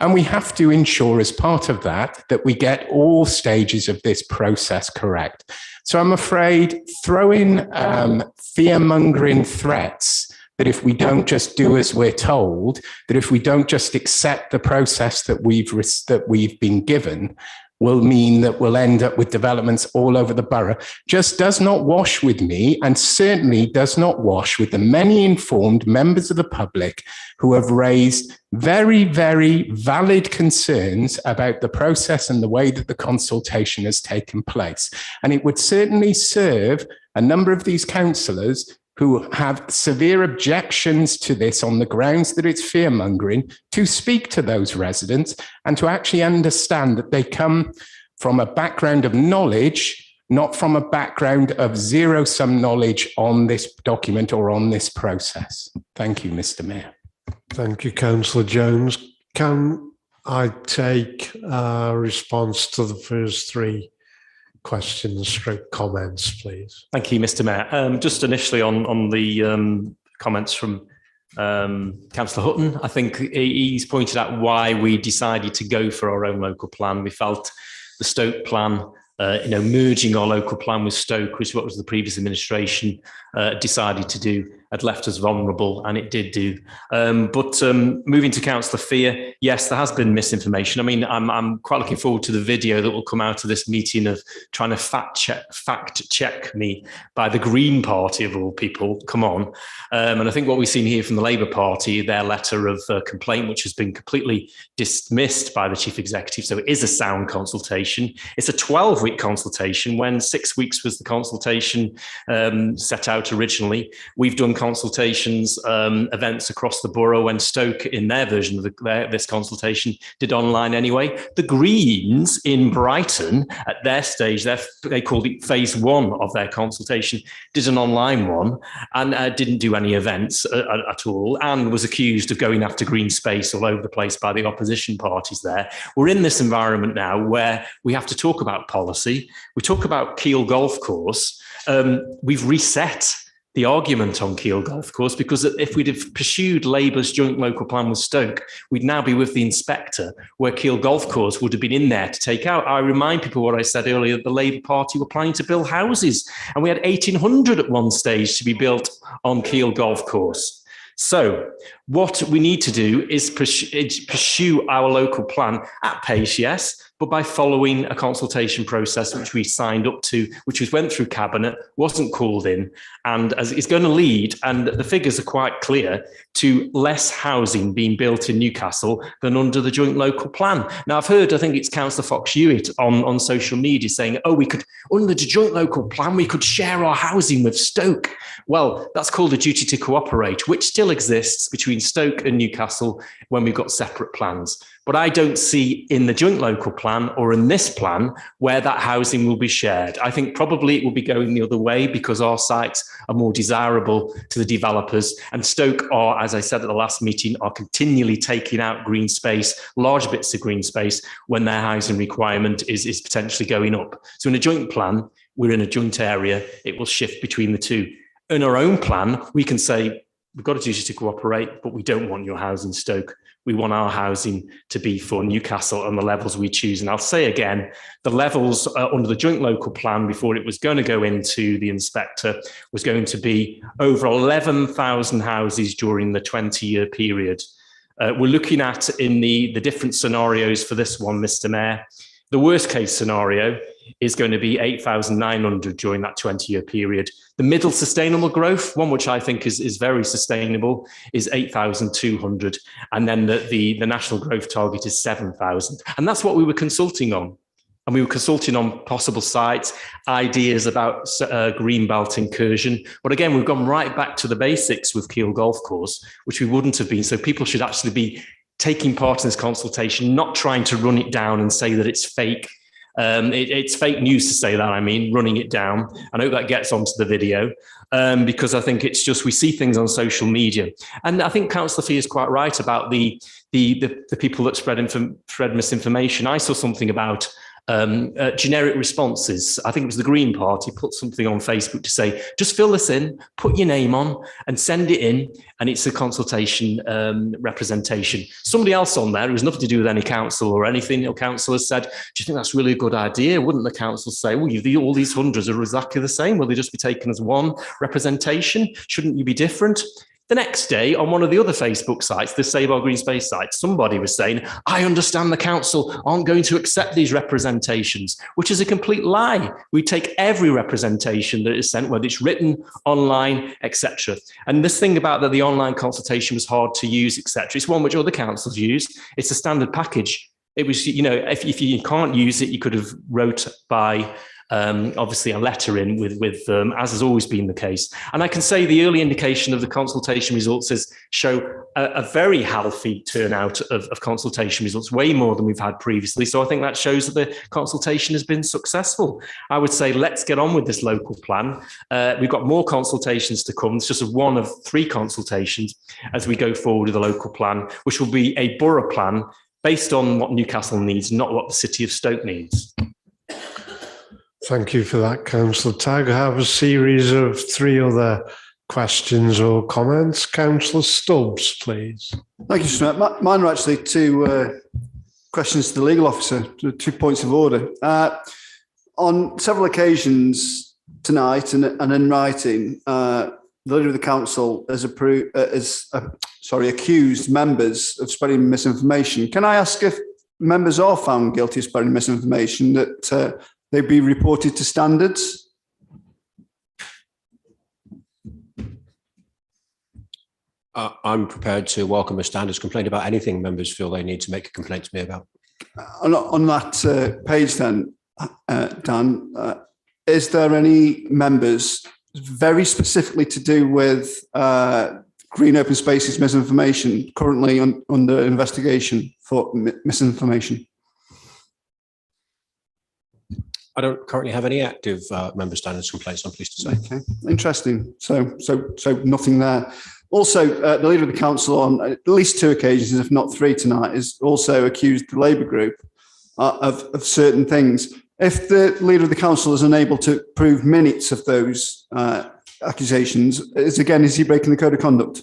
And we have to ensure as part of that, that we get all stages of this process correct. So I'm afraid throwing fear-mongering threats that if we don't just do as we're told, that if we don't just accept the process that we've been given, will mean that we'll end up with developments all over the borough just does not wash with me, and certainly does not wash with the many informed members of the public who have raised very, very valid concerns about the process and the way that the consultation has taken place. And it would certainly serve a number of these councillors who have severe objections to this on the grounds that it's fear-mongering, to speak to those residents and to actually understand that they come from a background of knowledge, not from a background of zero-sum knowledge on this document or on this process. Thank you, Mr. Mayor. Thank you, Councillor Jones. Can I take a response to the first three questions, stroke comments, please? Thank you, Mr. Mayor. Just initially on the comments from Councillor Hutton, I think he's pointed out why we decided to go for our own local plan. We felt the Stoke plan, merging our local plan with Stoke, which is what was the previous administration decided to do, had left us vulnerable, and it did do. But moving to Councillor Fear, yes, there has been misinformation. I mean, I'm quite looking forward to the video that will come out of this meeting of trying to fact check me by the Green Party of all people. Come on. And I think what we've seen here from the Labour Party, their letter of complaint, which has been completely dismissed by the Chief Executive. So it is a sound consultation. It's a 12-week consultation when 6 weeks was the consultation set out originally. We've done consultations, events across the borough, when Stoke, in their version of this consultation, did online anyway. The Greens in Brighton, at their stage, they called it phase one of their consultation, did an online one and didn't do any events at all, and was accused of going after green space all over the place by the opposition parties there. We're in this environment now where we have to talk about policy. We talk about Keele Golf Course. We've reset the argument on Keele Golf Course, because if we'd have pursued Labour's joint local plan with Stoke, we'd now be with the inspector, where Keele Golf Course would have been in there to take out. I remind people what I said earlier, the Labour Party were planning to build houses, and we had 1,800 at one stage to be built on Keele Golf Course. So what we need to do is pursue our local plan at pace, yes, but by following a consultation process which we signed up to, which was went through Cabinet, wasn't called in, and as it's going to lead, and the figures are quite clear, to less housing being built in Newcastle than under the joint local plan. Now, I've heard, I think it's Councillor Fox-Hewitt on social media saying, oh, we could, under the joint local plan, we could share our housing with Stoke. Well, that's called a duty to cooperate, which still exists between Stoke and Newcastle when we've got separate plans. But I don't see in the joint local plan or in this plan where that housing will be shared. I think probably it will be going the other way, because our sites are more desirable to the developers, and Stoke are, as I said at the last meeting, are continually taking out green space, large bits of green space, when their housing requirement is potentially going up. So in a joint plan, we're in a joint area, it will shift between the two. In our own plan, we can say, we've got a duty to cooperate, but we don't want your housing, Stoke. We want our housing to be for Newcastle on the levels we choose. And I'll say again, the levels under the joint local plan before it was going to go into the inspector was going to be over 11,000 houses during the 20-year period. We're looking at in the different scenarios for this one, Mr. Mayor. The worst case scenario is going to be 8,900 during that 20-year period. The middle sustainable growth, one which I think is very sustainable, is 8,200. And then the national growth target is 7,000. And that's what we were consulting on. And we were consulting on possible sites, ideas about greenbelt incursion. But again, we've gone right back to the basics with Keele Golf Course, which we wouldn't have been. So people should actually be taking part in this consultation, not trying to run it down and say that it's fake. It's fake news to say that, I mean, running it down. I hope that gets onto the video, because I think it's just, we see things on social media. And I think Councillor Fee is quite right about the people that spread misinformation. I saw something about generic responses. I think it was the Green Party put something on Facebook to say, just fill this in, put your name on and send it in, and it's a consultation representation. Somebody else on there, who has nothing to do with any council or anything, or councillor said, do you think that's really a good idea? Wouldn't the council say, well, all these hundreds are exactly the same? Will they just be taken as one representation? Shouldn't you be different? The next day, on one of the other Facebook sites, the Save Our Green Space site, somebody was saying, I understand the council aren't going to accept these representations, which is a complete lie. We take every representation that is sent, whether it's written, online, etc. And this thing about that the online consultation was hard to use, etc., it's one which other councils use. It's a standard package. It was, if you can't use it, you could have wrote by obviously a letter in with as has always been the case. And I can say the early indication of the consultation results show a very healthy turnout of consultation results, way more than we've had previously. So I think that shows that the consultation has been successful. I would say let's get on with this local plan. We've got more consultations to come. It's just one of 3 consultations as we go forward with the local plan, which will be a borough plan based on what Newcastle needs, not what the City of Stoke needs. Thank you for that, Councillor Tagg. I have a series of 3 other questions or comments. Councillor Stubbs, please. Thank you, Mr. Mayor. Mine are actually 2 questions to the legal officer, 2 points of order. On several occasions tonight and in writing, the leader of the council has accused members of spreading misinformation. Can I ask if members are found guilty of spreading misinformation that they be reported to standards? I'm prepared to welcome a standards complaint about anything members feel they need to make a complaint to me about. On that page then, Dan, is there any members very specifically to do with green open spaces misinformation currently under investigation for misinformation? I don't currently have any active member standards complaints, I'm pleased to say. Okay, interesting. So nothing there. Also, the leader of the council on at least 2 occasions, if not 3 tonight, is also accused the Labour group of certain things. If the leader of the council is unable to prove minutes of those accusations, is he breaking the code of conduct?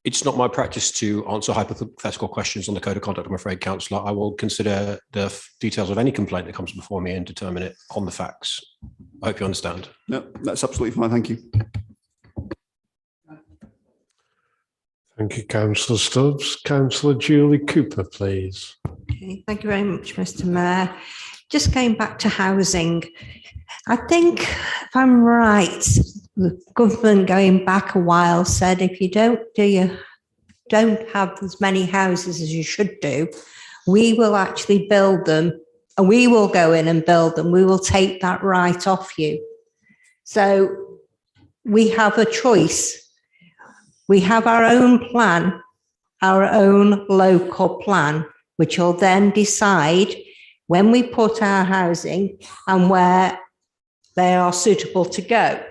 It's not my practice to answer hypothetical questions on the code of conduct, I'm afraid, Councillor. I will consider the details of any complaint that comes before me and determine it on the facts. I hope you understand. No, that's absolutely fine. Thank you. Thank you, Councillor Stubbs. Councillor Julie Cooper, please. Okay, thank you very much, Mr. Mayor. Just going back to housing, I think, if I'm right, the government going back a while said if you don't have as many houses as you should do, we will actually build them and we will go in and build them. We will take that right off you. So we have a choice. We have our own plan, our own local plan, which will then decide when we put our housing and where they are suitable to go.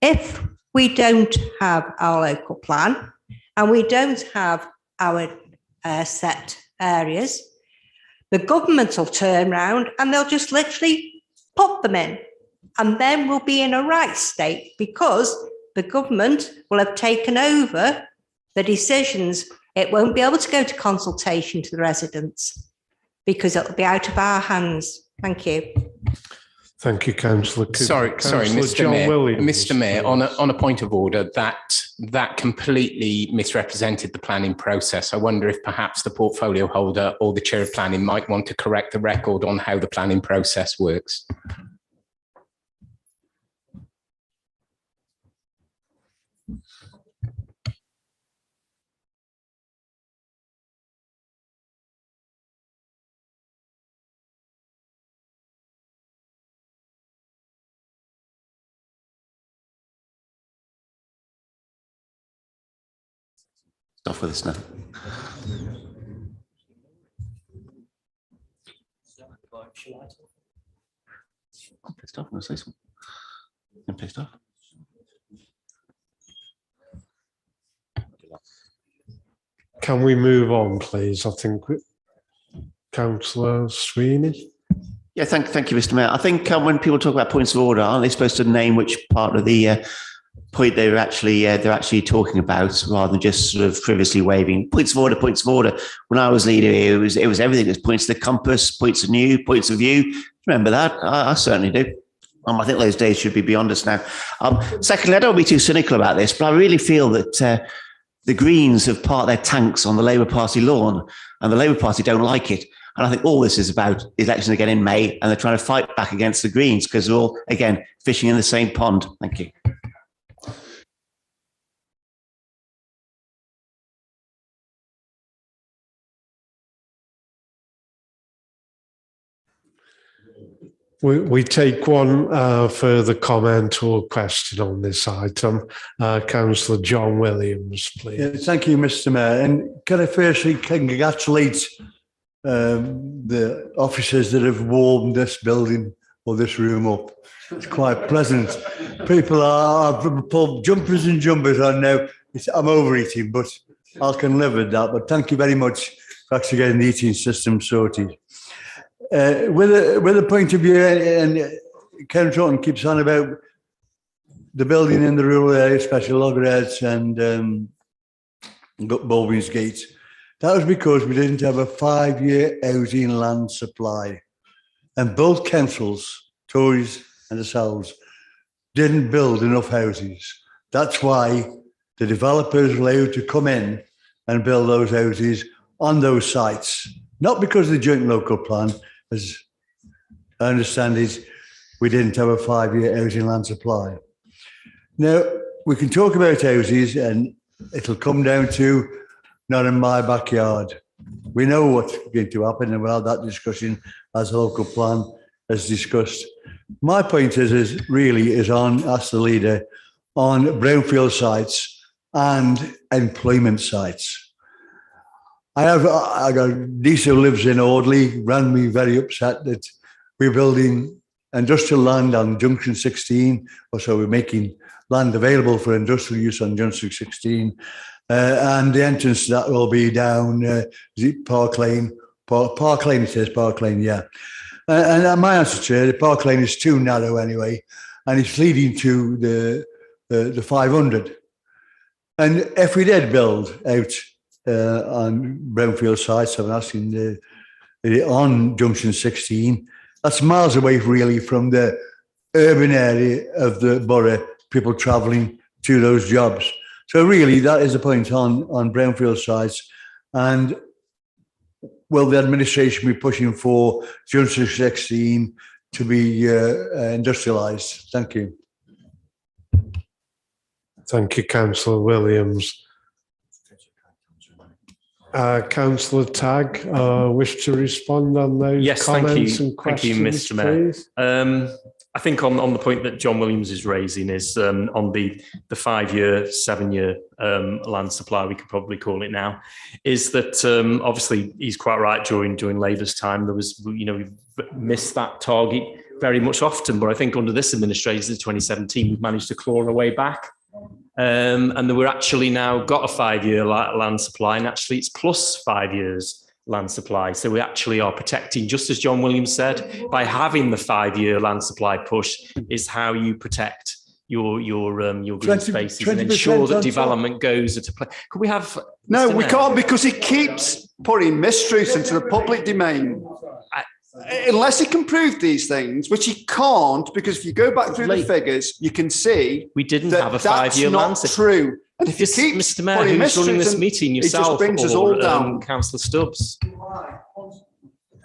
If we don't have our local plan and we don't have our set areas, the government will turn around and they'll just literally put them in. And then we'll be in a right state because the government will have taken over the decisions. It won't be able to go to consultation to the residents because it'll be out of our hands. Thank you. Thank you, Councillor Cooper. Sorry, Mr. Mayor. Williams, Mr. Mayor, on a point of order, that completely misrepresented the planning process. I wonder if perhaps the portfolio holder or the chair of planning might want to correct the record on how the planning process works. Off with this now. I'm pissed off. I'm going to say something. I'm pissed off. Can we move on, please? I think Councillor Sweeney. Yeah, thank you, Mr. Mayor. I think when people talk about points of order, aren't they supposed to name which part of the point they're actually talking about, rather than just sort of frivolously waving points of order, points of order. When I was leader here, it was everything. It was points of the compass, points of view, points of view. Remember that? I certainly do. I think those days should be beyond us now. Secondly, I don't want to be too cynical about this, but I really feel that the Greens have parked their tanks on the Labour Party lawn, and the Labour Party don't like it. And I think all this is about election again in May, and they're trying to fight back against the Greens because they're all, again, fishing in the same pond. Thank you. We take one further comment or question on this item. Councillor John Williams, please. Yeah, thank you, Mr. Mayor. And can I firstly congratulate the officers that have warmed this building or this room up. It's quite pleasant. People are pulled jumpers and jumpers on now. I'm overeating, but I can live with that. But thank you very much for actually getting the eating system sorted. With a point of view, and Ken Troughton keeps on about the building in the rural area, especially Loggerheads and Baldwin's Gate. That was because we didn't have a 5-year housing land supply. And both councils, Tories and ourselves, didn't build enough houses. That's why the developers were allowed to come in and build those houses on those sites. Not because of the joint local plan, as I understand it, we didn't have a 5-year housing land supply. Now, we can talk about houses and it'll come down to not in my backyard. We know what's going to happen and we'll have that discussion as the local plan has discussed. My point is on, ask the leader, on brownfield sites and employment sites. I got a niece who lives in Audley, ran me very upset that we're building industrial land on Junction 16, or so we're making land available for industrial use on Junction 16. And the entrance to that will be down, is it Park Lane? Park Lane, it says Park Lane, yeah. And my answer to it, Park Lane is too narrow anyway, and it's leading to the 500. And if we did build out on brownfield sites, I'm asking on Junction 16, that's miles away really from the urban area of the borough, people travelling to those jobs. So really that is a point on brownfield sites. And will the administration be pushing for Junction 16 to be industrialised? Thank you. Thank you, Councillor Williams. Councillor Tagg, wish to respond on those comments and questions? Thank you, Mr. Mayor. I think on the point that John Williams is raising is on the 5-year, 7-year land supply, we could probably call it now, is that obviously he's quite right. During Labour's time, there was, we've missed that target very much often, but I think under this administration, 2017, we've managed to claw our way back. And then we're actually now got a 5-year land supply, and actually it's plus 5 years land supply. So we actually are protecting, just as John Williams said, by having the 5-year land supply push is how you protect your green spaces and ensure that development goes into play. Could we have? No, we can't, because it keeps putting mysteries into the public domain. Unless he can prove these things, which he can't, because if you go back through the figures, you can see we didn't have a 5-year land supply. True. And if you keep Mr. Mayor, who's running this meeting, yourself, it just brings us all down. Councillor Stubbs.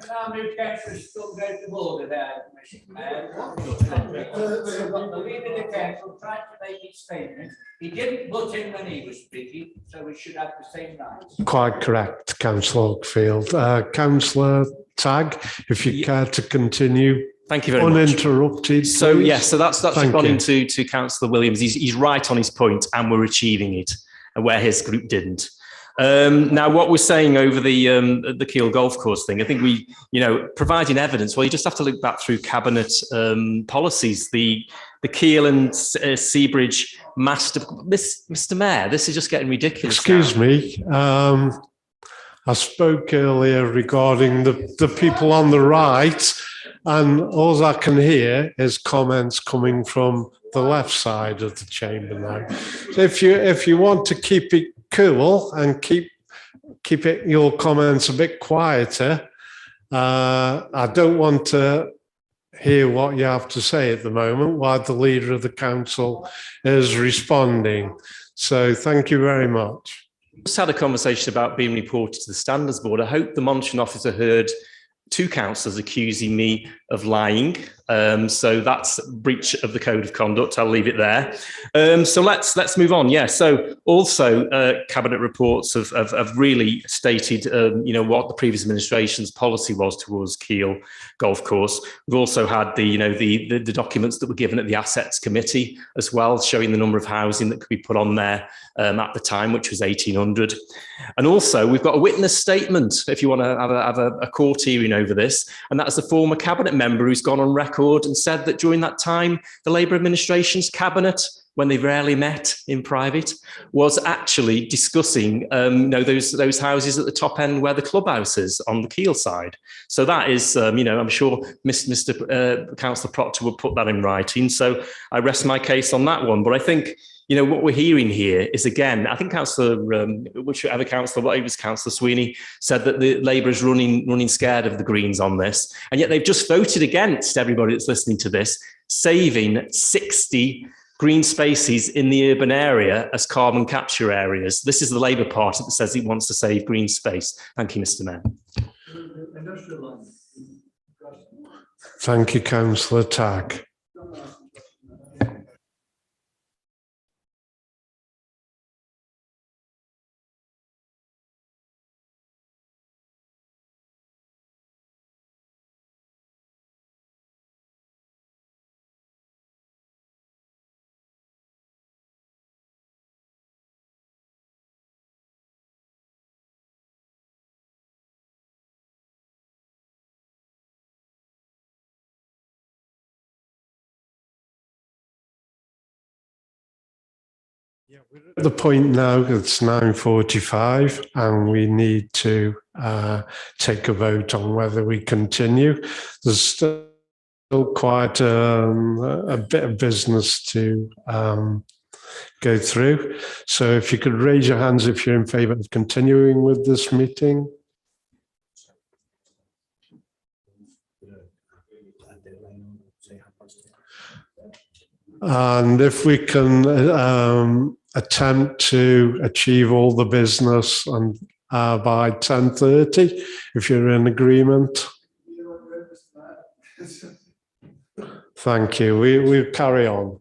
Now Newcastle still going to order there, Mr. Mayor. The leader of the council tried to make his statement. He didn't butt in when he was speaking, so we should have the same rights. Quite correct, Councillor Oakfield. Councillor Tagg, if you care to continue. Thank you very much. Uninterrupted. So yes, so that's gone into Councillor Williams. He's right on his point, and we're achieving it, where his group didn't. Now, what we're saying over the Keele Golf Course thing, I think we, providing evidence. Well, you just have to look back through cabinet policies. The Keele and Seabridge master. Mr. Mayor, this is just getting ridiculous. Excuse me. I spoke earlier regarding the people on the right, and all I can hear is comments coming from the left side of the chamber now. So if you want to keep it cool and keep your comments a bit quieter, I don't want to hear what you have to say at the moment while the leader of the council is responding. So thank you very much. Just had a conversation about being reported to the Standards Board. I hope the monitoring officer heard two councillors accusing me of lying. So that's breach of the code of conduct. I'll leave it there. So let's move on. Yeah. So also cabinet reports have really stated, what the previous administration's policy was towards Keele Golf Course. We've also had the documents that were given at the Assets Committee as well, showing the number of housing that could be put on there at the time, which was 1,800. And also we've got a witness statement, if you want to have a court hearing over this, and that's a former cabinet member who's gone on record and said that during that time, the Labour administration's cabinet, when they rarely met in private, was actually discussing those houses at the top end where the clubhouse is on the Keele side. So that is, I'm sure Mr. Councillor Proctor would put that in writing. So I rest my case on that one. But I think, what we're hearing here is, again, I think whichever councillor, but it was Councillor Sweeney, said that the Labour is running scared of the Greens on this. And yet they've just voted against, everybody that's listening to this, saving 60 green spaces in the urban area as carbon capture areas. This is the Labour Party that says it wants to save green space. Thank you, Mr. Mayor. Thank you, Councillor Tagg. Yeah, we're at the point now, it's 9:45, and we need to take a vote on whether we continue. There's still quite a bit of business to go through. So if you could raise your hands if you're in favour of continuing with this meeting. And if we can attempt to achieve all the business and by 10:30, if you're in agreement. Thank you. We carry on.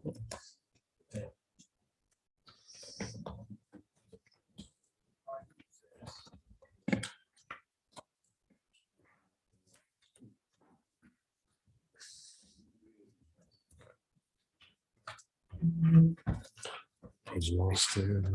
I've lost it.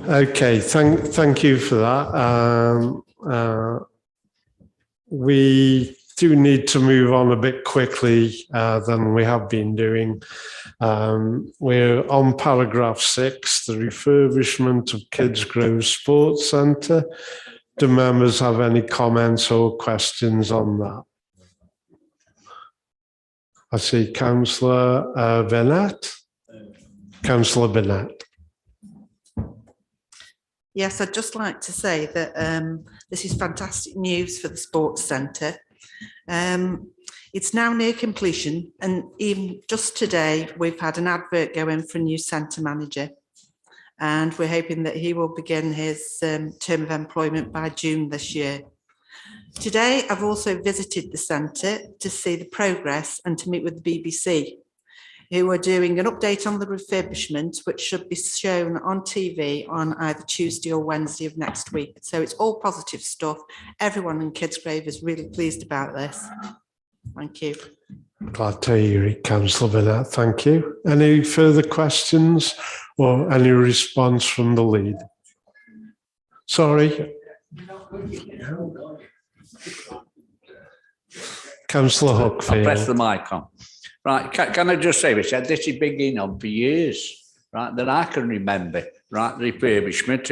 Okay, thank you for that. We do need to move on a bit quickly than we have been doing. We're on paragraph 6, the refurbishment of Kids Grove Sports Centre. Do members have any comments or questions on that? I see Councillor Bennett. Councillor Bennett. Yes, I'd just like to say that this is fantastic news for the sports centre. It's now near completion, and even just today we've had an advert go in for a new centre manager, and we're hoping that he will begin his term of employment by June this year. Today I've also visited the centre to see the progress and to meet with the BBC, who are doing an update on the refurbishment, which should be shown on TV on either Tuesday or Wednesday of next week. So it's all positive stuff. Everyone in Kidsgrove is really pleased about this. Thank you. Glad to hear it, Councillor Bennett. Thank you. Any further questions or any response from the lead? Sorry. Councillor Huckfield. I'll press the mic on. Right, can I just say, Richard, this has been going on for years, right, that I can remember, right, refurbishment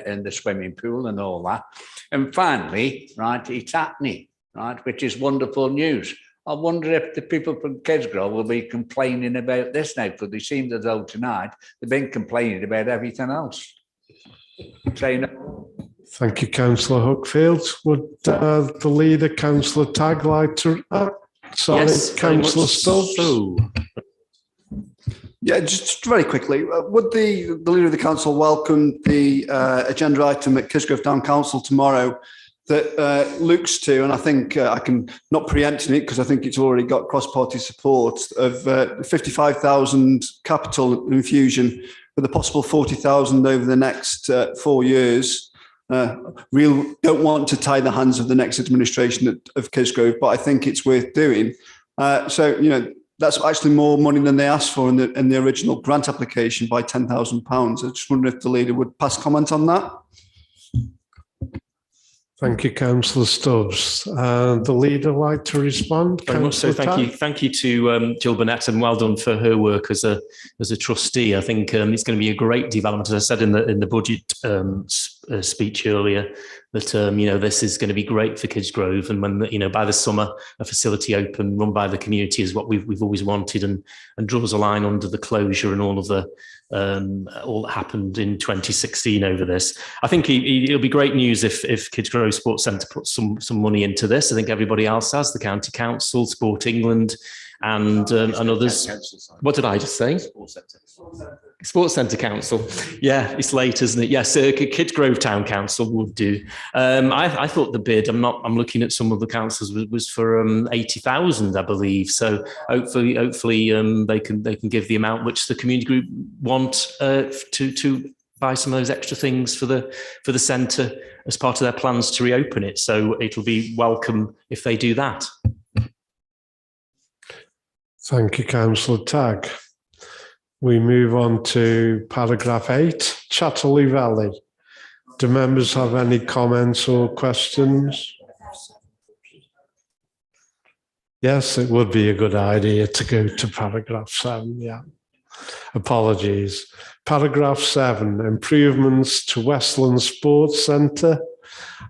in the swimming pool and all that. And finally, right, it's happening, right, which is wonderful news. I wonder if the people from Kidsgrove will be complaining about this now, because they seem as though tonight they've been complaining about everything else. Thank you, Councillor Hookfield. Would the leader, Councillor Tagg, like to? Sorry, Yes, Councillor Stubbs. So. Yeah, just very quickly, would the leader of the council welcome the agenda item at Kisgrove Town Council tomorrow that looks to, and I think I can not preempting it because I think it's already got cross-party support, of 55,000 capital infusion with a possible 40,000 over the next 4 years. We don't want to tie the hands of the next administration of Kisgrove, but I think it's worth doing. So, you know, that's actually more money than they asked for in the original grant application by £10,000. I just wonder if the leader would pass comment on that. Thank you, Councillor Stubbs. The leader like to respond? Very much so. Thank you to Jill Burnett, and well done for her work as a trustee. I think it's going to be a great development, as I said in the budget speech earlier, that you know, this is going to be great for Kidsgrove, and when you know, by the summer a facility open run by the community is what we've always wanted, and draws a line under the closure and all of the all that happened in 2016 over this. I think it'll be great news if Kidsgrove Sports Centre puts some money into this. I think everybody else has, the County Council, Sport England, and others. What did I just say? Sports Centre Council. Yeah, it's late, isn't it? Yes, Kidsgrove Town Council would do. I thought the bid, I'm looking at some of the councils, was for 80,000, I believe. So hopefully they can give the amount which the community group want to buy some of those extra things for the centre as part of their plans to reopen it. So it'll be welcome if they do that. Thank you, Councillor Tagg. We move on to paragraph 8, Chatterley Valley. Do members have any comments or questions? Yes, it would be a good idea to go to paragraph 7, yeah. Apologies. Paragraph 7, improvements to Westland Sports Centre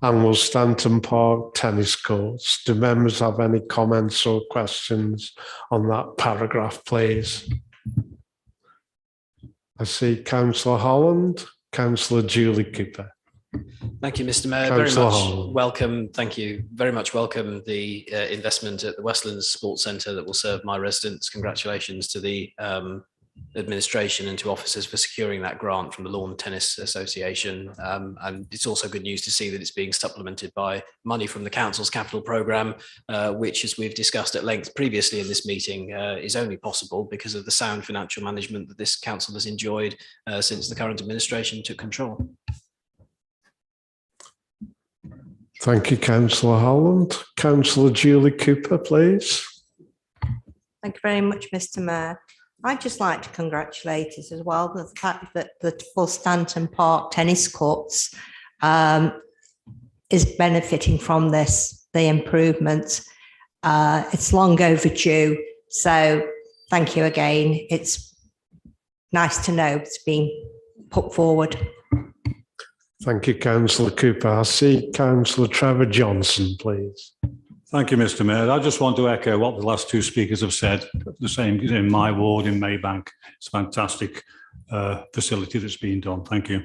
and Will Stanton Park tennis courts. Do members have any comments or questions on that paragraph, please? I see Councillor Holland, Councillor Julie Cooper. Thank you, Mr. Mayor. Councillor Very much Holland. welcome. Thank you. Very much welcome the investment at the Westlands Sports Centre that will serve my residents. Congratulations to the administration and to officers for securing that grant from the Lawn Tennis Association. And it's also good news to see that it's being supplemented by money from the council's capital programme, which, as we've discussed at length previously in this meeting, is only possible because of the sound financial management that this council has enjoyed since the current administration took control. Thank you, Councillor Holland. Councillor Julie Cooper, please. Thank you very much, Mr. Mayor. I'd just like to congratulate us as well for the fact that the Full Stanton Park tennis courts is benefiting from this, the improvements. It's long overdue. So thank you again. It's nice to know it's being put forward. Thank you, Councillor Cooper. I see Councillor Trevor Johnson, please. Thank you, Mr. Mayor. I just want to echo what the last two speakers have said. The same in my ward in Maybank. It's a fantastic facility that's been done. Thank you.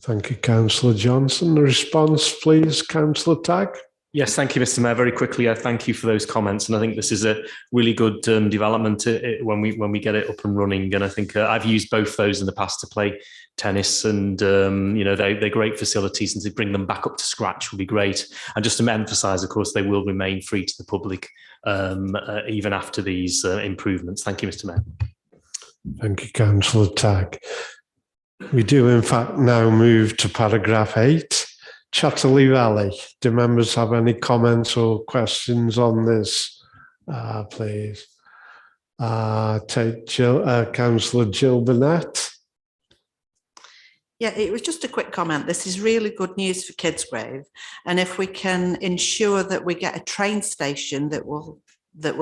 Thank you, Councillor Johnson. The response, please, Councillor Tagg. Yes, thank you, Mr. Mayor. Very quickly, I thank you for those comments, and I think this is a really good development when we get it up and running. And I think I've used both those in the past to play tennis, and you know, they're great facilities, and to bring them back up to scratch will be great. And just to emphasise, of course, they will remain free to the public even after these improvements. Thank you, Mr. Mayor. Thank you, Councillor Tagg. We do, in fact, now move to paragraph 8. Chatterley Valley. Do members have any comments or questions on this, please? Take Councillor Jill Burnett. Yeah, it was just a quick comment. This is really good news for Kidsgrove, and if we can ensure that we get a train station that will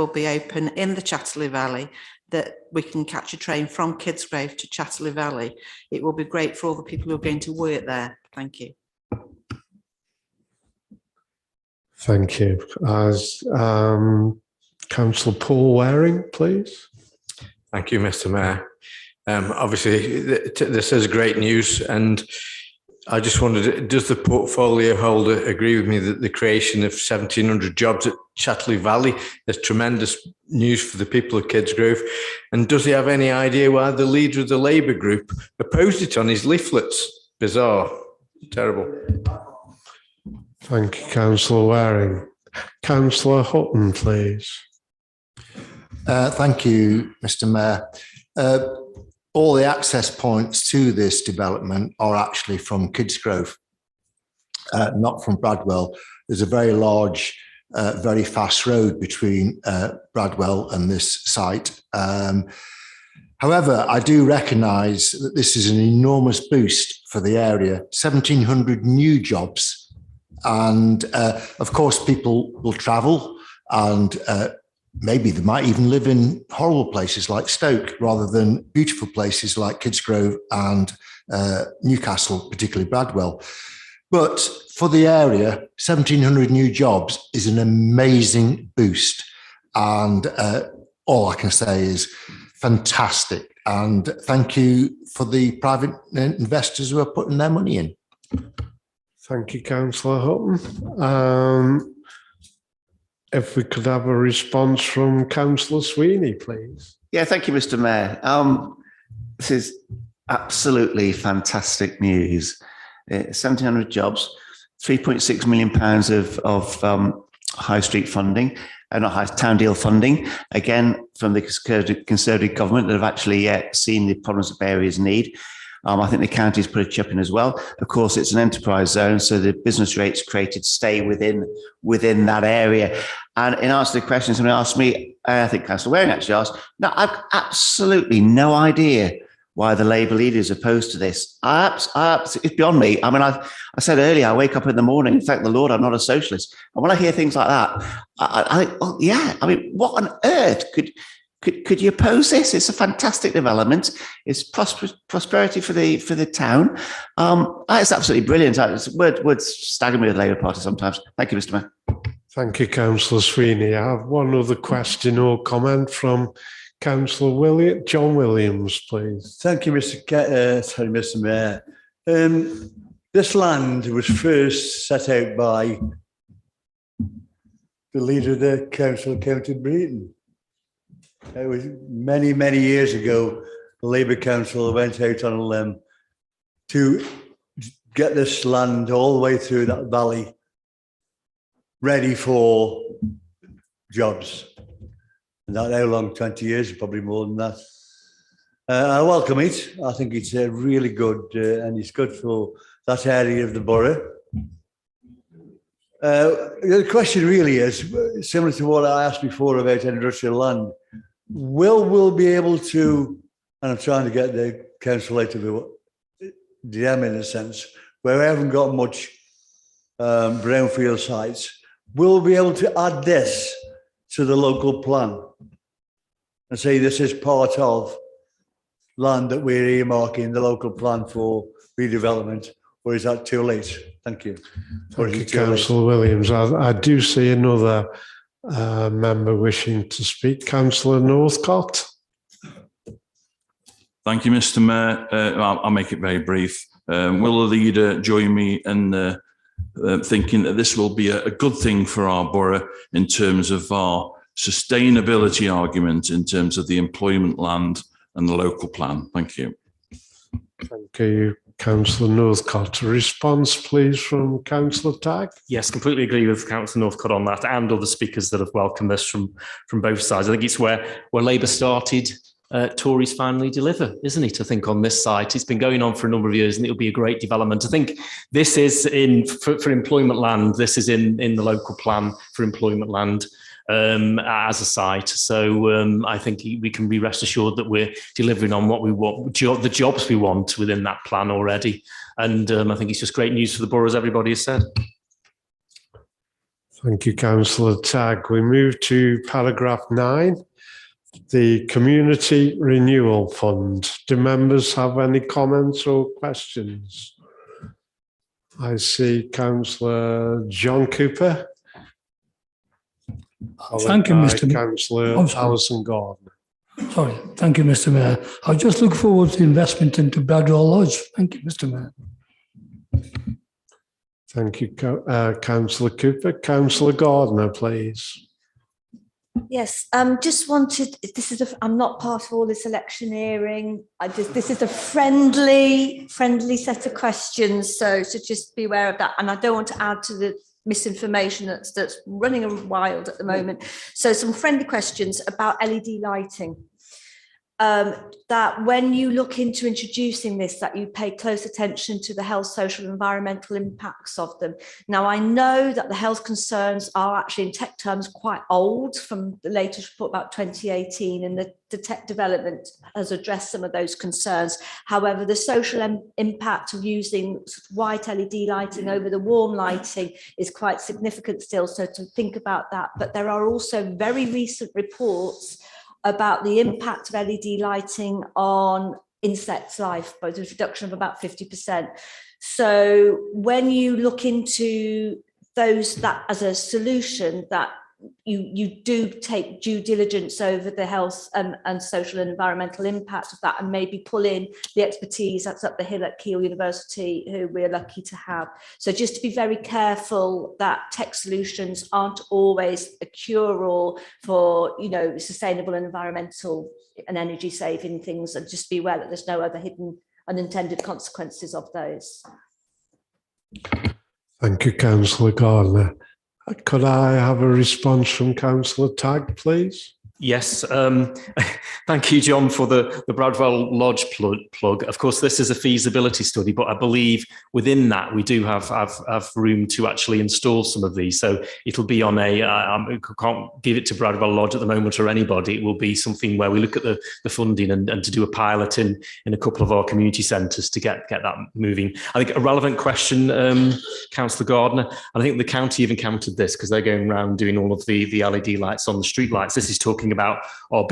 be open in the Chatterley Valley, that we can catch a train from Kidsgrove to Chatterley Valley, it will be great for all the people who are going to work there. Thank you. Thank you. As Councillor Paul Waring, please. Thank you, Mr. Mayor. Obviously, this is great news, and I just wondered, does the portfolio holder agree with me that the creation of 1,700 jobs at Chatley Valley is tremendous news for the people of Kidsgrove? And does he have any idea why the leader of the Labour group opposed it on his leaflets? Bizarre. Terrible. Thank you, Councillor Waring. Councillor Hutton, please. Thank you, Mr. Mayor. All the access points to this development are actually from Kidsgrove, not from Bradwell. There's a very large, very fast road between Bradwell and this site. However, I do recognise that this is an enormous boost for the area, 1,700 new jobs. And of course, people will travel and maybe they might even live in horrible places like Stoke rather than beautiful places like Kidsgrove and Newcastle, particularly Bradwell. But for the area, 1,700 new jobs is an amazing boost. And all I can say is fantastic. And thank you for the private investors who are putting their money in. Thank you, Councillor Hutton. If we could have a response from Councillor Sweeney, please. Yeah, thank you, Mr. Mayor. This is absolutely fantastic news. 1,700 jobs, £3.6 million of high street funding, not high town deal funding, again, from the Conservative government that have actually seen the problems that areas need. I think the county's put a chip in as well. Of course, it's an enterprise zone, so the business rates created stay within that area. And in answer to the question somebody asked me, I think Councillor Waring actually asked, no, I've absolutely no idea why the Labour leader is opposed to this. It's beyond me. I mean, I said earlier, I wake up in the morning, thank the Lord, I'm not a socialist. And when I hear things like that, I think, well, yeah, I mean, what on earth could you oppose this? It's a fantastic development. It's prosperity for the town. It's absolutely brilliant. Words stagger me with the Labour Party sometimes. Thank you, Mr. Mayor. Thank you, Councillor Sweeney. I have one other question or comment from Councillor John Williams, please. Thank you, Mr. Mayor. This land was first set out by the leader of the Council of County Breton. It was many, many years ago, the Labour Council went out on a limb to get this land all the way through that valley ready for jobs. And that how long? 20 years, probably more than that. I welcome it. I think it's really good and it's good for that area of the borough. The question really is, similar to what I asked before about industrial land, we'll be able to, and I'm trying to get the council out of the DM in a sense, where we haven't got much brownfield sites, we'll be able to add this to the local plan and say this is part of land that we're earmarking the local plan for redevelopment, or is that too late? Thank you. Thank you, Councillor Williams. I do see another member wishing to speak. Councillor Northcott. Thank you, Mr. Mayor. I'll make it very brief. Will the leader join me in thinking that this will be a good thing for our borough in terms of our sustainability argument, in terms of the employment land and the local plan? Thank you. Thank you, Councillor Northcott. A response, please, from Councillor Tagg. Yes, completely agree with Councillor Northcott on that, and other speakers that have welcomed this from both sides. I think it's where Labour started, Tories finally deliver, isn't it? I think on this site, it's been going on for a number of years, and it'll be a great development. I think this is for employment land. This is in the local plan for employment land as a site. So I think we can be rest assured that we're delivering on what we want, the jobs we want within that plan already. And I think it's just great news for the borough, as everybody has said. Thank you, Councillor Tagg. We move to paragraph 9, the Community Renewal Fund. Do members have any comments or questions? I see Councillor John Cooper. Thank you, Mr. Councillor Alison Gardner. Sorry, thank you, Mr. Mayor. I just look forward to investment into Bradwell Lodge. Thank you, Mr. Mayor. Thank you, Councillor Cooper. Councillor Gardner, please. Yes, just wanted, I'm not part of all this electioneering. This is a friendly set of questions. So just be aware of that. And I don't want to add to the misinformation that's running wild at the moment. So some friendly questions about LED lighting. That when you look into introducing this, that you pay close attention to the health, social, and environmental impacts of them. Now, I know that the health concerns are actually in tech terms quite old from the latest report about 2018, and the tech development has addressed some of those concerns. However, the social impact of using white LED lighting over the warm lighting is quite significant still, so to think about that. But there are also very recent reports about the impact of LED lighting on insects' life, both a reduction of about 50%. So when you look into those, that as a solution, that you do take due diligence over the health and social and environmental impact of that, and maybe pull in the expertise that's up the hill at Keele University, who we're lucky to have. So just to be very careful that tech solutions aren't always a cure-all for, sustainable and environmental and energy saving things, and just be aware that there's no other hidden unintended consequences of those. Thank you, Councillor Gardner. Could I have a response from Councillor Tagg, please? Yes, thank you, John, for the Bradwell Lodge plug. Of course, this is a feasibility study, but I believe within that we do have room to actually install some of these. So it'll be on I can't give it to Bradwell Lodge at the moment or anybody. It will be something where we look at the funding and to do a pilot in a couple of our community centres to get that moving. I think a relevant question, Councillor Gardner, and I think the county even counted this because they're going around doing all of the LED lights on the street lights. This is talking about our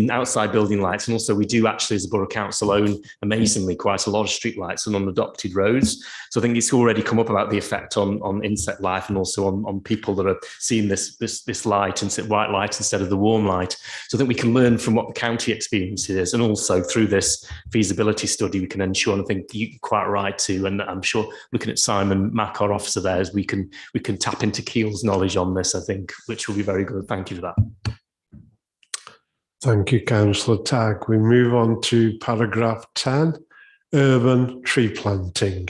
outside building lights, and also we do actually as a Borough Council own amazingly quite a lot of street lights and unadopted roads. So I think it's already come up about the effect on insect life and also on people that are seeing this light and white light instead of the warm light. So I think we can learn from what the county experience is, and also through this feasibility study we can ensure, and I think you're quite right too, and I'm sure looking at Simon Mack, our officer there, as we can tap into Keele's knowledge on this, I think, which will be very good. Thank you for that. Thank you, Councillor Tagg. We move on to paragraph 10, urban tree planting.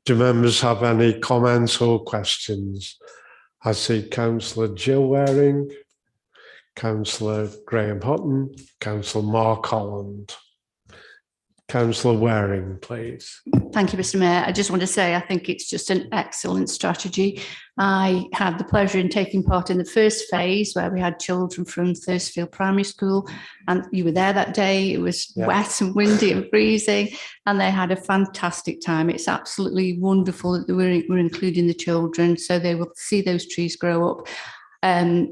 Do members have any comments or questions? I see Councillor Jill Waring, Councillor Graham Hutton, Councillor Mark Holland. Councillor Waring, please. Thank you, Mr. Mayor. I just want to say I think it's just an excellent strategy. I had the pleasure in taking part in the first phase where we had children from Thurstfield Primary School, and you were there that day. It was wet and windy and freezing, and they had a fantastic time. It's absolutely wonderful that we're including the children so they will see those trees grow up. And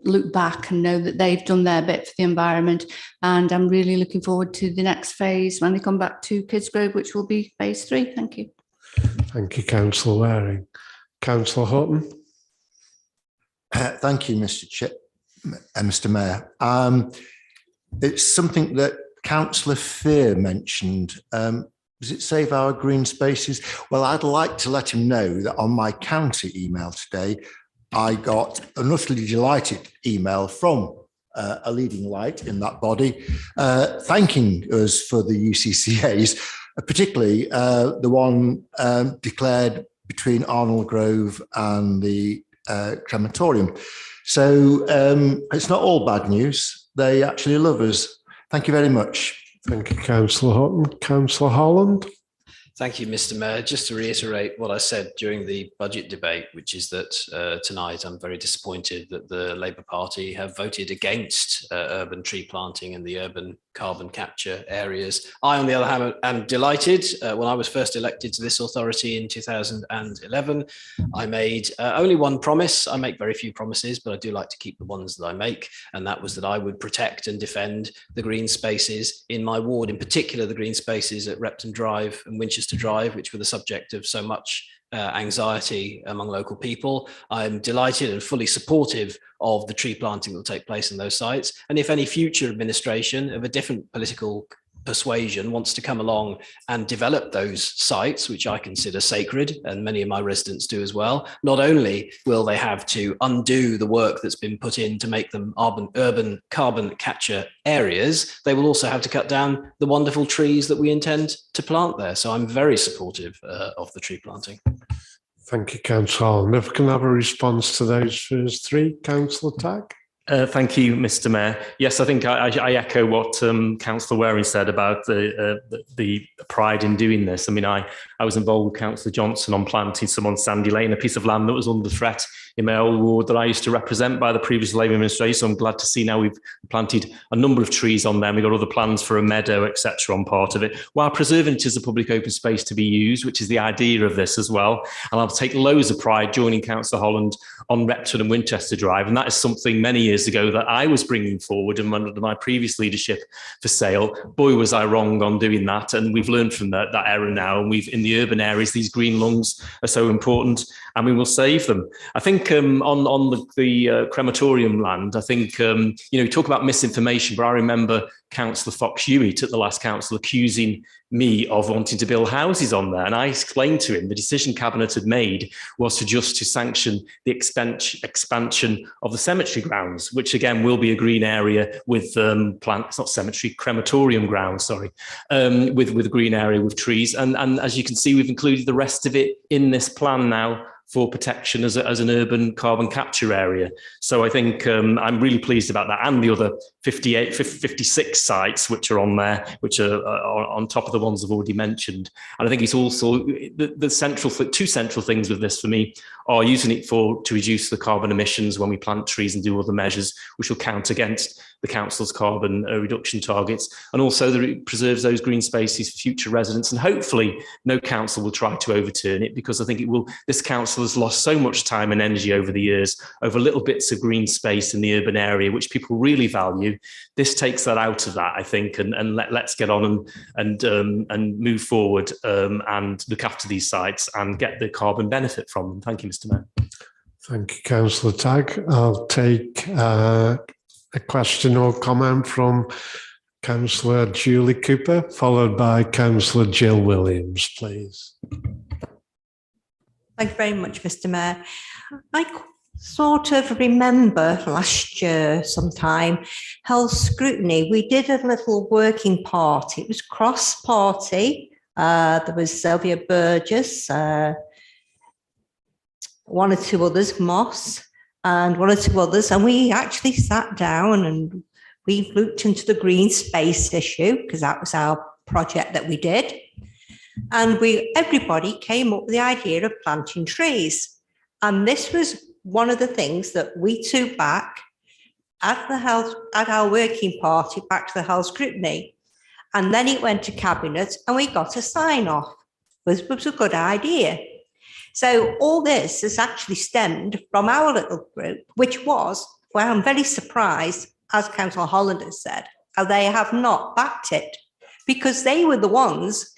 look back and know that they've done their bit for the environment. And I'm really looking forward to the next phase when they come back to Kidsgrove, which will be phase 3. Thank you. Thank you, Councillor Waring. Councillor Hutton. Thank you, Mr. Mayor. It's something that Councillor Fear mentioned. Does it save our green spaces? Well, I'd like to let him know that on my county email today, I got an utterly delighted email from a leading light in that body, thanking us for the UCCAs, particularly the one declared between Arnold Grove and the crematorium. So it's not all bad news. They actually love us. Thank you very much. Thank you, Councillor Hutton. Councillor Holland. Thank you, Mr. Mayor. Just to reiterate what I said during the budget debate, which is that tonight I'm very disappointed that the Labour Party have voted against urban tree planting in the urban carbon capture areas. I, on the other hand, am delighted. When I was first elected to this authority in 2011, I made only one promise. I make very few promises, but I do like to keep the ones that I make. And that was that I would protect and defend the green spaces in my ward, in particular the green spaces at Repton Drive and Winchester Drive, which were the subject of so much anxiety among local people. I'm delighted and fully supportive of the tree planting that will take place in those sites. And if any future administration of a different political persuasion wants to come along and develop those sites, which I consider sacred, and many of my residents do as well, not only will they have to undo the work that's been put in to make them urban carbon capture areas, they will also have to cut down the wonderful trees that we intend to plant there. So I'm very supportive of the tree planting. Thank you, Councillor. And if we can have a response to those first three, Councillor Tagg. Thank you, Mr. Mayor. Yes, I think I echo what Councillor Waring said about the pride in doing this. I mean, I was involved with Councillor Johnson on planting some on Sandy Lane, a piece of land that was under threat in my old ward that I used to represent by the previous Labour administration. So I'm glad to see now we've planted a number of trees on there. We've got other plans for a meadow, etc. on part of it, while preserving it as a public open space to be used, which is the idea of this as well. And I'll take loads of pride joining Councillor Holland on Repton and Winchester Drive. And that is something many years ago that I was bringing forward and under my previous leadership for sale. Boy, was I wrong on doing that. And we've learned from that error now. And we've, in the urban areas, these green lungs are so important and we will save them. I think on the crematorium land, I think, you talk about misinformation, but I remember Councillor Fox-Hewitt at the last council accusing me of wanting to build houses on there. And I explained to him the decision Cabinet had made was to sanction the expansion of the cemetery grounds, which again will be a green area with it's not cemetery, crematorium grounds, sorry, with a green area with trees. And as you can see, we've included the rest of it in this plan now for protection as an urban carbon capture area. So I think I'm really pleased about that, and the other 56 sites which are on there, which are on top of the ones I've already mentioned. And I think it's also the two central things with this for me are using it to reduce the carbon emissions when we plant trees and do other measures, which will count against the council's carbon reduction targets, and also that it preserves those green spaces for future residents. And hopefully no council will try to overturn it, because I think this council has lost so much time and energy over the years over little bits of green space in the urban area, which people really value. This takes that out of that, I think, and let's get on and move forward and look after these sites and get the carbon benefit from them. Thank you, Mr. Mayor. Thank you, Councillor Tagg. I'll take a question or comment from Councillor Julie Cooper, followed by Councillor Jill Williams, please. Thank you very much, Mr. Mayor. I sort of remember last year sometime, health scrutiny, we did a little working party. It was cross-party. There was Sylvia Burgess, one or two others, Moss, and one or two others. And we actually sat down and we looked into the green space issue, because that was our project that we did. And everybody came up with the idea of planting trees. And this was one of the things that we took back at our working party, back to the health scrutiny. And then it went to Cabinet and we got a sign off. It was a good idea. So all this has actually stemmed from our little group, which was, well, I'm very surprised, as Councillor Holland has said, how they have not backed it, because they were the ones,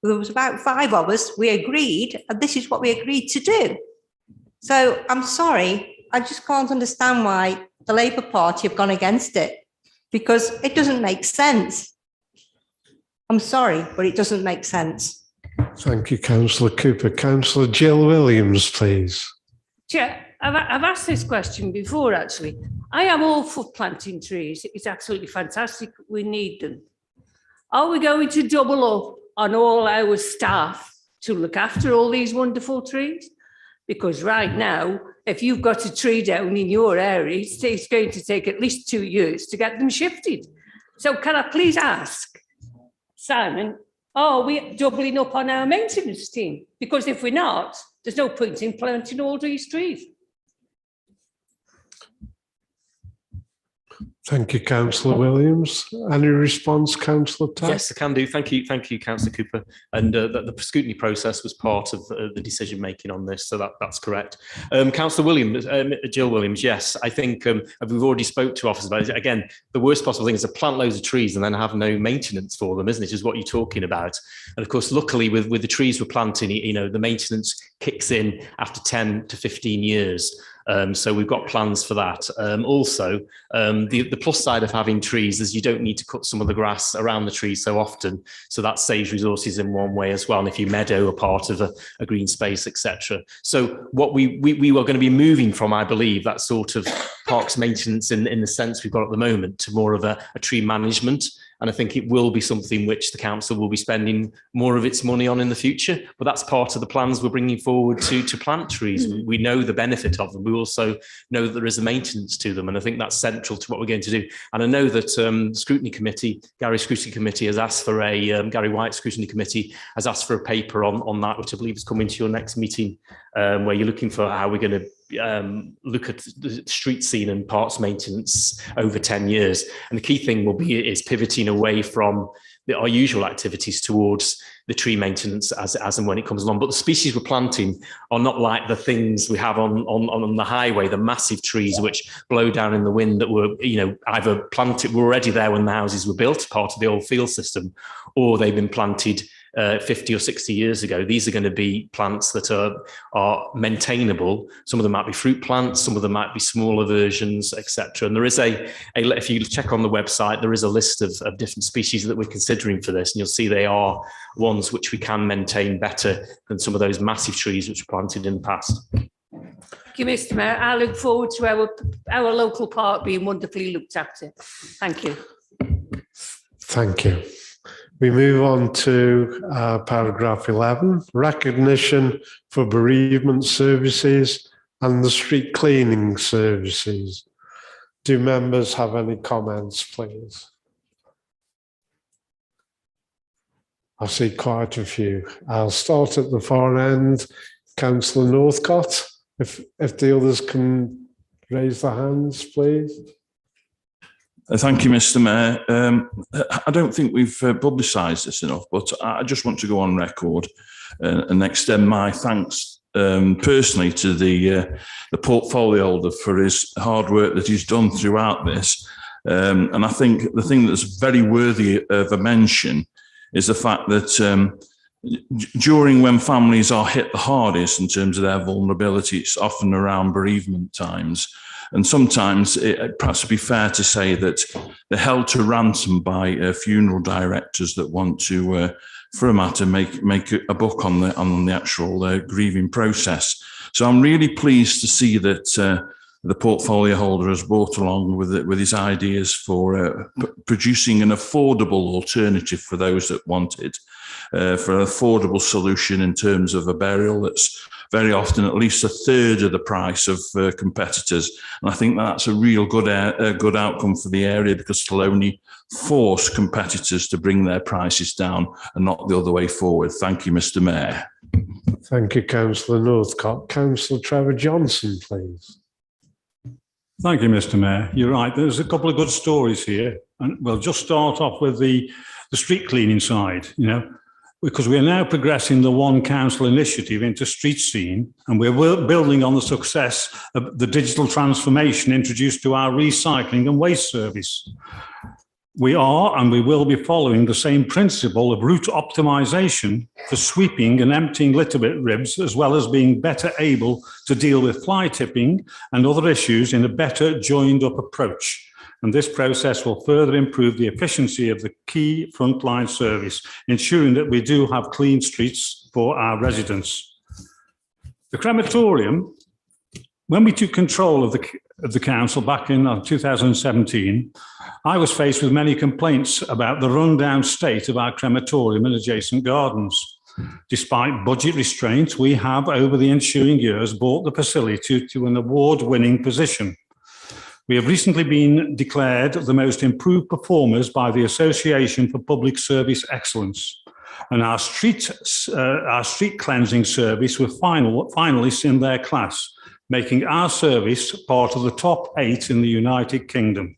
there was about 5 of us, we agreed, and this is what we agreed to do. So I'm sorry, I just can't understand why the Labour Party have gone against it, because it doesn't make sense. I'm sorry, but it doesn't make sense. Thank you, Councillor Cooper. Councillor Jill Williams, please. Chair, I've asked this question before, actually. I am all for planting trees. It's absolutely fantastic. We need them. Are we going to double up on all our staff to look after all these wonderful trees? Because right now, if you've got a tree down in your area, it's going to take at least 2 years to get them shifted. So can I please ask, Simon, are we doubling up on our maintenance team? Because if we're not, there's no point in planting all these trees. Thank you, Councillor Williams. Any response, Councillor Tack? Yes, I can do. Thank you, Councillor Cooper. And the scrutiny process was part of the decision making on this, so that's correct. Councillor Williams, Jill Williams, yes, I think we've already spoke to officers about it. Again, the worst possible thing is to plant loads of trees and then have no maintenance for them, isn't it? Is what you're talking about. And of course, luckily with the trees we're planting, you know, the maintenance kicks in after 10 to 15 years. So we've got plans for that. Also, the plus side of having trees is you don't need to cut some of the grass around the trees so often. So that saves resources in one way as well. And if you meadow a part of a green space, etc. So what we are going to be moving from, I believe, that sort of parks maintenance in the sense we've got at the moment to more of a tree management. And I think it will be something which the council will be spending more of its money on in the future. But that's part of the plans we're bringing forward to plant trees. We know the benefit of them. We also know that there is a maintenance to them. And I think that's central to what we're going to do. And I know that Gary Scrutiny Committee has asked for Gary White Scrutiny Committee has asked for a paper on that, which I believe is coming to your next meeting, where you're looking for how we're going to look at the street scene and parks maintenance over 10 years. And the key thing is pivoting away from our usual activities towards the tree maintenance as and when it comes along. But the species we're planting are not like the things we have on the highway, the massive trees which blow down in the wind that were, either planted, were already there when the houses were built, part of the old field system, or they've been planted 50 or 60 years ago. These are going to be plants that are maintainable. Some of them might be fruit plants, some of them might be smaller versions, etc. And there is if you check on the website, there is a list of different species that we're considering for this, and you'll see they are ones which we can maintain better than some of those massive trees which were planted in the past. Thank you, Mr. Mayor. I look forward to our local park being wonderfully looked after. Thank you. Thank you. We move on to paragraph 11, recognition for bereavement services and the street cleaning services. Do members have any comments, please? I see quite a few. I'll start at the far end. Councillor Northcott, if the others can raise their hands, please. Thank you, Mr. Mayor. I don't think we've publicised this enough, but I just want to go on record and extend my thanks personally to the portfolio holder for his hard work that he's done throughout this. And I think the thing that's very worthy of a mention is the fact that during when families are hit the hardest in terms of their vulnerability, it's often around bereavement times. And sometimes it perhaps would be fair to say that they're held to ransom by funeral directors that want to, for a matter, make a book on the actual grieving process. So I'm really pleased to see that the portfolio holder has brought along with his ideas for producing an affordable alternative for those that want it, for an affordable solution in terms of a burial that's very often at least a third of the price of competitors. And I think that's a real good outcome for the area, because it'll only force competitors to bring their prices down and not the other way forward. Thank you, Mr. Mayor. Thank you, Councillor Northcott. Councillor Trevor Johnson, please. Thank you, Mr. Mayor. You're right. There's a couple of good stories here. And we'll just start off with the street cleaning side, because we are now progressing the One Council initiative into street scene, and we're building on the success of the digital transformation introduced to our recycling and waste service. We are and we will be following the same principle of route optimization for sweeping and emptying litter ribs, as well as being better able to deal with fly tipping and other issues in a better joined up approach. And this process will further improve the efficiency of the key frontline service, ensuring that we do have clean streets for our residents. The crematorium, when we took control of the council back in 2017, I was faced with many complaints about the rundown state of our crematorium and adjacent gardens. Despite budget restraints, we have over the ensuing years brought the facility to an award-winning position. We have recently been declared the most improved performers by the Association for Public Service Excellence, and our street cleansing service were finalists in their class, making our service part of the top 8 in the United Kingdom.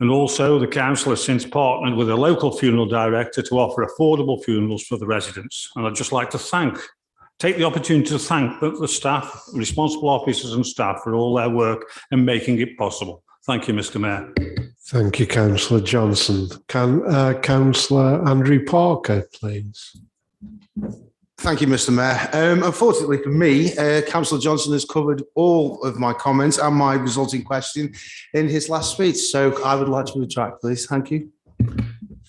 And also, the council has since partnered with a local funeral director to offer affordable funerals for the residents. And I'd just like to take the opportunity to thank the staff, responsible officers and staff for all their work and making it possible. Thank you, Mr. Mayor. Thank you, Councillor Johnson. Can Councillor Andrew Parker, please? Thank you, Mr. Mayor. Unfortunately for me, Councillor Johnson has covered all of my comments and my resulting question in his last speech. So I would like to retract, please. Thank you.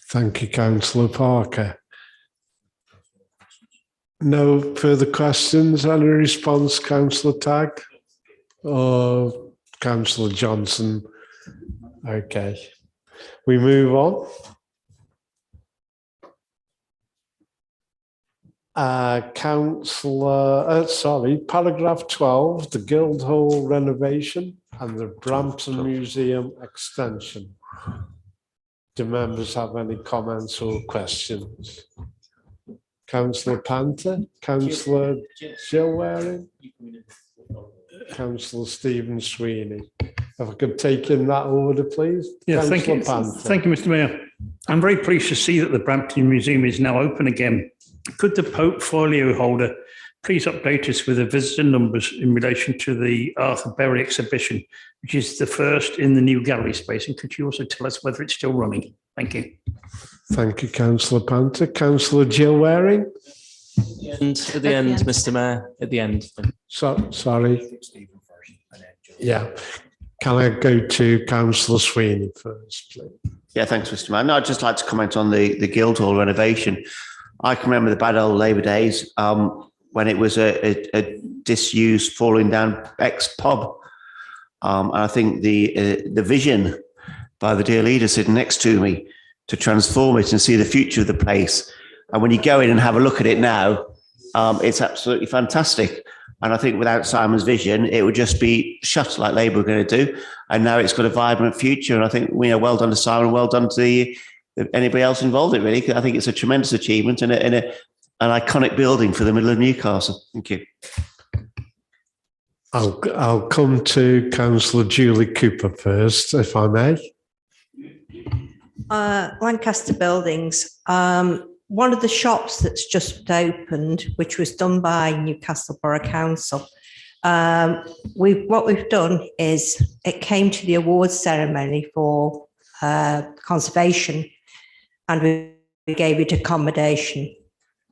Thank you, Councillor Parker. No further questions. Any response, Councillor Tagg or Councillor Johnson? Okay, we move on. Paragraph 12, the Guildhall renovation and the Brampton Museum extension. Do members have any comments or questions? Councillor Panther, Councillor Jill Waring, Councillor Stephen Sweeney. If I could take in that order, please. Yeah, thank you. Panther. Thank you, Mr. Mayor. I'm very pleased to see that the Brampton Museum is now open again. Could the portfolio holder please update us with the visitor numbers in relation to the Arthur Berry exhibition, which is the first in the new gallery space? And could you also tell us whether it's still running? Thank you. Thank you, Councillor Panther. Councillor Jill Waring? And at the end, Mr. Mayor, at the end. Sorry. Yeah. Can I go to Councillor Sweeney first, please? Yeah, thanks, Mr. Mayor. No, I'd just like to comment on the Guildhall renovation. I can remember the bad old Labour days when it was a disused, falling down ex-pub. And I think the vision by the dear leader sitting next to me to transform it and see the future of the place. And when you go in and have a look at it now, it's absolutely fantastic. And I think without Simon's vision, it would just be shut like Labour were going to do. And now it's got a vibrant future. And I think, well done to Simon, well done to anybody else involved in it, really. I think it's a tremendous achievement and an iconic building for the middle of Newcastle. Thank you. I'll come to Councillor Julie Cooper first, if I may. Lancaster Buildings. One of the shops that's just opened, which was done by Newcastle Borough Council, what we've done is it came to the awards ceremony for conservation, and we gave it accommodation.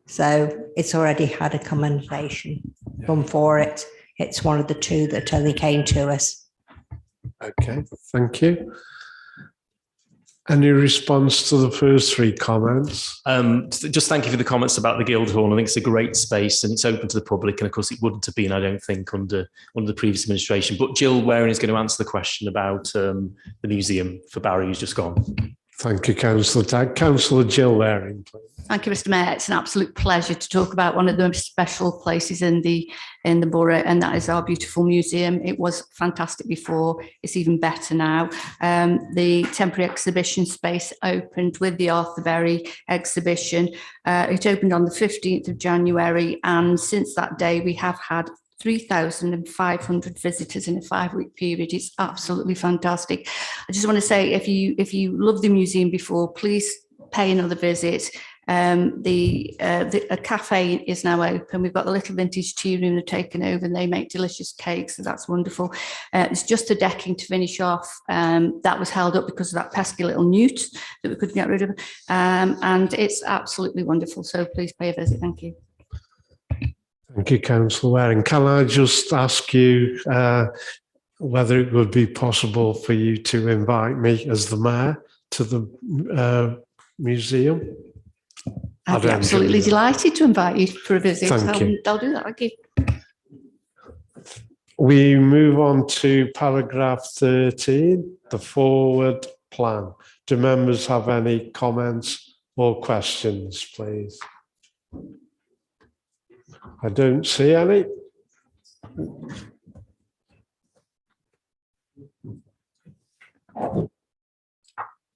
So it's already had a commendation come for it. It's one of the two that only came to us. Okay, thank you. Any response to the first three comments? Just thank you for the comments about the Guildhall. I think it's a great space and it's open to the public. And of course, it wouldn't have been, I don't think, under the previous administration. But Jill Waring is going to answer the question about the museum for Barry, who's just gone. Thank you, Councillor Tagg. Councillor Jill Waring, please. Thank you, Mr. Mayor. It's an absolute pleasure to talk about one of the most special places in the borough, and that is our beautiful museum. It was fantastic before; it's even better now. The temporary exhibition space opened with the Arthur Berry exhibition. It opened on the 15th of January, and since that day, we have had 3,500 visitors in a 5-week period. It's absolutely fantastic. I just want to say, if you loved the museum before, please pay another visit. A cafe is now open. We've got the little vintage tea room they've taken over, and they make delicious cakes, so that's wonderful. It's just the decking to finish off. That was held up because of that pesky little newt that we couldn't get rid of. And it's absolutely wonderful. So please pay a visit. Thank you. Thank you, Councillor Waring. Can I just ask you whether it would be possible for you to invite me as the mayor to the museum? I'd be absolutely delighted to invite you for a visit. Thank you. I'll do that. Thank you. We move on to paragraph 13, the forward plan. Do members have any comments or questions, please? I don't see any.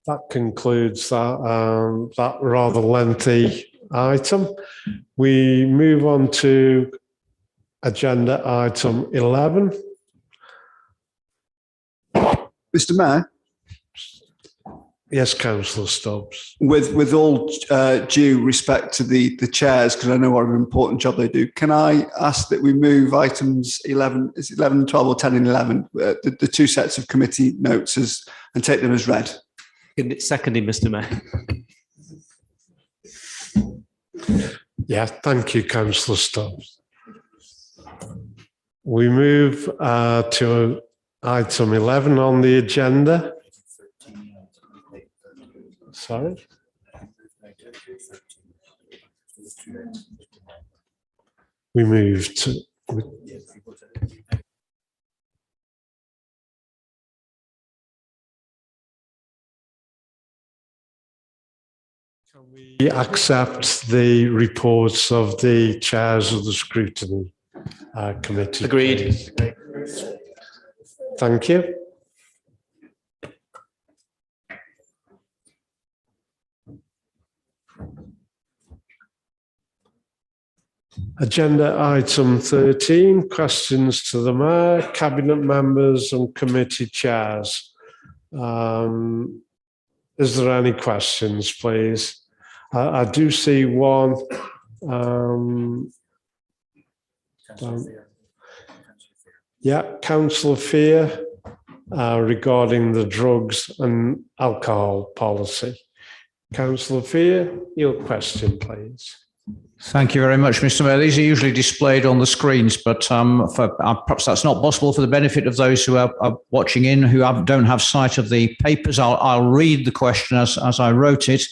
That concludes that rather lengthy item. We move on to agenda item 11. Mr. Mayor, Yes, Councillor Stubbs. With all due respect to the chairs, because I know what an important job they do, can I ask that we move items 11, is it 11, 12 or 10 and 11, the two sets of committee notes and take them as read? Seconded, Mr. Mayor. Yeah, thank you, Councillor Stubbs. We move to item 11 on the agenda. Sorry? We move to... Can we accept the reports of the chairs of the scrutiny committee? Agreed. Please? Thank you. Agenda item 13, questions to the Mayor, Cabinet members and committee chairs. Is there any questions, please? I do see one. Yeah, Councillor Fear regarding the drugs and alcohol policy. Councillor Fear, your question, please. Thank you very much, Mr. Mayor. These are usually displayed on the screens, but perhaps that's not possible for the benefit of those who are watching in who don't have sight of the papers. I'll read the question as I wrote it.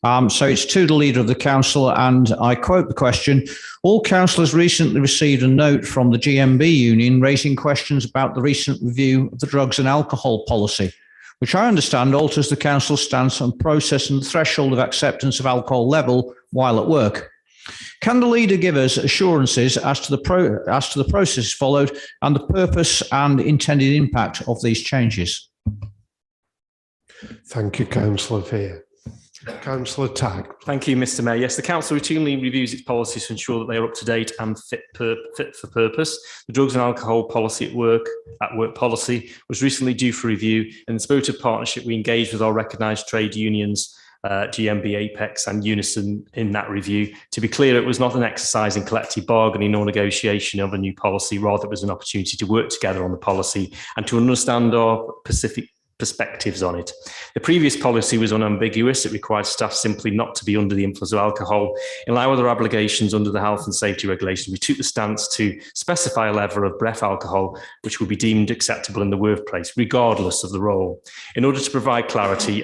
So it's to the Leader of the Council, and I quote the question: all councillors recently received a note from the GMB union raising questions about the recent review of the drugs and alcohol policy, which I understand alters the council's stance on process and the threshold of acceptance of alcohol level while at work. Can the leader give us assurances as to the process followed and the purpose and intended impact of these changes? Thank you, Councillor Fear. Councillor Tagg. Thank you, Mr. Mayor. Yes, the council routinely reviews its policies to ensure that they are up to date and fit for purpose. The drugs and alcohol policy at work policy was recently due for review. In the spirit of partnership, we engaged with our recognised trade unions, GMB, Apex and Unison in that review. To be clear, it was not an exercise in collective bargaining or negotiation of a new policy. Rather, it was an opportunity to work together on the policy and to understand our perspectives on it. The previous policy was unambiguous. It required staff simply not to be under the influence of alcohol. In line with our obligations under the health and safety regulations, we took the stance to specify a level of breath alcohol which would be deemed acceptable in the workplace, regardless of the role. In order to provide clarity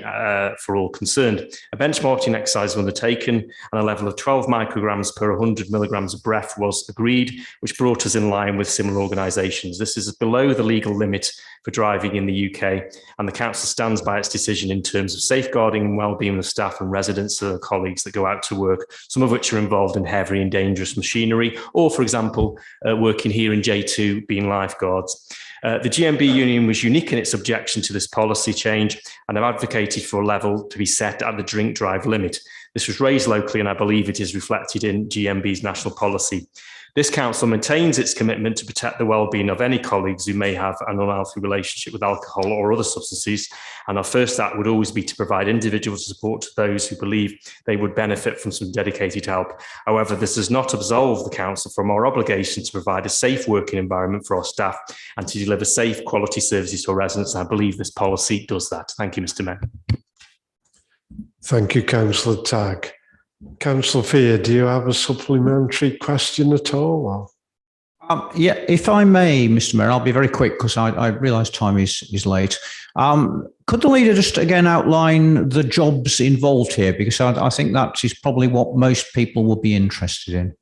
for all concerned, a benchmarking exercise was undertaken and a level of 12 micrograms per 100 milligrams of breath was agreed, which brought us in line with similar organisations. This is below the legal limit for driving in the UK, and the council stands by its decision in terms of safeguarding and well-being of staff and residents and colleagues that go out to work, some of which are involved in heavy and dangerous machinery, or, for example, working here in J2 being lifeguards. The GMB union was unique in its objection to this policy change and have advocated for a level to be set at the drink drive limit. This was raised locally, and I believe it is reflected in GMB's national policy. This council maintains its commitment to protect the well-being of any colleagues who may have an unhealthy relationship with alcohol or other substances, and our first act would always be to provide individual support to those who believe they would benefit from some dedicated help. However, this does not absolve the council from our obligation to provide a safe working environment for our staff and to deliver safe, quality services to our residents. I believe this policy does that. Thank you, Mr. Mayor. Thank you, Councillor Tagg. Councillor Fear, do you have a supplementary question at all? Yeah, if I may, Mr. Mayor, I'll be very quick because I realise time is late. Could the leader just again outline the jobs involved here? Because I think that is probably what most people will be interested in.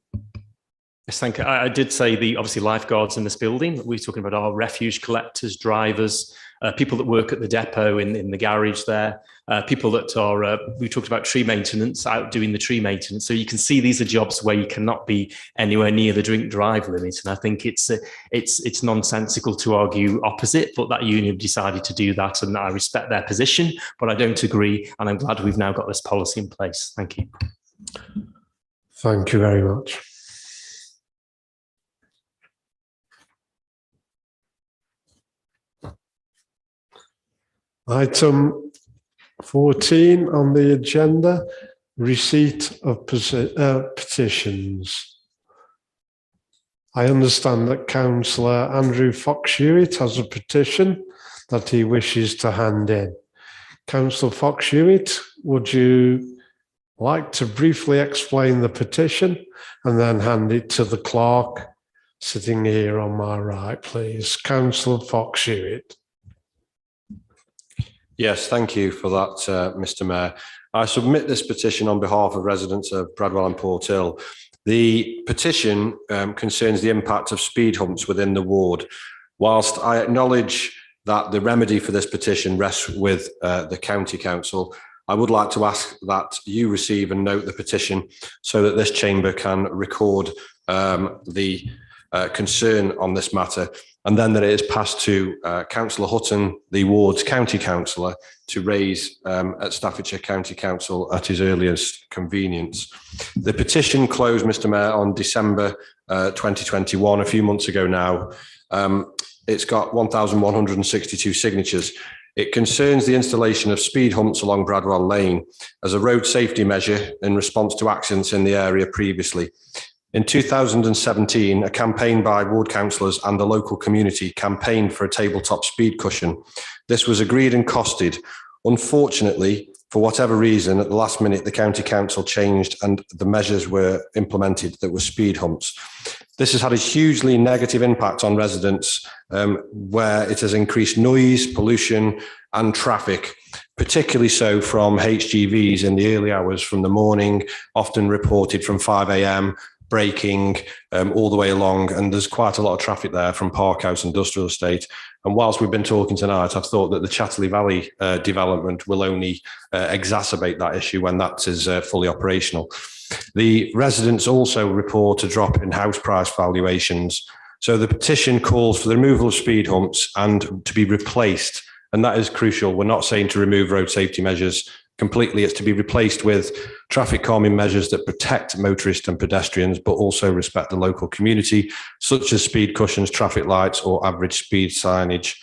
Yes, thank you. I did say obviously lifeguards in this building. We're talking about our refuge collectors, drivers, people that work at the depot in the garage there, people that are, we talked about tree maintenance, out doing the tree maintenance. So you can see these are jobs where you cannot be anywhere near the drink drive limit. And I think it's nonsensical to argue opposite, but that union decided to do that. And I respect their position, but I don't agree. And I'm glad we've now got this policy in place. Thank you. Thank you very much. Item 14 on the agenda, receipt of petitions. I understand that Councillor Andrew Fox-Hewitt has a petition that he wishes to hand in. Councillor Fox-Hewitt, would you like to briefly explain the petition and then hand it to the clerk sitting here on my right, please? Councillor Fox-Hewitt. Yes, thank you for that, Mr. Mayor. I submit this petition on behalf of residents of Bradwell and Porthill. The petition concerns the impact of speed humps within the ward. Whilst I acknowledge that the remedy for this petition rests with the County Council, I would like to ask that you receive and note the petition so that this chamber can record the concern on this matter, and then that it is passed to Councillor Hutton, the ward's county councillor, to raise at Staffordshire County Council at his earliest convenience. The petition closed, Mr. Mayor, on December 2021, a few months ago now. It's got 1,162 signatures. It concerns the installation of speed humps along Bradwell Lane as a road safety measure in response to accidents in the area previously. In 2017, a campaign by ward councillors and the local community campaigned for a tabletop speed cushion. This was agreed and costed. Unfortunately, for whatever reason, at the last minute, the county council changed and the measures were implemented that were speed humps. This has had a hugely negative impact on residents where it has increased noise, pollution and traffic, particularly so from HGVs in the early hours from the morning, often reported from 5 a.m, braking all the way along, and there's quite a lot of traffic there from Parkhouse Industrial Estate. And whilst we've been talking tonight, I've thought that the Chatterley Valley development will only exacerbate that issue when that is fully operational. The residents also report a drop in house price valuations. So the petition calls for the removal of speed humps and to be replaced. And that is crucial. We're not saying to remove road safety measures completely. It's to be replaced with traffic calming measures that protect motorists and pedestrians, but also respect the local community, such as speed cushions, traffic lights, or average speed signage.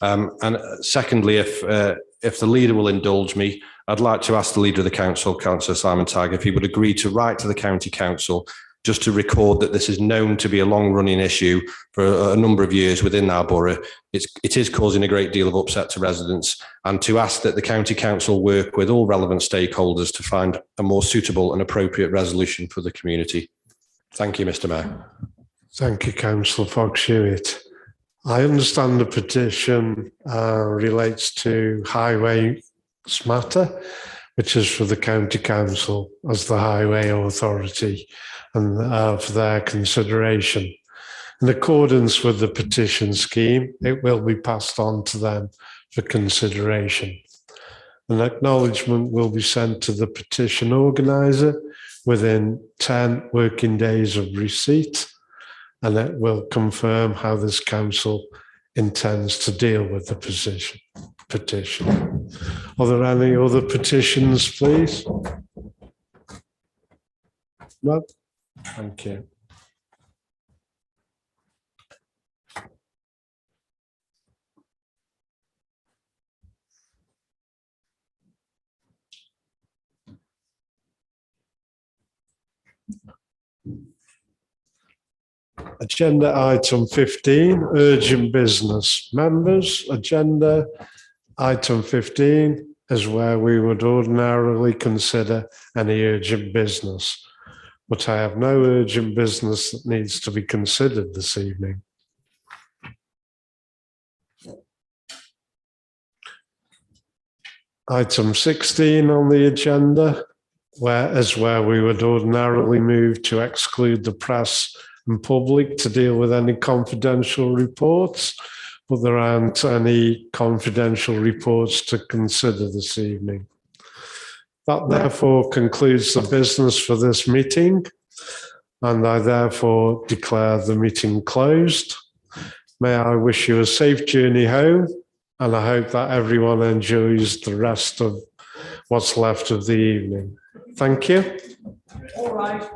And secondly, if the leader will indulge me, I'd like to ask the leader of the council, Councillor Simon Tagg, if he would agree to write to the county council just to record that this is known to be a long-running issue for a number of years within our borough. It is causing a great deal of upset to residents, and to ask that the county council work with all relevant stakeholders to find a more suitable and appropriate resolution for the community. Thank you, Mr. Mayor. Thank you, Councillor Fox-Hewitt. I understand the petition relates to highways matter, which is for the county council as the highway authority, and for their consideration. In accordance with the petition scheme, it will be passed on to them for consideration. An acknowledgement will be sent to the petition organiser within 10 working days of receipt, and it will confirm how this council intends to deal with the petition. Are there any other petitions, please? No? Thank you. Agenda item 15, urgent business. Members, agenda item 15 is where we would ordinarily consider any urgent business. But I have no urgent business that needs to be considered this evening. Item 16 on the agenda is where we would ordinarily move to exclude the press and public to deal with any confidential reports, but there aren't any confidential reports to consider this evening. That therefore concludes the business for this meeting, and I therefore declare the meeting closed. May I wish you a safe journey home, and I hope that everyone enjoys the rest of what's left of the evening. Thank you. All right.